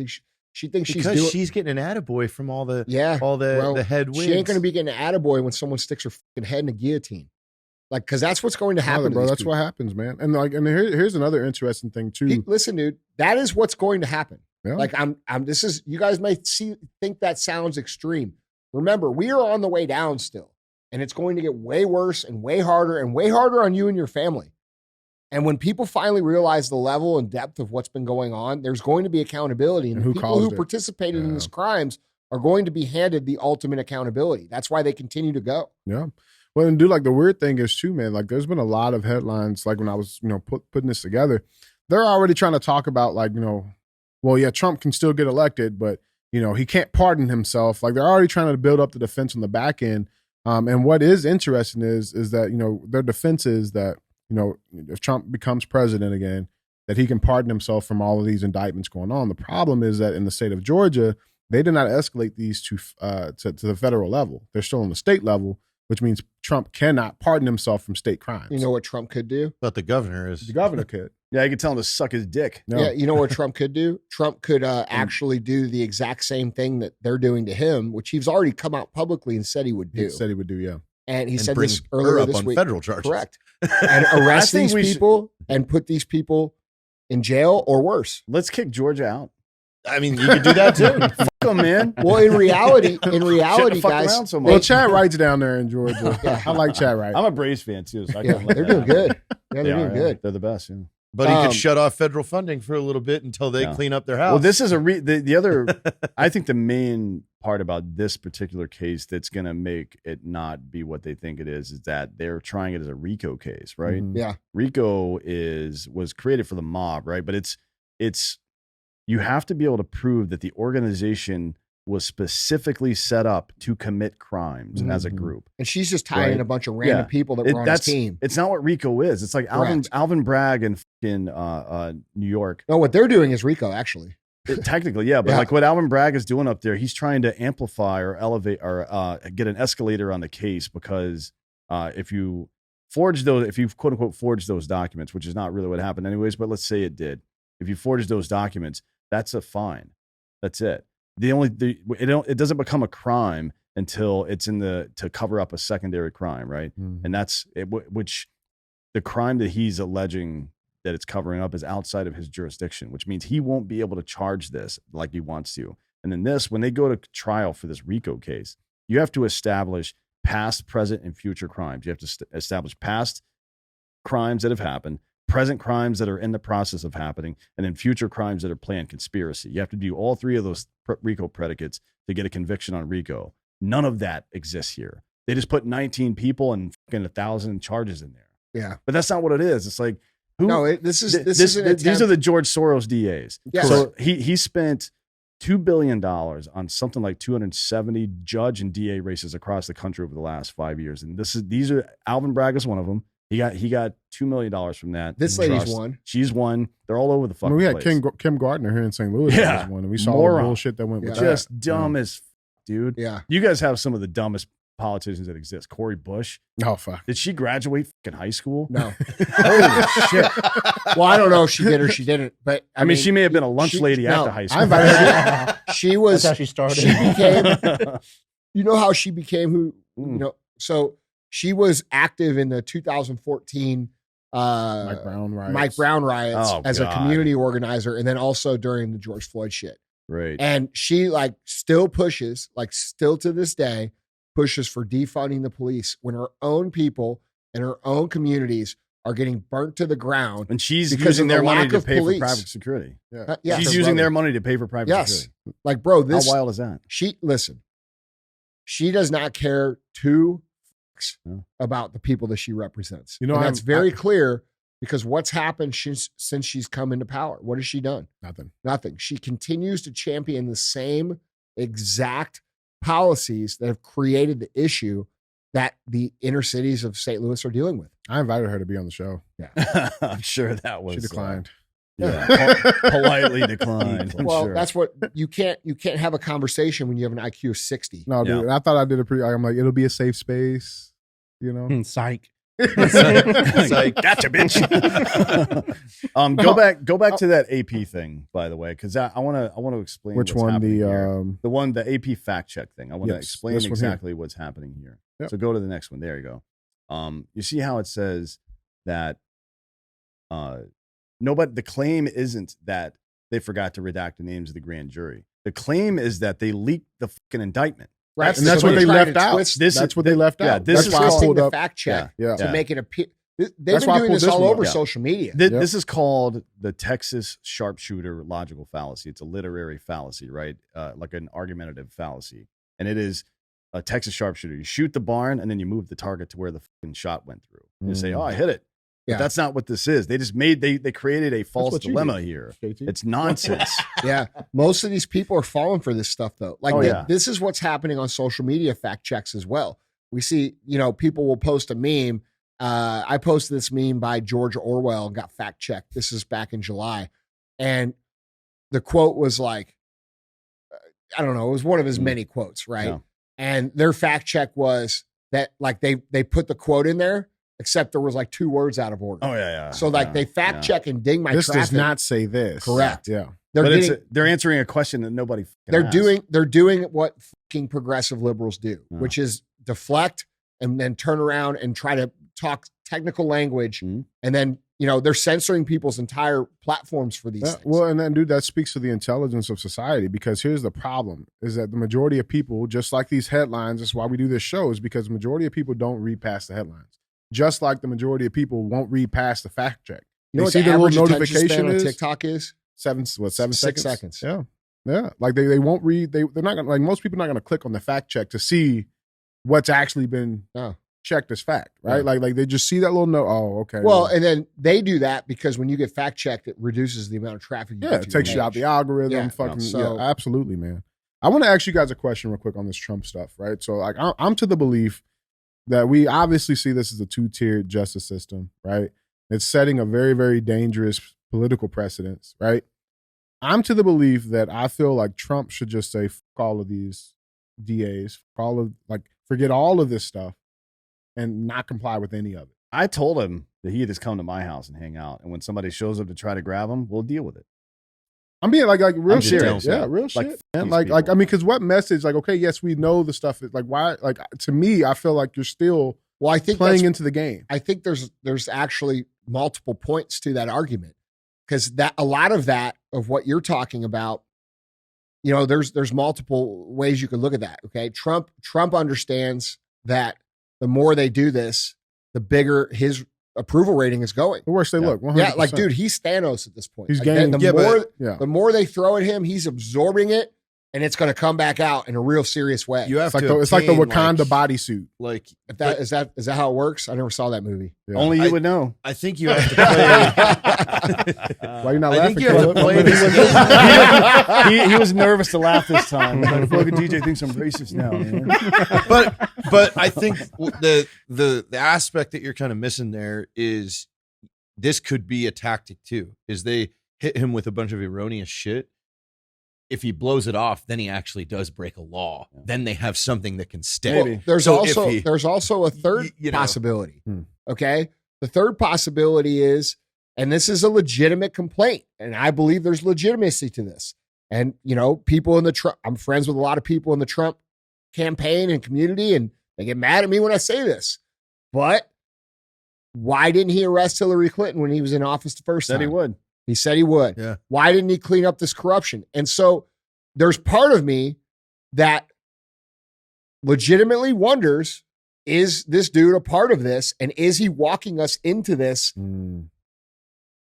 [SPEAKER 3] She thinks she's
[SPEAKER 4] getting an attaboy from all the
[SPEAKER 3] the
[SPEAKER 4] headwinds.
[SPEAKER 3] She ain't going to be getting an attaboy when someone sticks her fucking head in a guillotine. Like, because that's what's going to happen,
[SPEAKER 1] bro. That's what happens, man. And here's another interesting thing too.
[SPEAKER 3] Listen, dude, that is what's going to happen.
[SPEAKER 1] Yeah.
[SPEAKER 3] Like you guys may think that sounds extreme. Remember, we are on the way down still, and it's going to get way worse and way harder on you and your family. And when people finally realize the level and depth of what's been going on, there's going to be accountability. And the people who participated in these crimes are going to be handed the ultimate accountability. That's why they continue to go.
[SPEAKER 1] Yeah. Well, and dude, like the weird thing is too, man, like there's been a lot of headlines, like when I was, putting this together, they're already trying to talk about like, well, yeah, Trump can still get elected, but, he can't pardon himself. Like they're already trying to build up the defense on the back end. And what is interesting is that, their defense is that, if Trump becomes president again, that he can pardon himself from all of these indictments going on. The problem is that in the state of Georgia, they did not escalate these to the federal level. They're still on the state level, which means Trump cannot pardon himself from state crimes.
[SPEAKER 3] You know what Trump could do?
[SPEAKER 4] But the governor
[SPEAKER 1] could.
[SPEAKER 2] Yeah, you could tell him to suck his dick.
[SPEAKER 3] No. Yeah, you know what Trump could do? Trump could actually do the exact same thing that they're doing to him, which he's already come out publicly and said he would do.
[SPEAKER 1] Yeah.
[SPEAKER 3] And he said this earlier this week.
[SPEAKER 4] Federal charges.
[SPEAKER 3] Correct. And arrest these people and put these people in jail or worse.
[SPEAKER 2] Let's kick Georgia out.
[SPEAKER 4] I mean, you could do that too.
[SPEAKER 2] Fuck them, man.
[SPEAKER 3] Well, in reality, guys.
[SPEAKER 2] So
[SPEAKER 1] well, Chad Wright's down there in Georgia. Yeah. I like Chad Wright.
[SPEAKER 2] I'm a Braves fan too. So
[SPEAKER 3] they're doing good. Yeah, they're doing good.
[SPEAKER 2] They're the best. Yeah.
[SPEAKER 4] But he could shut off federal funding for a little bit until they clean up their house.
[SPEAKER 2] Well, this is the other. I think the main part about this particular case that's going to make it not be what they think it is that they're trying it as a RICO case, right?
[SPEAKER 3] Mm-hmm. Yeah,
[SPEAKER 2] RICO was created for the mob, right? But it's you have to be able to prove that the organization was specifically set up to commit crimes as a group.
[SPEAKER 3] And she's just tying in a bunch of random people that were on his team.
[SPEAKER 2] It's not what RICO is. It's like Alvin Bragg in New York.
[SPEAKER 3] No, what they're doing is RICO, actually.
[SPEAKER 2] Technically, yeah. But like what Alvin Bragg is doing up there, he's trying to amplify or elevate or get an escalator on the case because if you quote unquote forge those documents, which is not really what happened anyways, but let's say it did. If you forge those documents, that's a fine. That's it. It doesn't become a crime until it's to cover up a secondary crime, right? And that's which the crime that he's alleging that it's covering up is outside of his jurisdiction, which means he won't be able to charge this like he wants to. And then when they go to trial for this RICO case, you have to establish past, present, and future crimes. You have to establish past crimes that have happened, present crimes that are in the process of happening, and then future crimes that are planned conspiracy. You have to do all three of those RICO predicates to get a conviction on RICO. None of that exists here. They just put 19 people and 1,000 charges in there.
[SPEAKER 3] Yeah.
[SPEAKER 2] But that's not what it is. It's like,
[SPEAKER 3] these are
[SPEAKER 2] the George Soros DAs.
[SPEAKER 3] Yeah.
[SPEAKER 2] So he spent $2 billion on something like 270 judge and DA races across the country over the last 5 years. And these are Alvin Bragg is one of them. He got $2 million from that.
[SPEAKER 3] This lady's won.
[SPEAKER 2] She's won. They're all over the fucking place.
[SPEAKER 1] We had Kim Gardner here in St. Louis.
[SPEAKER 2] Yeah.
[SPEAKER 1] Won, and we saw all the bullshit that went with
[SPEAKER 2] just
[SPEAKER 1] that.
[SPEAKER 2] dumb as dude.
[SPEAKER 3] Yeah.
[SPEAKER 2] You guys have some of the dumbest politicians that exist. Corey Bush.
[SPEAKER 1] Oh, fuck.
[SPEAKER 2] Did she graduate fucking high school?
[SPEAKER 3] No. Holy shit. Well, I don't know if she did or she didn't, but
[SPEAKER 2] I mean, she may have been a lunch lady at the high school.
[SPEAKER 3] I invited her. She was.
[SPEAKER 5] That's how she started.
[SPEAKER 3] She became. You know how she became who? You know, so she was active in the 2014
[SPEAKER 1] Mike Brown riots
[SPEAKER 3] as a community organizer, and then also during the George Floyd shit.
[SPEAKER 2] Right.
[SPEAKER 3] And she still pushes, still to this day, pushes for defunding the police when her own people and her own communities are getting burnt to the ground.
[SPEAKER 2] And she's using their money to pay for private security.
[SPEAKER 1] Yeah.
[SPEAKER 2] She's using their money to pay for private security.
[SPEAKER 3] Like, bro,
[SPEAKER 2] how wild is that?
[SPEAKER 3] She does not care two fucks about the people that she represents.
[SPEAKER 1] You know,
[SPEAKER 3] and that's very clear because what's happened since she's come into power? What has she done? Nothing. She continues to champion the same exact policies that have created the issue that the inner cities of St. Louis are dealing with.
[SPEAKER 1] I invited her to be on the show.
[SPEAKER 2] I'm sure that was.
[SPEAKER 1] She declined.
[SPEAKER 2] Politely declined. I'm
[SPEAKER 3] Well,
[SPEAKER 2] sure.
[SPEAKER 3] that's what you can't have a conversation when you have an IQ of 60.
[SPEAKER 1] No, dude. I thought I did a pretty. I'm like, it'll be a safe space. You know,
[SPEAKER 5] Psych.
[SPEAKER 2] It's like, gotcha, bitch. Go back to that AP thing, by the way, because I want to explain
[SPEAKER 1] which
[SPEAKER 2] what's
[SPEAKER 1] one?
[SPEAKER 2] happening
[SPEAKER 1] The
[SPEAKER 2] here. The AP fact check thing. I want to
[SPEAKER 1] Yes,
[SPEAKER 2] explain
[SPEAKER 1] this one here.
[SPEAKER 2] exactly what's happening here.
[SPEAKER 1] Yep.
[SPEAKER 2] So go to the next one. There you go. You see how it says that the claim isn't that they forgot to redact the names of the grand jury. The claim is that they leaked the fucking indictment.
[SPEAKER 3] Right.
[SPEAKER 1] and that's
[SPEAKER 3] So
[SPEAKER 1] what they
[SPEAKER 3] they're trying
[SPEAKER 1] left
[SPEAKER 3] to
[SPEAKER 1] out.
[SPEAKER 3] twist-
[SPEAKER 1] That's what they left
[SPEAKER 2] yeah,
[SPEAKER 1] out.
[SPEAKER 2] this
[SPEAKER 1] That's
[SPEAKER 2] is
[SPEAKER 1] why I
[SPEAKER 3] twisting
[SPEAKER 1] pulled
[SPEAKER 3] the
[SPEAKER 1] up.
[SPEAKER 3] fact check
[SPEAKER 1] Yeah.
[SPEAKER 3] to make it appear. They've
[SPEAKER 1] That's
[SPEAKER 3] been
[SPEAKER 1] why I
[SPEAKER 3] doing
[SPEAKER 1] pulled
[SPEAKER 3] this
[SPEAKER 1] this
[SPEAKER 3] all
[SPEAKER 1] one
[SPEAKER 3] over
[SPEAKER 1] up.
[SPEAKER 3] social media.
[SPEAKER 2] This is called the Texas sharpshooter logical fallacy. It's a literary fallacy, right? Like an argumentative fallacy. And it is a Texas sharpshooter. You shoot the barn and then you move the target to where the fucking shot went through. You say, oh, I hit it.
[SPEAKER 3] Yeah.
[SPEAKER 2] But that's not what this is. They just they created a false
[SPEAKER 1] what you
[SPEAKER 2] dilemma
[SPEAKER 1] did,
[SPEAKER 2] here.
[SPEAKER 1] JT.
[SPEAKER 2] It's nonsense.
[SPEAKER 3] Yeah. Most of these people are falling for this stuff, though. Like,
[SPEAKER 2] Oh, yeah.
[SPEAKER 3] this is what's happening on social media fact checks as well. We see, people will post a meme. I posted this meme by George Orwell and got fact checked. This is back in July. And the quote was like, I don't know, it was one of his many quotes, right?
[SPEAKER 2] Yeah.
[SPEAKER 3] And their fact check was that, like, they put the quote in there, except there was like 2 words out of order.
[SPEAKER 2] Oh, yeah.
[SPEAKER 3] So, like, they fact check and ding my
[SPEAKER 1] This
[SPEAKER 3] traffic.
[SPEAKER 1] does not say this.
[SPEAKER 3] Correct.
[SPEAKER 1] Yeah.
[SPEAKER 3] They're
[SPEAKER 2] But
[SPEAKER 3] getting,
[SPEAKER 2] they're answering a question that nobody
[SPEAKER 3] they're
[SPEAKER 2] asked.
[SPEAKER 3] doing what fucking progressive liberals do,
[SPEAKER 2] Yeah.
[SPEAKER 3] which is deflect and then turn around and try to talk technical language.
[SPEAKER 2] Mhm.
[SPEAKER 3] And then, they're censoring people's entire platforms for these things.
[SPEAKER 1] Well, and then, dude, that speaks to the intelligence of society, because here's the problem is that the majority of people, just like these headlines, that's why we do this show, is because the majority of people don't read past the headlines. Just like the majority of people won't read past the fact check.
[SPEAKER 3] You know
[SPEAKER 1] They
[SPEAKER 3] what
[SPEAKER 1] see
[SPEAKER 3] the
[SPEAKER 1] the little
[SPEAKER 3] average attention span
[SPEAKER 1] notification
[SPEAKER 3] on
[SPEAKER 1] is?
[SPEAKER 3] TikTok is?
[SPEAKER 1] 7
[SPEAKER 3] 6
[SPEAKER 1] seconds?
[SPEAKER 3] seconds.
[SPEAKER 1] Yeah. Like they won't read. They're not gonna, like, most people are not going to click on the fact check to see what's actually been
[SPEAKER 3] No.
[SPEAKER 1] checked as fact, right?
[SPEAKER 3] Yeah.
[SPEAKER 1] Like they just see that little note. Oh, okay.
[SPEAKER 3] Well, and then they do that because when you get fact checked, it reduces the amount of traffic you
[SPEAKER 1] yeah,
[SPEAKER 3] get
[SPEAKER 1] it
[SPEAKER 3] to
[SPEAKER 1] takes
[SPEAKER 3] your
[SPEAKER 1] you out
[SPEAKER 3] page.
[SPEAKER 1] the algorithm.
[SPEAKER 3] Yeah,
[SPEAKER 1] Fucking
[SPEAKER 3] so-
[SPEAKER 1] yeah, absolutely, man. I want to ask you guys a question real quick on this Trump stuff, right? So, like, I'm to the belief that we obviously see this as a 2-tiered justice system, right? It's setting a very, very dangerous political precedence, right? I'm to the belief that I feel like Trump should just say, fuck all of these DAs, forget all of this stuff and not comply with any of it.
[SPEAKER 2] I told him that he had just come to my house and hang out. And when somebody shows up to try to grab him, we'll deal with it.
[SPEAKER 1] I'm being like real
[SPEAKER 2] I'm
[SPEAKER 1] shit.
[SPEAKER 2] serious,
[SPEAKER 1] Yeah,
[SPEAKER 2] yeah.
[SPEAKER 1] real
[SPEAKER 2] Like,
[SPEAKER 1] shit.
[SPEAKER 2] fuck
[SPEAKER 1] Man.
[SPEAKER 2] these
[SPEAKER 1] Like,
[SPEAKER 2] people.
[SPEAKER 1] I mean, because what message? Like, okay, yes, we know the stuff. Like, why? Like, to me, I feel like you're still
[SPEAKER 3] Well, I think
[SPEAKER 1] playing into the game.
[SPEAKER 3] I think there's actually multiple points to that argument, because that a lot of that of what you're talking about, there's multiple ways you could look at that. Okay, Trump understands that the more they do this, the bigger his approval rating is going.
[SPEAKER 1] The worse they
[SPEAKER 2] Yeah.
[SPEAKER 1] look. 100%.
[SPEAKER 3] Yeah, like, dude, he's Thanos at this point.
[SPEAKER 1] He's
[SPEAKER 3] Like,
[SPEAKER 1] gaining-
[SPEAKER 3] the
[SPEAKER 1] yeah,
[SPEAKER 3] more
[SPEAKER 1] yeah.
[SPEAKER 3] the more they throw at him, he's absorbing it, and it's going to come back out in a real serious way.
[SPEAKER 4] You have
[SPEAKER 1] It's like
[SPEAKER 4] to.
[SPEAKER 1] it's like the
[SPEAKER 4] obtain,
[SPEAKER 1] Wakanda bodysuit.
[SPEAKER 4] Like
[SPEAKER 3] If that is that how it works? I never saw that movie.
[SPEAKER 1] Yeah.
[SPEAKER 2] Only you
[SPEAKER 4] I-
[SPEAKER 2] would know.
[SPEAKER 4] I think you have to play.
[SPEAKER 1] Why you not
[SPEAKER 4] I
[SPEAKER 1] laughing?
[SPEAKER 4] think you have to
[SPEAKER 1] Caleb?
[SPEAKER 4] play this.
[SPEAKER 2] he was nervous to laugh this time. Like, fucking DJ thinks I'm racist now. Man.
[SPEAKER 4] but I think the aspect that you're kind of missing there is this could be a tactic too. Is they hit him with a bunch of erroneous shit. If he blows it off, then he actually does break a law.
[SPEAKER 2] Yeah.
[SPEAKER 4] Then they have something that can stick.
[SPEAKER 2] Maybe.
[SPEAKER 3] There's
[SPEAKER 4] So if
[SPEAKER 3] there's also a third possibility. Okay. The third possibility is, and this is a legitimate complaint, and I believe there's legitimacy to this. And, people in the Trump, I'm friends with a lot of people in the Trump campaign and community, and they get mad at me when I say this. But why didn't he arrest Hillary Clinton when he was in office the first
[SPEAKER 2] Said
[SPEAKER 3] time?
[SPEAKER 2] he would.
[SPEAKER 3] He said he would.
[SPEAKER 4] Yeah.
[SPEAKER 3] Why didn't he clean up this corruption? And so there's part of me that legitimately wonders, is this dude a part of this? And is he walking us into this,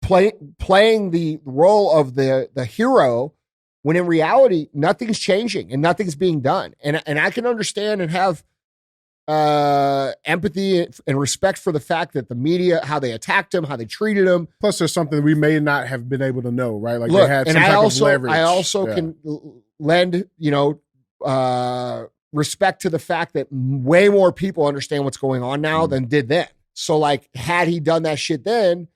[SPEAKER 3] playing the role of the hero, when in reality, nothing's changing and nothing's being done? And I can understand and have empathy and respect for the fact that the media, how they attacked him, how they treated him.
[SPEAKER 1] Plus, there's something we may not have been able to know, right? Like,
[SPEAKER 3] Look,
[SPEAKER 1] they had
[SPEAKER 3] and
[SPEAKER 1] some
[SPEAKER 3] I
[SPEAKER 1] type
[SPEAKER 3] also,
[SPEAKER 1] of leverage.
[SPEAKER 3] I also
[SPEAKER 1] Yeah.
[SPEAKER 3] can lend, respect to the fact that way more people understand what's going on now than did then. So like, had he done that shit then,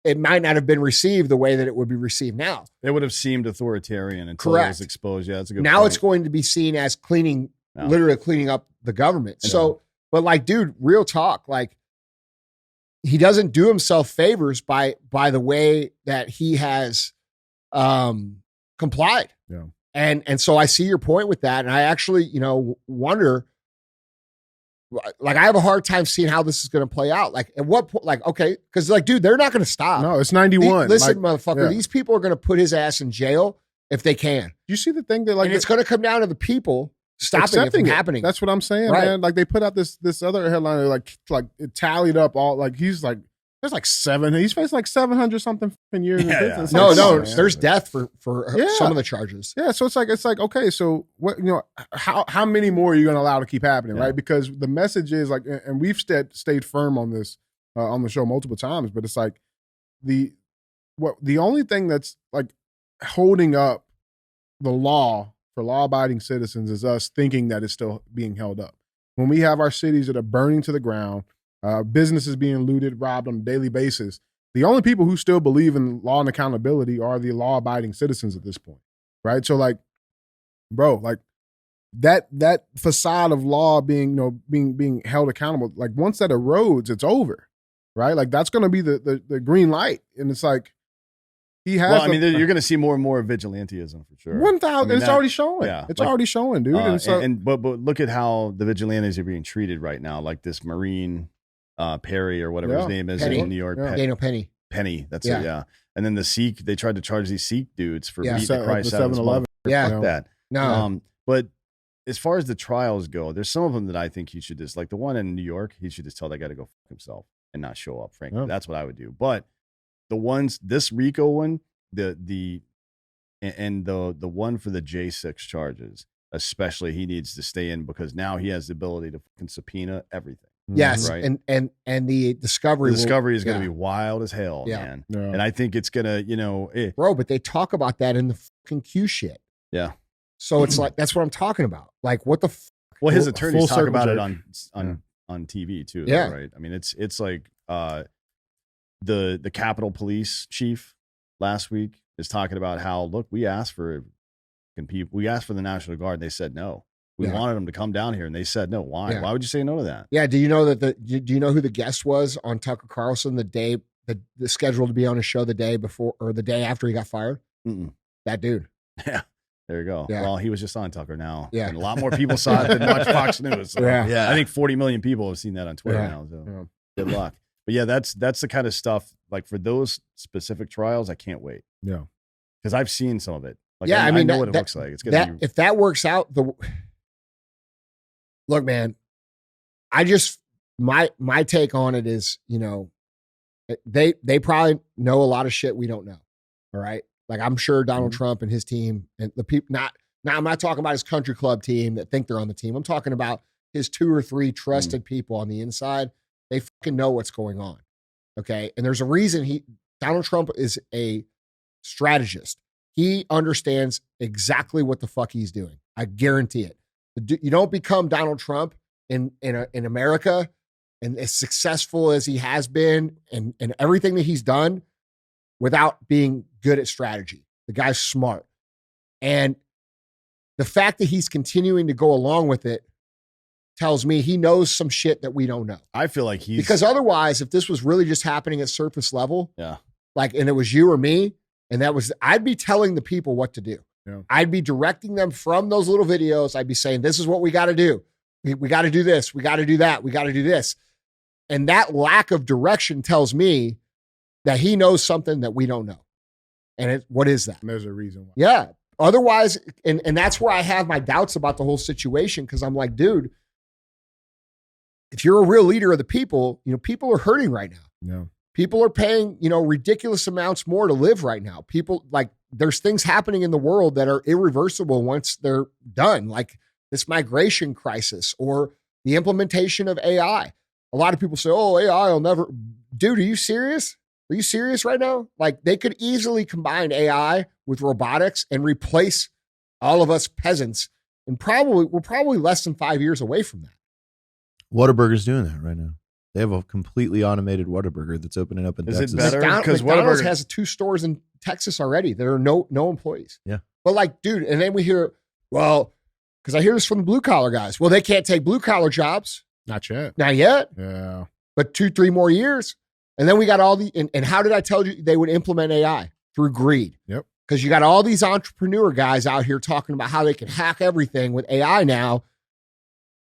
[SPEAKER 3] it might not have been received the way that it would be received now.
[SPEAKER 2] It would have seemed authoritarian until it was exposed. Yeah, that's a good
[SPEAKER 3] Now
[SPEAKER 2] point.
[SPEAKER 3] it's going to be seen as literally cleaning up the government. So, but like, dude, real talk, like, he doesn't do himself favors by the way that he has complied.
[SPEAKER 1] Yeah.
[SPEAKER 3] And so I see your point with that. And I actually, wonder, like, I have a hard time seeing how this is going to play out. Like, at what point, like, okay, because like, dude, they're not going to stop.
[SPEAKER 1] No, it's 91.
[SPEAKER 3] Listen, motherfucker, these people are going to put his ass in jail if they can.
[SPEAKER 1] You see the thing that like,
[SPEAKER 3] and it's going to come down to the people stopping it from happening.
[SPEAKER 1] That's what I'm saying, man. Like they put out this other headline, like it tallied up all, like he's like, there's like he's faced like 700 something years.
[SPEAKER 2] Yeah.
[SPEAKER 3] No, there's death for some of the charges.
[SPEAKER 1] Yeah, so it's like okay, so what, how many more are you going to allow to keep happening, right? Because the message is like, and we've stayed firm on this on the show multiple times, but it's like the only thing that's like holding up the law for law-abiding citizens is us thinking that it's still being held up. When we have our cities that are burning to the ground, businesses being looted, robbed on a daily basis, the only people who still believe in law and accountability are the law-abiding citizens at this point, right? So like, bro, like that facade of law being being held accountable, like once that erodes, it's over, right? Like that's going to be the green light, and it's like he has.
[SPEAKER 2] Well, I mean, you're going to see more and more vigilantism for sure.
[SPEAKER 1] 1,000. It's already showing. Yeah, it's already showing, dude.
[SPEAKER 2] But look at how the vigilantes are being treated right now, like this Marine Perry or whatever his name is in New York.
[SPEAKER 3] Yeah. Daniel Penny.
[SPEAKER 2] That's it. Yeah. And then the Sikh, they tried to charge these Sikh dudes for beating the Christ out of
[SPEAKER 1] 7-Eleven.
[SPEAKER 2] Fuck that. No. But as far as the trials go, there's some of them that I think he should just, like the one in New York, he should just tell that guy to go fuck himself and not show up. Frankly, that's what I would do. But the ones, this RICO one, the one for the J6 charges, especially, he needs to stay in because now he has the ability to fucking subpoena everything.
[SPEAKER 3] Yes, right? and the discovery
[SPEAKER 2] is going to be wild as hell, man. Yeah. And I think it's gonna,
[SPEAKER 3] bro. But they talk about that in the fucking Q shit.
[SPEAKER 2] Yeah.
[SPEAKER 3] So it's like that's what I'm talking about. Like, what the?
[SPEAKER 2] Well, his attorneys talk about it on TV too.
[SPEAKER 3] Yeah.
[SPEAKER 2] Though, right. I mean, it's like the Capitol Police chief last week is talking about how, look, we asked for the National Guard. They said no. We wanted them to come down here, and they said no. Why? Yeah. Why would you say no to that?
[SPEAKER 3] Yeah. Do you know that do you know who the guest was on Tucker Carlson the day the scheduled to be on a show the day before or the day after he got fired?
[SPEAKER 2] Mm-mm.
[SPEAKER 3] That dude.
[SPEAKER 2] Yeah. There you go. Yeah. Well, he was just on Tucker now.
[SPEAKER 3] Yeah.
[SPEAKER 2] And a lot more people saw it than watch Fox News. So I think 40 million people have seen that on Twitter now. So good luck. But yeah, that's the kind of stuff, like for those specific trials, I can't wait.
[SPEAKER 1] Yeah.
[SPEAKER 2] Because I've seen some of it. Like,
[SPEAKER 3] I mean,
[SPEAKER 2] know what it looks like. It's gonna be...
[SPEAKER 3] If that works out, look, man, I just my take on it is, they probably know a lot of shit we don't know. All right. Like, I'm sure Donald Trump and his team and the people, I'm not talking about his country club team that think they're on the team. I'm talking about his 2 or 3 trusted people on the inside. They fucking know what's going on. Okay. And there's a reason Donald Trump is a strategist. He understands exactly what the fuck he's doing. I guarantee it. You don't become Donald Trump in America and as successful as he has been and everything that he's done without being good at strategy. The guy's smart. And the fact that he's continuing to go along with it tells me he knows some shit that we don't know.
[SPEAKER 2] I feel like
[SPEAKER 3] because otherwise, if this was really just happening at surface level,
[SPEAKER 2] and
[SPEAKER 3] it was you or me, and I'd be telling the people what to do.
[SPEAKER 1] Yeah.
[SPEAKER 3] I'd be directing them from those little videos. I'd be saying, this is what we got to do. We got to do this. We got to do that. We got to do this. And that lack of direction tells me that he knows something that we don't know. And what is that?
[SPEAKER 1] And there's a reason why.
[SPEAKER 3] Yeah. Otherwise, and that's where I have my doubts about the whole situation, because I'm like, dude, if you're a real leader of the people, people are hurting right now.
[SPEAKER 1] Yeah.
[SPEAKER 3] People are paying, ridiculous amounts more to live right now. People, like, there's things happening in the world that are irreversible once they're done, like this migration crisis or the implementation of AI. A lot of people say, oh, AI will never. Dude, are you serious? Are you serious right now? Like, they could easily combine AI with robotics and replace all of us peasants. And we're probably less than 5 years away from that.
[SPEAKER 4] Whataburger's doing that right now. They have a completely automated Whataburger that's opening up in
[SPEAKER 2] Is
[SPEAKER 4] Texas.
[SPEAKER 2] it better?
[SPEAKER 3] McDonald's
[SPEAKER 2] 'Cause Whataburger-
[SPEAKER 3] has 2 stores in Texas already. There are no employees.
[SPEAKER 4] Yeah.
[SPEAKER 3] But like, dude, and then we hear, well, because I hear this from the blue collar guys. Well, they can't take blue collar jobs.
[SPEAKER 1] Not yet.
[SPEAKER 3] Not yet.
[SPEAKER 1] Yeah.
[SPEAKER 3] But 2-3 more years. And then we got all the, and how did I tell you they would implement AI? Through greed.
[SPEAKER 1] Yep.
[SPEAKER 3] Because you got all these entrepreneur guys out here talking about how they can hack everything with AI now.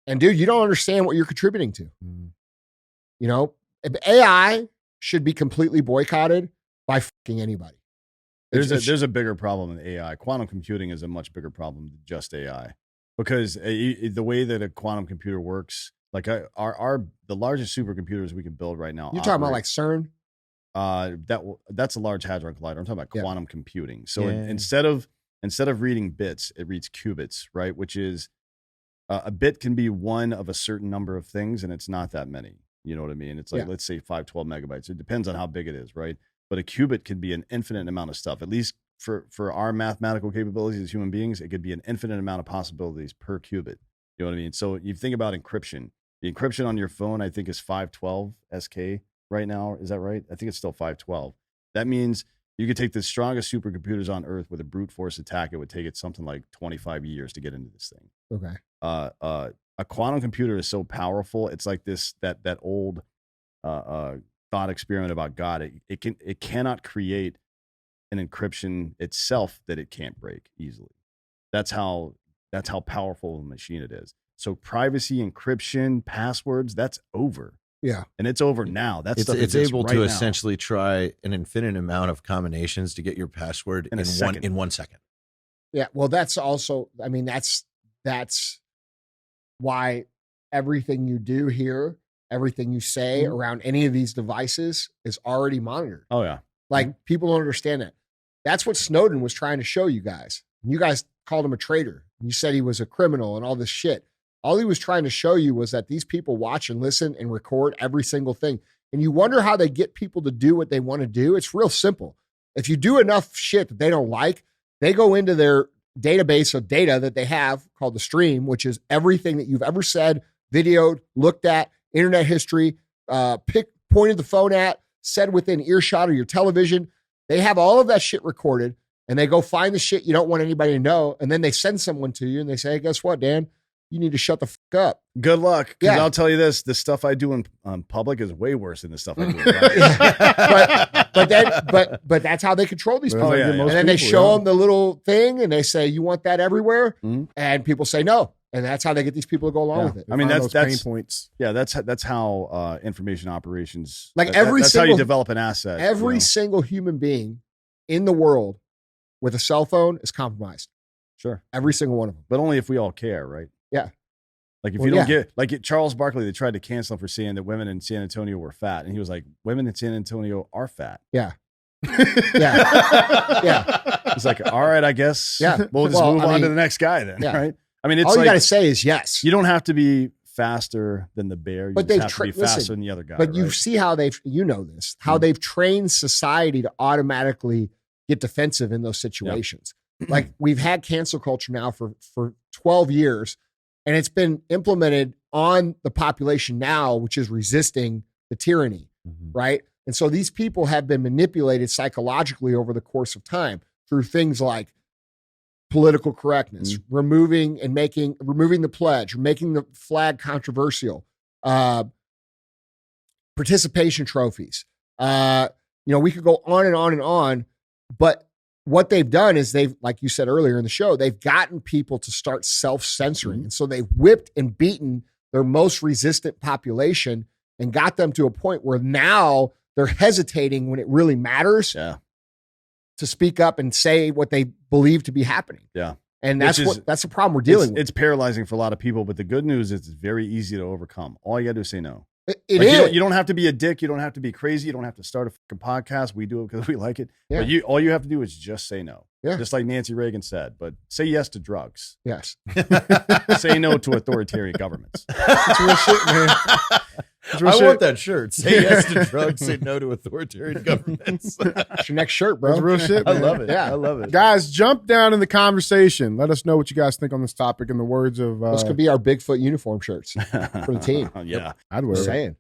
[SPEAKER 3] And dude, you don't understand what you're contributing to. You know, AI should be completely boycotted by fucking anybody.
[SPEAKER 2] There's a bigger problem than AI. Quantum computing is a much bigger problem than just AI, because the way that a quantum computer works, like the largest supercomputers we can build right now.
[SPEAKER 3] You're talking about like CERN?
[SPEAKER 2] That's a large hadron collider. I'm talking about quantum computing. So
[SPEAKER 4] Yeah.
[SPEAKER 2] instead of reading bits, it reads qubits, right? Which is a bit can be one of a certain number of things, and it's not that many. You know what I mean? It's like, let's say 512 megabytes. It depends on how big it is, right? But a qubit can be an infinite amount of stuff. At least for our mathematical capabilities as human beings, it could be an infinite amount of possibilities per qubit. You know what I mean? So you think about encryption. The encryption on your phone, I think, is 512 SK right now. Is that right? I think it's still 512. That means you could take the strongest supercomputers on Earth with a brute force attack. It would take it something like 25 years to get into this thing.
[SPEAKER 3] Okay.
[SPEAKER 2] A quantum computer is so powerful. It's like that old thought experiment about God. It cannot create an encryption itself that it can't break easily. That's how powerful a machine it is. So privacy, encryption, passwords, that's over.
[SPEAKER 3] Yeah.
[SPEAKER 2] And it's over now. That's
[SPEAKER 4] It's able to essentially try an infinite amount of combinations to get your password in 1 second.
[SPEAKER 3] Yeah. Well, that's also, I mean, that's why everything you do here, everything you say around any of these devices is already monitored.
[SPEAKER 2] Oh, yeah.
[SPEAKER 3] Like, people don't understand that. That's what Snowden was trying to show you guys. You guys called him a traitor. You said he was a criminal and all this shit. All he was trying to show you was that these people watch and listen and record every single thing. And you wonder how they get people to do what they want to do. It's real simple. If you do enough shit that they don't like, they go into their database of data that they have called the stream, which is everything that you've ever said, videoed, looked at, internet history, pointed the phone at, said within earshot of your television. They have all of that shit recorded, and they go find the shit you don't want anybody to know. And then they send someone to you and they say, hey, guess what, Dan? You need to shut the fuck up.
[SPEAKER 2] Good luck. Because
[SPEAKER 3] Yeah.
[SPEAKER 2] I'll tell you this, the stuff I do in public is way worse than the stuff I do in private.
[SPEAKER 3] but that's how they control these people.
[SPEAKER 2] Oh, yeah,
[SPEAKER 3] and
[SPEAKER 2] yeah.
[SPEAKER 3] then they show them the little thing and they say, you want that everywhere?
[SPEAKER 2] Mhm.
[SPEAKER 3] And people say no. And that's how they get these people to go along with it.
[SPEAKER 2] I mean,
[SPEAKER 1] Find
[SPEAKER 2] that's
[SPEAKER 1] those pain points.
[SPEAKER 2] Yeah, that's how information operations.
[SPEAKER 3] Like
[SPEAKER 2] that's
[SPEAKER 3] every
[SPEAKER 2] how you
[SPEAKER 3] single-
[SPEAKER 2] develop an asset.
[SPEAKER 3] Every
[SPEAKER 2] you know?
[SPEAKER 3] single human being in the world with a cell phone is compromised.
[SPEAKER 2] Sure,
[SPEAKER 3] Every single one of them.
[SPEAKER 2] but only if we all care, right?
[SPEAKER 3] Yeah.
[SPEAKER 2] Like if
[SPEAKER 3] Well,
[SPEAKER 2] you don't
[SPEAKER 3] yeah.
[SPEAKER 2] get like Charles Barkley, they tried to cancel him for saying that women in San Antonio were fat, and he was like, "Women in San Antonio are fat."
[SPEAKER 3] Yeah. Yeah. Yeah.
[SPEAKER 2] He's like, "All right, I guess.
[SPEAKER 3] Yeah.
[SPEAKER 2] we'll just
[SPEAKER 3] Well,
[SPEAKER 2] move
[SPEAKER 3] I
[SPEAKER 2] on to
[SPEAKER 3] mean,
[SPEAKER 2] the next guy then,
[SPEAKER 3] yeah.
[SPEAKER 2] right?" I mean, it's
[SPEAKER 3] All you
[SPEAKER 2] like
[SPEAKER 3] got to say is yes.
[SPEAKER 2] you don't have to be faster than the bear. You
[SPEAKER 3] But
[SPEAKER 2] just
[SPEAKER 3] they've
[SPEAKER 2] have to be
[SPEAKER 3] listen,
[SPEAKER 2] faster than the other guy.
[SPEAKER 3] But you
[SPEAKER 2] right?
[SPEAKER 3] see how how they've trained society to automatically get defensive in those situations. Like, we've had cancel culture now for 12 years, and it's been implemented on the population now, which is resisting the tyranny, right? And so these people have been manipulated psychologically over the course of time through things like political correctness, removing the pledge, making the flag controversial, participation trophies. We could go on and on and on, but what they've done is like you said earlier in the show, they've gotten people to start self-censoring. And so they've whipped and beaten their most resistant population and got them to a point where now they're hesitating when it really matters to speak up and say what they believe to be happening.
[SPEAKER 2] Yeah.
[SPEAKER 3] And that's the problem we're dealing with.
[SPEAKER 2] It's paralyzing for a lot of people, but the good news is it's very easy to overcome. All you got to do is say no.
[SPEAKER 3] It is.
[SPEAKER 2] You don't have to be a dick. You don't have to be crazy. You don't have to start a fucking podcast. We do it because we like it.
[SPEAKER 3] Yeah.
[SPEAKER 2] But all you have to do is just say no.
[SPEAKER 3] Yeah.
[SPEAKER 2] Just like Nancy Reagan said. But say yes to drugs.
[SPEAKER 3] Yes.
[SPEAKER 2] Say no to authoritarian governments.
[SPEAKER 3] That's real shit, man.
[SPEAKER 4] I want that shirt. Say yes to drugs, say no to authoritarian governments.
[SPEAKER 3] That's your next shirt, bro.
[SPEAKER 1] That's real shit,
[SPEAKER 4] I
[SPEAKER 1] man.
[SPEAKER 4] love it.
[SPEAKER 3] Yeah.
[SPEAKER 4] I love it.
[SPEAKER 1] Guys, jump down in the conversation. Let us know what you guys think on this topic in the words of
[SPEAKER 3] This could be our Bigfoot uniform shirts for the team.
[SPEAKER 2] Yeah.
[SPEAKER 1] I'd wear
[SPEAKER 3] Just
[SPEAKER 1] it.
[SPEAKER 3] saying.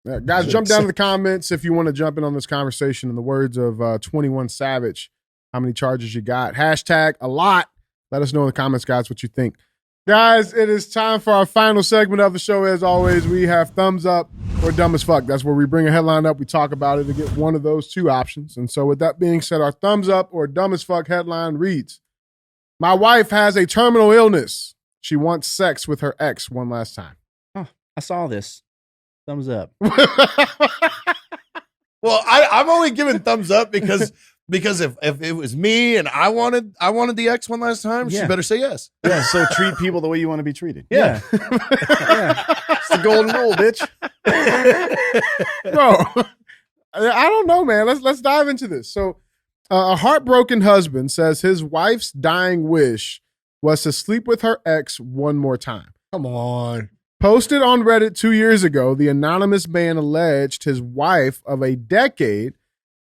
[SPEAKER 1] Yeah, guys, jump down to the comments if you want to jump in on this conversation. In the words of 21 Savage, how many charges you got? Hashtag a lot. Let us know in the comments, guys, what you think. Guys, it is time for our final segment of the show. As always, we have thumbs up or dumb as fuck. That's where we bring a headline up, we talk about it to get one of those two options. And so with that being said, our thumbs up or dumb as fuck headline reads, my wife has a terminal illness. She wants sex with her ex one last time.
[SPEAKER 5] Oh, I saw this. Thumbs up.
[SPEAKER 4] Well, I'm only giving thumbs up because if it was me and I wanted the ex one last time, she better say yes.
[SPEAKER 2] Yeah, so treat people the way you want to be treated.
[SPEAKER 5] Yeah.
[SPEAKER 2] It's the golden rule, bitch.
[SPEAKER 1] Bro, I don't know, man. Let's dive into this. So, a heartbroken husband says his wife's dying wish was to sleep with her ex one more time.
[SPEAKER 3] Come on.
[SPEAKER 1] Posted on Reddit 2 years ago, the anonymous man alleged his wife of a decade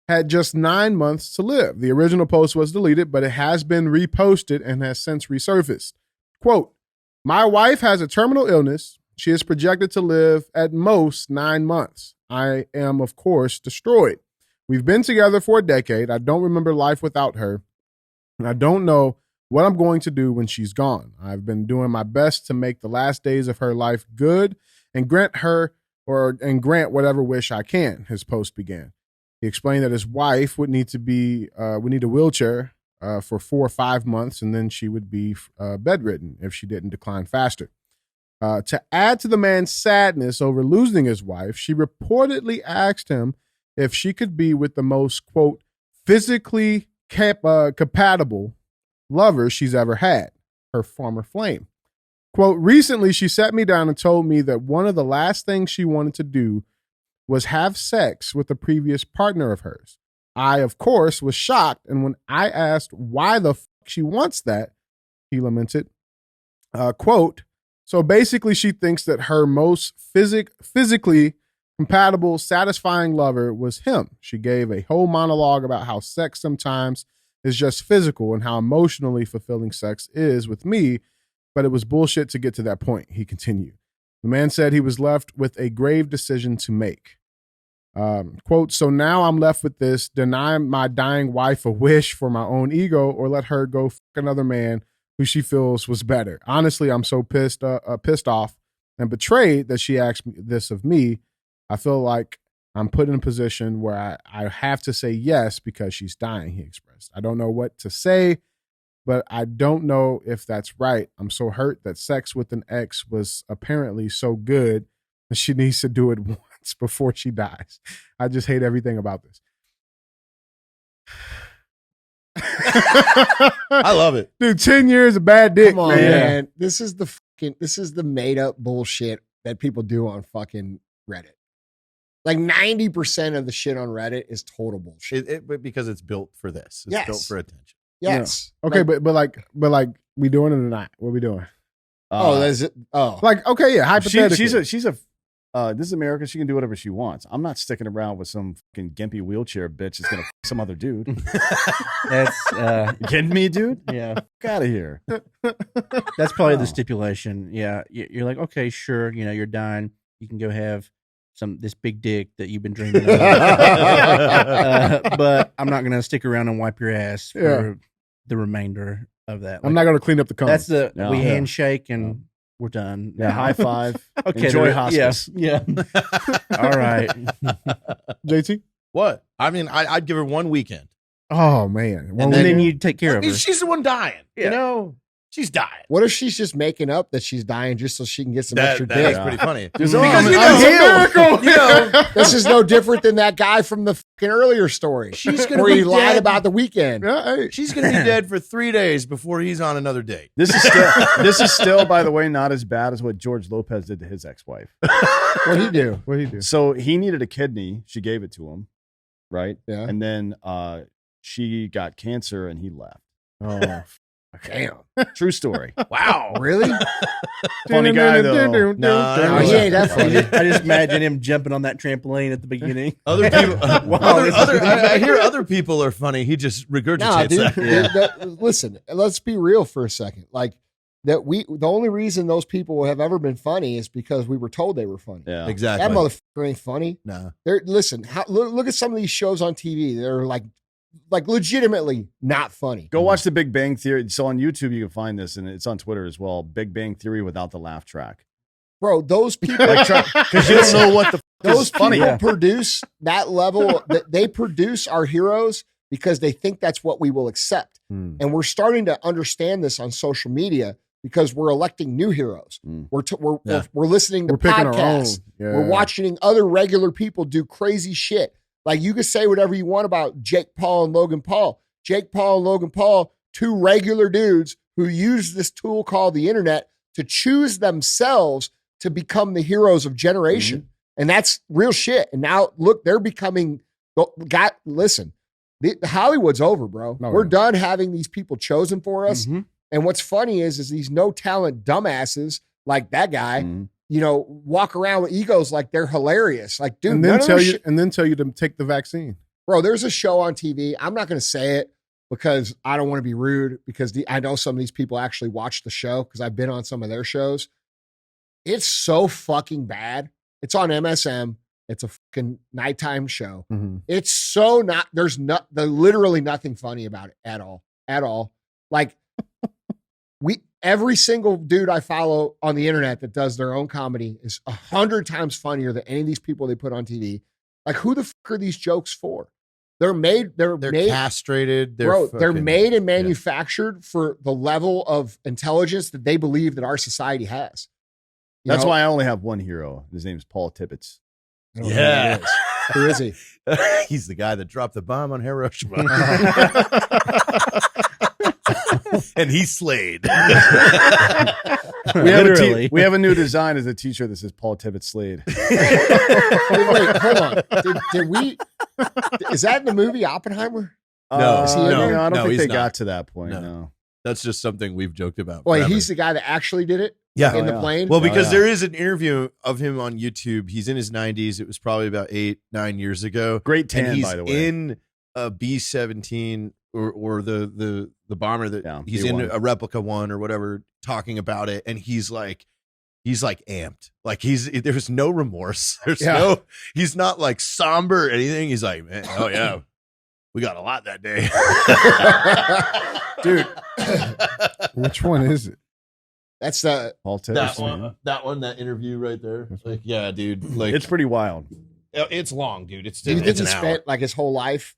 [SPEAKER 1] had just 9 months to live. The original post was deleted, but it has been reposted and has since resurfaced. Quote, my wife has a terminal illness. She is projected to live at most 9 months. I am, of course, destroyed. We've been together for a decade. I don't remember life without her. And I don't know what I'm going to do when she's gone. I've been doing my best to make the last days of her life good and grant whatever wish I can, his post began. He explained that his wife would need a wheelchair for 4 or 5 months, and then she would be bedridden if she didn't decline faster. To add to the man's sadness over losing his wife, she reportedly asked him if she could be with the most, quote, physically compatible lover she's ever had, her former flame. Quote, recently she sat me down and told me that one of the last things she wanted to do was have sex with a previous partner of hers. I, of course, was shocked, and when I asked why the fuck she wants that, he lamented, quote, so basically she thinks that her most physically compatible, satisfying lover was him. She gave a whole monologue about how sex sometimes is just physical and how emotionally fulfilling sex is with me, but it was bullshit to get to that point, he continued. The man said he was left with a grave decision to make. Quote, so now I'm left with this, deny my dying wife a wish for my own ego or let her go fuck another man who she feels was better. Honestly, I'm so pissed off and betrayed that she asked me this of me. I feel like I'm put in a position where I have to say yes because she's dying, he expressed. I don't know what to say, but I don't know if that's right. I'm so hurt that sex with an ex was apparently so good that she needs to do it once before she dies. I just hate everything about this.
[SPEAKER 4] I love it.
[SPEAKER 1] Dude, 10 years of bad dick,
[SPEAKER 3] Come on,
[SPEAKER 1] man.
[SPEAKER 3] man. This is the made up bullshit that people do on fucking Reddit. Like 90% of the shit on Reddit is total bullshit.
[SPEAKER 4] Because it's built for this. It's
[SPEAKER 3] Yes.
[SPEAKER 4] built for attention.
[SPEAKER 3] Yes.
[SPEAKER 1] Yeah. Okay,
[SPEAKER 3] Like,
[SPEAKER 1] but we doing it or not? What are we doing?
[SPEAKER 3] that's it. Oh,
[SPEAKER 1] Like, okay, yeah, hypothetically.
[SPEAKER 2] She's a this is America. She can do whatever she wants. I'm not sticking around with some fucking gimpy wheelchair bitch that's gonna f some other dude.
[SPEAKER 5] That's
[SPEAKER 2] You kidding me, dude?
[SPEAKER 5] yeah.
[SPEAKER 2] Get out of here.
[SPEAKER 5] That's probably
[SPEAKER 2] No.
[SPEAKER 5] the stipulation. Yeah, you're like, okay, sure, you're dying. You can go have this big dick that you've been dreaming of, but I'm not gonna stick around and wipe your ass for the remainder of that.
[SPEAKER 1] I'm not going to clean up the cum.
[SPEAKER 5] That's we
[SPEAKER 2] No.
[SPEAKER 5] handshake and we're done.
[SPEAKER 2] Yeah, high five.
[SPEAKER 5] Okay,
[SPEAKER 2] Enjoy
[SPEAKER 5] there-
[SPEAKER 2] hospice.
[SPEAKER 5] Yeah. All right.
[SPEAKER 1] JT?
[SPEAKER 4] What? I mean, I'd give her 1 weekend.
[SPEAKER 1] Oh, man.
[SPEAKER 5] And
[SPEAKER 1] One
[SPEAKER 5] then
[SPEAKER 1] weekend?
[SPEAKER 5] you take care
[SPEAKER 4] I
[SPEAKER 5] of
[SPEAKER 4] mean,
[SPEAKER 5] her.
[SPEAKER 4] she's the one dying.
[SPEAKER 5] Yeah.
[SPEAKER 4] You know, she's dying.
[SPEAKER 3] what if she's just making up that she's dying just so she can get some extra
[SPEAKER 4] That's
[SPEAKER 3] dick?
[SPEAKER 4] pretty funny.
[SPEAKER 2] Just-
[SPEAKER 4] Because
[SPEAKER 2] I'm-
[SPEAKER 4] you
[SPEAKER 2] I'm
[SPEAKER 4] know,
[SPEAKER 1] healed.
[SPEAKER 4] you know,
[SPEAKER 3] This is no different than that guy from the fucking earlier story.
[SPEAKER 4] She's gonna
[SPEAKER 3] where
[SPEAKER 4] be
[SPEAKER 3] he lied
[SPEAKER 4] dead.
[SPEAKER 3] about the weekend.
[SPEAKER 1] Yeah, hey.
[SPEAKER 4] she's going to be dead for 3 days before he's on another date.
[SPEAKER 2] This is still, by the way, not as bad as what George Lopez did to his ex-wife.
[SPEAKER 3] What'd he do?
[SPEAKER 1] What'd he do?
[SPEAKER 2] So he needed a kidney. She gave it to him, right?
[SPEAKER 3] Yeah.
[SPEAKER 2] And then she got cancer and he left.
[SPEAKER 1] Oh,
[SPEAKER 3] Damn.
[SPEAKER 2] True story.
[SPEAKER 4] Wow.
[SPEAKER 3] Really?
[SPEAKER 2] Funny guy, though.
[SPEAKER 3] No,
[SPEAKER 4] No,
[SPEAKER 3] he ain't that funny.
[SPEAKER 5] I just imagine him jumping on that trampoline at the beginning.
[SPEAKER 4] Other people,
[SPEAKER 5] Wow, this is-
[SPEAKER 4] I hear other people are funny. He just regurgitates
[SPEAKER 3] Nah, dude.
[SPEAKER 4] that.
[SPEAKER 3] Listen, let's be real for a second. Like, that the only reason those people have ever been funny is because we were told they were funny.
[SPEAKER 2] Yeah.
[SPEAKER 4] Exactly.
[SPEAKER 3] That motherfucker ain't funny.
[SPEAKER 4] No.
[SPEAKER 3] Listen, look at some of these shows on TV. They're like legitimately not funny.
[SPEAKER 2] Go watch The Big Bang Theory. So on YouTube, you can find this, and it's on Twitter as well. Big Bang Theory without the laugh track.
[SPEAKER 3] Bro, those people,
[SPEAKER 2] Because you don't know what the
[SPEAKER 3] those
[SPEAKER 2] is funny.
[SPEAKER 3] people produce that level. They produce our heroes because they think that's what we will accept. And we're starting to understand this on social media because we're electing new heroes. We're listening to
[SPEAKER 1] We're picking our own.
[SPEAKER 3] podcasts.
[SPEAKER 1] Yeah.
[SPEAKER 3] We're watching other regular people do crazy shit. Like you can say whatever you want about Jake Paul and Logan Paul. Jake Paul and Logan Paul, two regular dudes who use this tool called the internet to choose themselves to become the heroes of generation. And that's real shit. And now look, they're becoming, listen, Hollywood's over, bro.
[SPEAKER 1] No,
[SPEAKER 3] We're
[SPEAKER 1] no.
[SPEAKER 3] done having these people chosen for us. And what's funny is these no talent dumbasses like that guy, walk around with egos like they're hilarious. Like, dude,
[SPEAKER 1] and then tell you to take the vaccine.
[SPEAKER 3] bro, there's a show on TV. I'm not going to say it because I don't want to be rude because I know some of these people actually watch the show because I've been on some of their shows. It's so fucking bad. It's on MSM. It's a fucking nighttime show. It's so there's literally nothing funny about it at all. Like every single dude I follow on the internet that does their own comedy is 100 times funnier than any of these people they put on TV. Like who the fuck are these jokes for? They're made, they're
[SPEAKER 4] castrated.
[SPEAKER 3] They're made and manufactured for the level of intelligence that they believe that our society has.
[SPEAKER 2] That's why I only have one hero. His name's Paul Tippett.
[SPEAKER 4] Yeah.
[SPEAKER 3] Who is he?
[SPEAKER 4] He's the guy that dropped the bomb on Hiroshima. And he slayed.
[SPEAKER 2] We have a new design as a t-shirt that says Paul Tippett slayed.
[SPEAKER 3] Wait, hold on. Did we? Is that in the movie Oppenheimer?
[SPEAKER 4] No,
[SPEAKER 3] Is he in there?
[SPEAKER 2] I don't think
[SPEAKER 4] he's
[SPEAKER 2] they
[SPEAKER 4] not.
[SPEAKER 2] got to that point.
[SPEAKER 4] No.
[SPEAKER 2] No.
[SPEAKER 4] That's just something we've joked about.
[SPEAKER 3] Wait,
[SPEAKER 4] forever.
[SPEAKER 3] he's the guy that actually did it?
[SPEAKER 4] Yeah.
[SPEAKER 3] In the plane?
[SPEAKER 4] Well, because
[SPEAKER 2] yeah.
[SPEAKER 4] there is an interview of him on YouTube. He's in his 90s. It was probably about 8-9 years ago.
[SPEAKER 2] Great tan,
[SPEAKER 4] and he's
[SPEAKER 2] by the way.
[SPEAKER 4] in a B-17 or the bomber that he's
[SPEAKER 2] B-1.
[SPEAKER 4] in a replica one or whatever, talking about it, and he's like amped. Like there's no remorse. He's not like somber or anything. He's like, man, oh yeah, we got a lot that day.
[SPEAKER 3] Dude.
[SPEAKER 1] Which one is it?
[SPEAKER 3] That's the
[SPEAKER 2] Paul Tippett.
[SPEAKER 4] that interview right there. Like, yeah, dude. Like
[SPEAKER 2] It's pretty wild.
[SPEAKER 4] it's long, dude. It's
[SPEAKER 3] do you think
[SPEAKER 4] it's
[SPEAKER 3] he
[SPEAKER 4] an hour.
[SPEAKER 3] spent like his whole life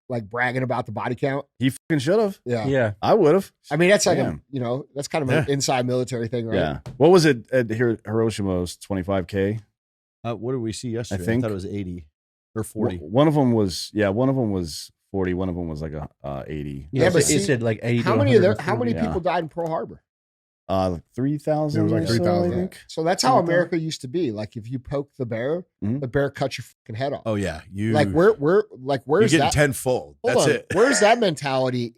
[SPEAKER 3] like bragging about the body count?
[SPEAKER 2] He fucking should have.
[SPEAKER 3] Yeah.
[SPEAKER 2] I would have.
[SPEAKER 3] I mean, that's like
[SPEAKER 2] Damn.
[SPEAKER 3] that's kind of an inside military thing, right?
[SPEAKER 2] Yeah. What was it at Hiroshima? It was 25K.
[SPEAKER 4] What did we see yesterday?
[SPEAKER 2] I think-
[SPEAKER 4] thought it was 80 or 40.
[SPEAKER 2] One of them was 40. One of them was like 80.
[SPEAKER 3] Yeah, but
[SPEAKER 5] it
[SPEAKER 3] see,
[SPEAKER 5] said like 80.
[SPEAKER 3] How
[SPEAKER 5] to
[SPEAKER 3] many
[SPEAKER 5] 140.
[SPEAKER 3] people died in Pearl Harbor?
[SPEAKER 2] 3,000.
[SPEAKER 1] It was like
[SPEAKER 2] or so,
[SPEAKER 1] 3,000.
[SPEAKER 2] I think.
[SPEAKER 3] So that's how America used to be. Like if you poke the bear,
[SPEAKER 2] Mhm.
[SPEAKER 3] the bear cuts your fucking head off.
[SPEAKER 4] Oh yeah,
[SPEAKER 3] Like
[SPEAKER 4] you're
[SPEAKER 3] where's
[SPEAKER 4] getting
[SPEAKER 3] that?
[SPEAKER 4] tenfold.
[SPEAKER 3] Hold
[SPEAKER 4] That's
[SPEAKER 3] on.
[SPEAKER 4] it.
[SPEAKER 3] Where's that mentality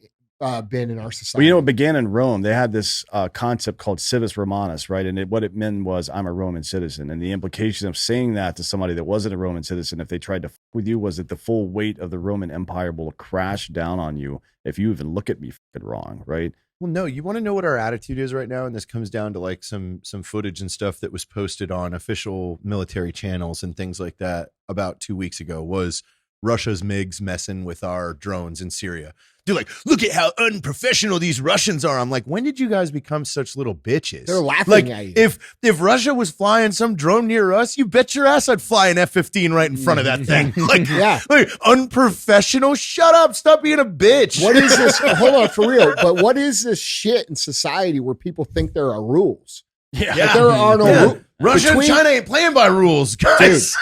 [SPEAKER 3] been in our society?
[SPEAKER 2] Well, you know, it began in Rome. They had this concept called civis Romanus, right? And what it meant was, I'm a Roman citizen. And the implication of saying that to somebody that wasn't a Roman citizen, if they tried to fuck with you, was that the full weight of the Roman Empire will crash down on you if you even look at me fucking wrong, right?
[SPEAKER 4] Well, no, you want to know what our attitude is right now, and this comes down to like some footage and stuff that was posted on official military channels and things like that about 2 weeks ago. Was Russia's MiGs messing with our drones in Syria? They're like, look at how unprofessional these Russians are. I'm like, when did you guys become such little bitches?
[SPEAKER 3] They're laughing
[SPEAKER 4] like,
[SPEAKER 3] at you.
[SPEAKER 4] If Russia was flying some drone near us, you bet your ass I'd fly an F-15 right in front of that thing. Like,
[SPEAKER 3] Yeah.
[SPEAKER 4] like, unprofessional. Shut up. Stop being a bitch.
[SPEAKER 3] What is this? Hold on, for real. But what is this shit in society where people think there are rules?
[SPEAKER 4] Yeah.
[SPEAKER 3] Like there are no rules.
[SPEAKER 4] Russia and China ain't playing by rules, guys.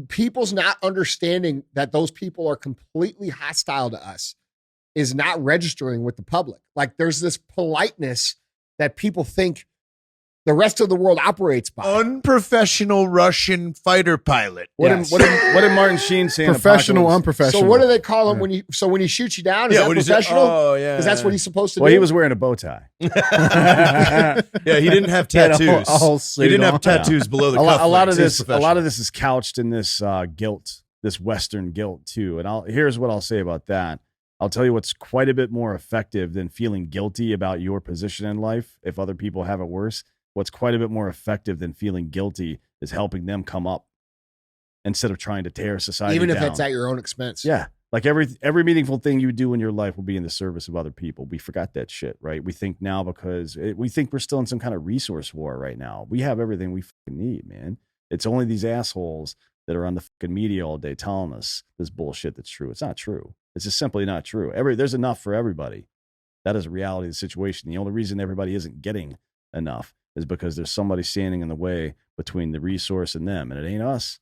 [SPEAKER 3] People's not understanding that those people are completely hostile to us is not registering with the public. Like there's this politeness that people think the rest of the world operates by.
[SPEAKER 4] Unprofessional Russian fighter pilot.
[SPEAKER 2] What
[SPEAKER 3] Yes.
[SPEAKER 2] did Martin Sheen say? in
[SPEAKER 1] Professional,
[SPEAKER 2] Apocalypse?
[SPEAKER 1] unprofessional.
[SPEAKER 3] So what do they call him when he shoots you down? Is that
[SPEAKER 4] when he said-
[SPEAKER 3] professional?
[SPEAKER 4] oh, yeah.
[SPEAKER 3] Because that's what he's supposed to
[SPEAKER 2] Well,
[SPEAKER 3] do.
[SPEAKER 2] he was wearing a bow tie.
[SPEAKER 4] Yeah, he didn't have
[SPEAKER 5] He had a
[SPEAKER 4] tattoos.
[SPEAKER 5] whole
[SPEAKER 4] He
[SPEAKER 5] suit
[SPEAKER 4] didn't have
[SPEAKER 5] on.
[SPEAKER 4] tattoos below the
[SPEAKER 2] a lot of
[SPEAKER 4] cufflinks.
[SPEAKER 2] this,
[SPEAKER 4] He's
[SPEAKER 2] a lot of
[SPEAKER 4] professional.
[SPEAKER 2] this is couched in this guilt, this Western guilt too. And here's what I'll say about that. I'll tell you what's quite a bit more effective than feeling guilty about your position in life if other people have it worse. What's quite a bit more effective than feeling guilty is helping them come up instead of trying to tear society
[SPEAKER 3] Even if
[SPEAKER 2] down.
[SPEAKER 3] it's at your own expense.
[SPEAKER 2] Yeah. Like every meaningful thing you do in your life will be in the service of other people. We forgot that shit, right? We think now because we think we're still in some kind of resource war right now. We have everything we fucking need, man. It's only these assholes that are on the fucking media all day telling us this bullshit that's true. It's not true. It's just simply not true. There's enough for everybody. That is a reality of the situation. The only reason everybody isn't getting enough is because there's somebody standing in the way between the resource and them, and it ain't us.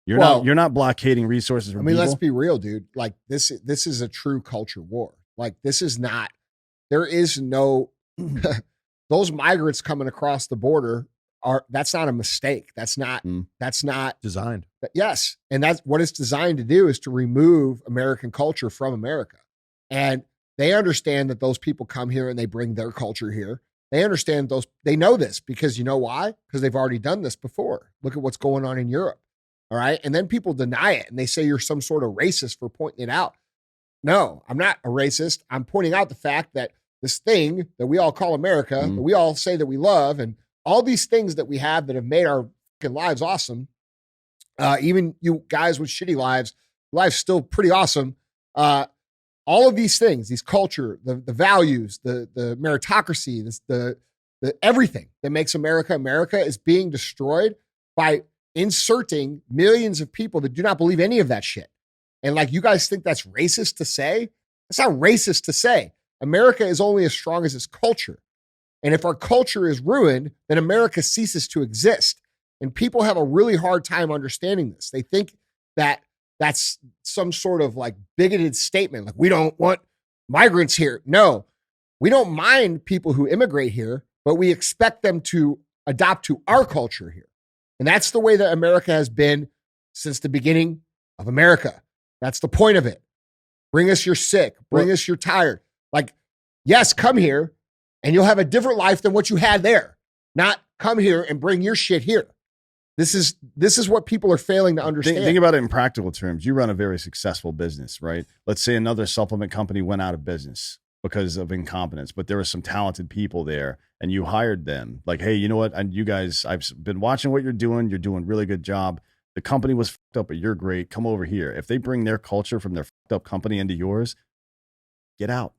[SPEAKER 2] You're not blockading resources from people.
[SPEAKER 3] Let's be real, dude. Like this is a true culture war. Like there is no those migrants coming across the border that's not a mistake. That's not
[SPEAKER 4] designed.
[SPEAKER 3] Yes. And that's what it's designed to do, is to remove American culture from America. And they understand that those people come here and they bring their culture here. They understand they know this because you know why? Because they've already done this before. Look at what's going on in Europe. All right. And then people deny it and they say you're some sort of racist for pointing it out. No, I'm not a racist. I'm pointing out the fact that this thing that we all call America, that we all say that we love, and all these things that we have that have made our fucking lives awesome. Even you guys with shitty lives, life's still pretty awesome. All of these things, these culture, the values, the meritocracy, the everything that makes America America is being destroyed by inserting millions of people that do not believe any of that shit. And like, you guys think that's racist to say? It's not racist to say. America is only as strong as its culture. And if our culture is ruined, then America ceases to exist. And people have a really hard time understanding this. They think that that's some sort of like bigoted statement. Like, we don't want migrants here. No, we don't mind people who immigrate here, but we expect them to adopt to our culture here. And that's the way that America has been since the beginning of America. That's the point of it. Bring us your sick. Bring us your tired. Like, yes, come here and you'll have a different life than what you had there. Not come here and bring your shit here. This is what people are failing to understand.
[SPEAKER 2] Think about it in practical terms. You run a very successful business, right? Let's say another supplement company went out of business because of incompetence, but there were some talented people there and you hired them. Like, hey, you know what? And you guys, I've been watching what you're doing. You're doing a really good job. The company was fucked up, but you're great. Come over here. If they bring their culture from their fucked up company into yours, get out.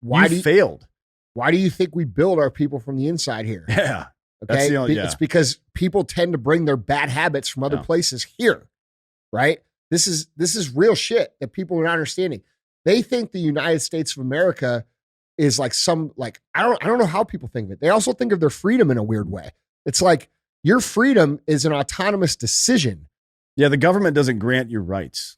[SPEAKER 2] Why you failed?
[SPEAKER 3] Why do you think we build our people from the inside here?
[SPEAKER 2] Yeah.
[SPEAKER 3] Okay. It's because people tend to bring their bad habits from other places here. Right. This is real shit that people are not understanding. They think the United States of America is like I don't know how people think of it. They also think of their freedom in a weird way. It's like your freedom is an autonomous decision.
[SPEAKER 2] Yeah. The government doesn't grant you rights.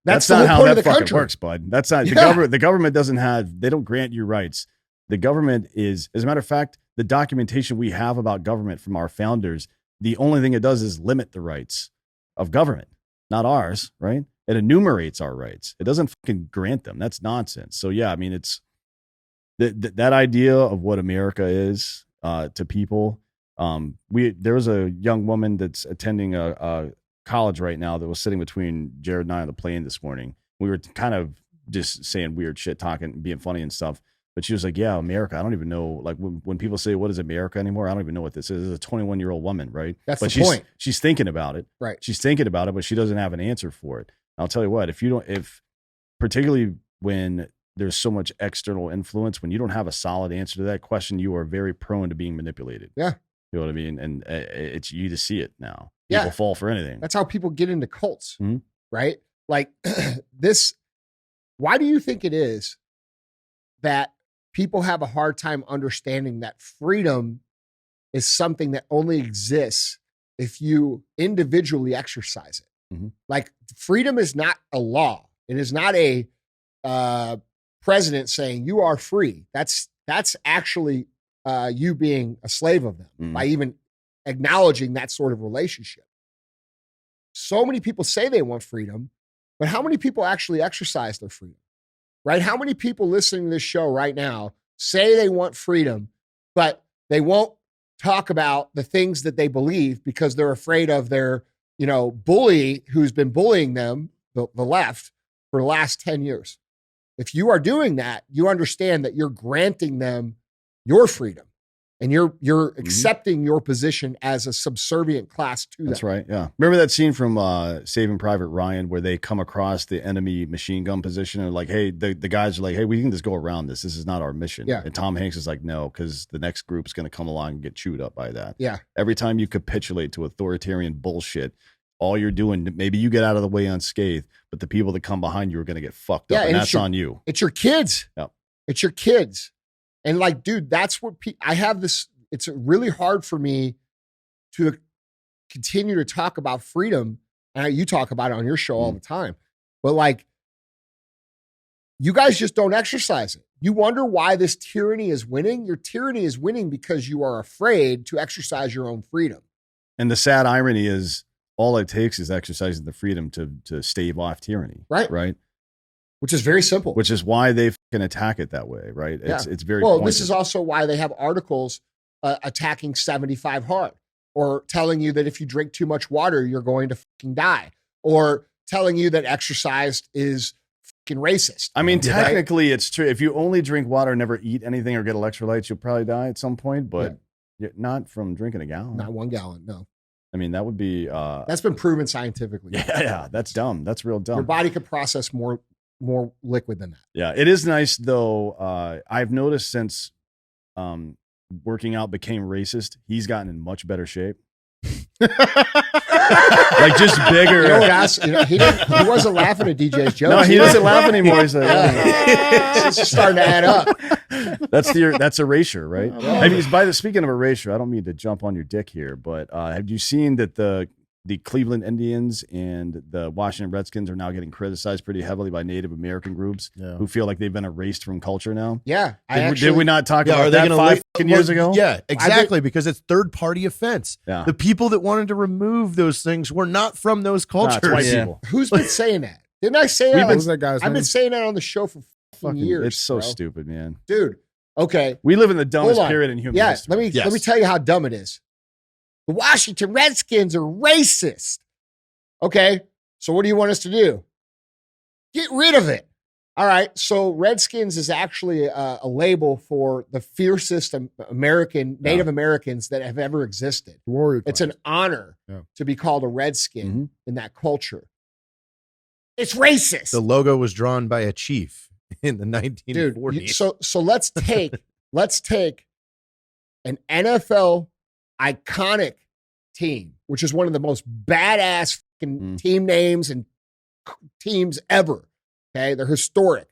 [SPEAKER 3] That's
[SPEAKER 2] not how that fucking
[SPEAKER 3] country
[SPEAKER 2] works, bud. That's not the government they don't grant you rights. The government is, as a matter of fact, the documentation we have about government from our founders, the only thing it does is limit the rights of government, not ours, right? It enumerates our rights. It doesn't fucking grant them. That's nonsense. So yeah, I mean, it's that idea of what America is to people. There was a young woman that's attending a college right now that was sitting between Jared and I on the plane this morning. We were kind of just saying weird shit, talking, being funny and stuff. But she was like, yeah, America. I don't even know. Like when people say, what is America anymore? I don't even know what this is. It's a 21-year-old woman, right?
[SPEAKER 3] That's
[SPEAKER 2] but
[SPEAKER 3] the point.
[SPEAKER 2] She's thinking about it.
[SPEAKER 3] Right.
[SPEAKER 2] She's thinking about it, but she doesn't have an answer for it. I'll tell you what, if particularly when there's so much external influence, when you don't have a solid answer to that question, you are very prone to being manipulated.
[SPEAKER 3] Yeah.
[SPEAKER 2] You know what I mean? And it's you to see it now.
[SPEAKER 3] Yeah.
[SPEAKER 2] People fall for anything.
[SPEAKER 3] That's how people get into cults,
[SPEAKER 2] Mm-hmm.
[SPEAKER 3] right? Like why do you think it is that people have a hard time understanding that freedom is something that only exists if you individually exercise it?
[SPEAKER 2] Mm-hmm.
[SPEAKER 3] Like, freedom is not a law. It is not a president saying you are free. That's actually you being a slave of them by even acknowledging that sort of relationship. So many people say they want freedom, but how many people actually exercise their freedom? Right? How many people listening to this show right now say they want freedom, but they won't talk about the things that they believe because they're afraid of their, bully who's been bullying them, the left, for the last 10 years. If you are doing that, you understand that you're granting them your freedom and you're accepting your position as a subservient class to them.
[SPEAKER 2] That's right. Yeah. Remember that scene from Saving Private Ryan where they come across the enemy machine gun position and like, hey, the guys are like, hey, we can just go around this. This is not our mission.
[SPEAKER 3] Yeah.
[SPEAKER 2] And Tom Hanks is like, no, because the next group's going to come along and get chewed up by that.
[SPEAKER 3] Yeah.
[SPEAKER 2] Every time you capitulate to authoritarian bullshit, all you're doing, maybe you get out of the way unscathed, but the people that come behind you are going to get fucked up, and that's on you.
[SPEAKER 3] It's your kids.
[SPEAKER 2] Yep.
[SPEAKER 3] It's your kids. And like, dude, that's what I have this. It's really hard for me to continue to talk about freedom. And you talk about it on your show all the time, but like, you guys just don't exercise it. You wonder why this tyranny is winning. Your tyranny is winning because you are afraid to exercise your own freedom.
[SPEAKER 2] And the sad irony is, all it takes is exercising the freedom to stave off tyranny. Right.
[SPEAKER 3] Which is very simple.
[SPEAKER 2] Which is why they can attack it that way. Right. It's very
[SPEAKER 3] well.
[SPEAKER 2] pointed.
[SPEAKER 3] This is also why they have articles attacking 75 hard, or telling you that if you drink too much water, you're going to fucking die, or telling you that exercise is fucking racist.
[SPEAKER 2] I mean, technically, it's true. If you only drink water, never eat anything, or get electrolytes, you'll probably die at some point. But not from drinking a gallon.
[SPEAKER 3] Not 1 gallon. No.
[SPEAKER 2] I mean, that would be...
[SPEAKER 3] that's been proven scientifically.
[SPEAKER 2] Yeah, that's dumb. That's real dumb.
[SPEAKER 3] Your body could process more liquid than that.
[SPEAKER 2] Yeah, it is nice, though. I've noticed since working out became racist, he's gotten in much better shape. Like, just bigger.
[SPEAKER 3] He wasn't laughing at DJ's jokes.
[SPEAKER 2] No, he doesn't laugh anymore. He's like,
[SPEAKER 3] it's starting to add up.
[SPEAKER 2] That's erasure, right? I mean, speaking of erasure, I don't mean to jump on your dick here, but have you seen that the Cleveland Indians and the Washington Redskins are now getting criticized pretty heavily by Native American groups who feel like they've been erased from culture now?
[SPEAKER 3] Yeah.
[SPEAKER 2] Did we not talk about that 5 years ago?
[SPEAKER 4] Yeah, exactly, because it's third-party offense.
[SPEAKER 2] Yeah.
[SPEAKER 4] The people that wanted to remove those things were not from those cultures.
[SPEAKER 2] Nah, it's white people.
[SPEAKER 3] Who's been saying that? Didn't I say that? I've been saying that on the show for fucking years.
[SPEAKER 2] It's so stupid, man.
[SPEAKER 3] Dude, okay.
[SPEAKER 2] We live in the dumbest period in human history.
[SPEAKER 3] Let me tell you how dumb it is. The Washington Redskins are racist. Okay, so what do you want us to do? Get rid of it. All right, so Redskins is actually a label for the fiercest Native Americans that have ever existed. It's an honor to be called a Redskin in that culture. It's racist.
[SPEAKER 4] The logo was drawn by a chief in the 1940s.
[SPEAKER 3] Dude, so let's take an NFL iconic team, which is one of the most badass team names and teams ever. Okay, they're historic.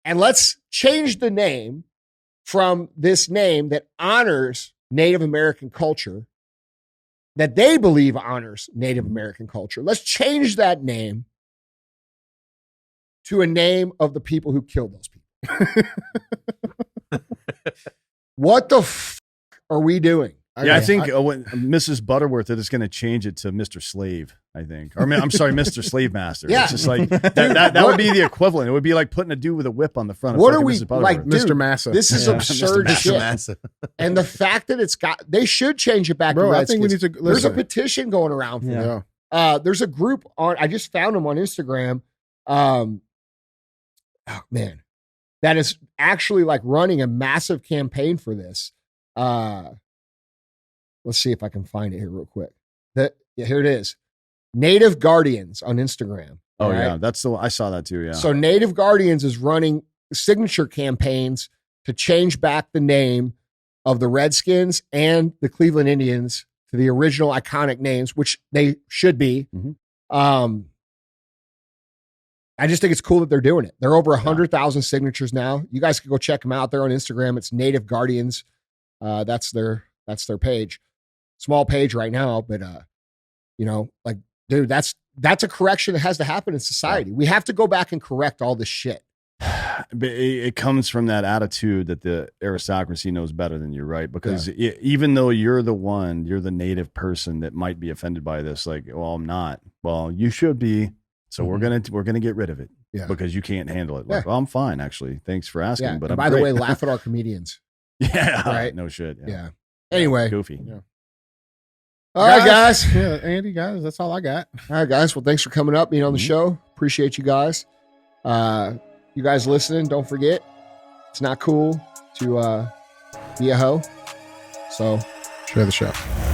[SPEAKER 3] And let's change the name from this name that honors Native American culture, that they believe honors Native American culture. Let's change that name to a name of the people who killed those people. What the fuck are we doing?
[SPEAKER 2] Yeah, I think when Mrs. Butterworth is going to change it to Mr. Slave, I think. Or I'm sorry, Mr. Slave Master.
[SPEAKER 3] Yeah.
[SPEAKER 2] It's just like, that would be the equivalent. It would be like putting a dude with a whip on the front of
[SPEAKER 3] what are we,
[SPEAKER 2] Mrs. Butterworth.
[SPEAKER 3] like, dude,
[SPEAKER 1] Mr. Massa.
[SPEAKER 3] This is absurd shit. And the fact that they should change it back to Redskins.
[SPEAKER 1] I think we need to listen.
[SPEAKER 3] There's a petition going around for that. There's a group I just found them on Instagram. Oh, man. That is actually like running a massive campaign for this. Let's see if I can find it here real quick. Here it is. Native Guardians on Instagram.
[SPEAKER 2] Oh, right? Yeah. I saw that too. Yeah.
[SPEAKER 3] So Native Guardians is running signature campaigns to change back the name of the Redskins and the Cleveland Indians to the original iconic names, which they should be. I just think it's cool that they're doing it. They're over 100,000 signatures now. You guys can go check them out there on Instagram. It's Native Guardians. That's their page. Small page right now, but like, dude, that's a correction that has to happen in society. We have to go back and correct all this shit.
[SPEAKER 2] But it comes from that attitude that the aristocracy knows better than you, right? Because even though you're the native person that might be offended by this, like, well, I'm not. Well, you should be. So we're gonna get rid of it because you can't handle it. Like, well, I'm fine, actually. Thanks for asking. But
[SPEAKER 3] by the way, laugh at our comedians.
[SPEAKER 2] Yeah,
[SPEAKER 3] right.
[SPEAKER 2] No shit.
[SPEAKER 3] Yeah. Anyway,
[SPEAKER 2] goofy.
[SPEAKER 1] Yeah.
[SPEAKER 3] All right, guys.
[SPEAKER 1] Yeah, Andy, guys, that's all I got.
[SPEAKER 3] All right, guys. Well, thanks for coming up, being on the show. Appreciate you guys. You guys listening, don't forget, it's not cool to be a hoe. So
[SPEAKER 1] Share the show.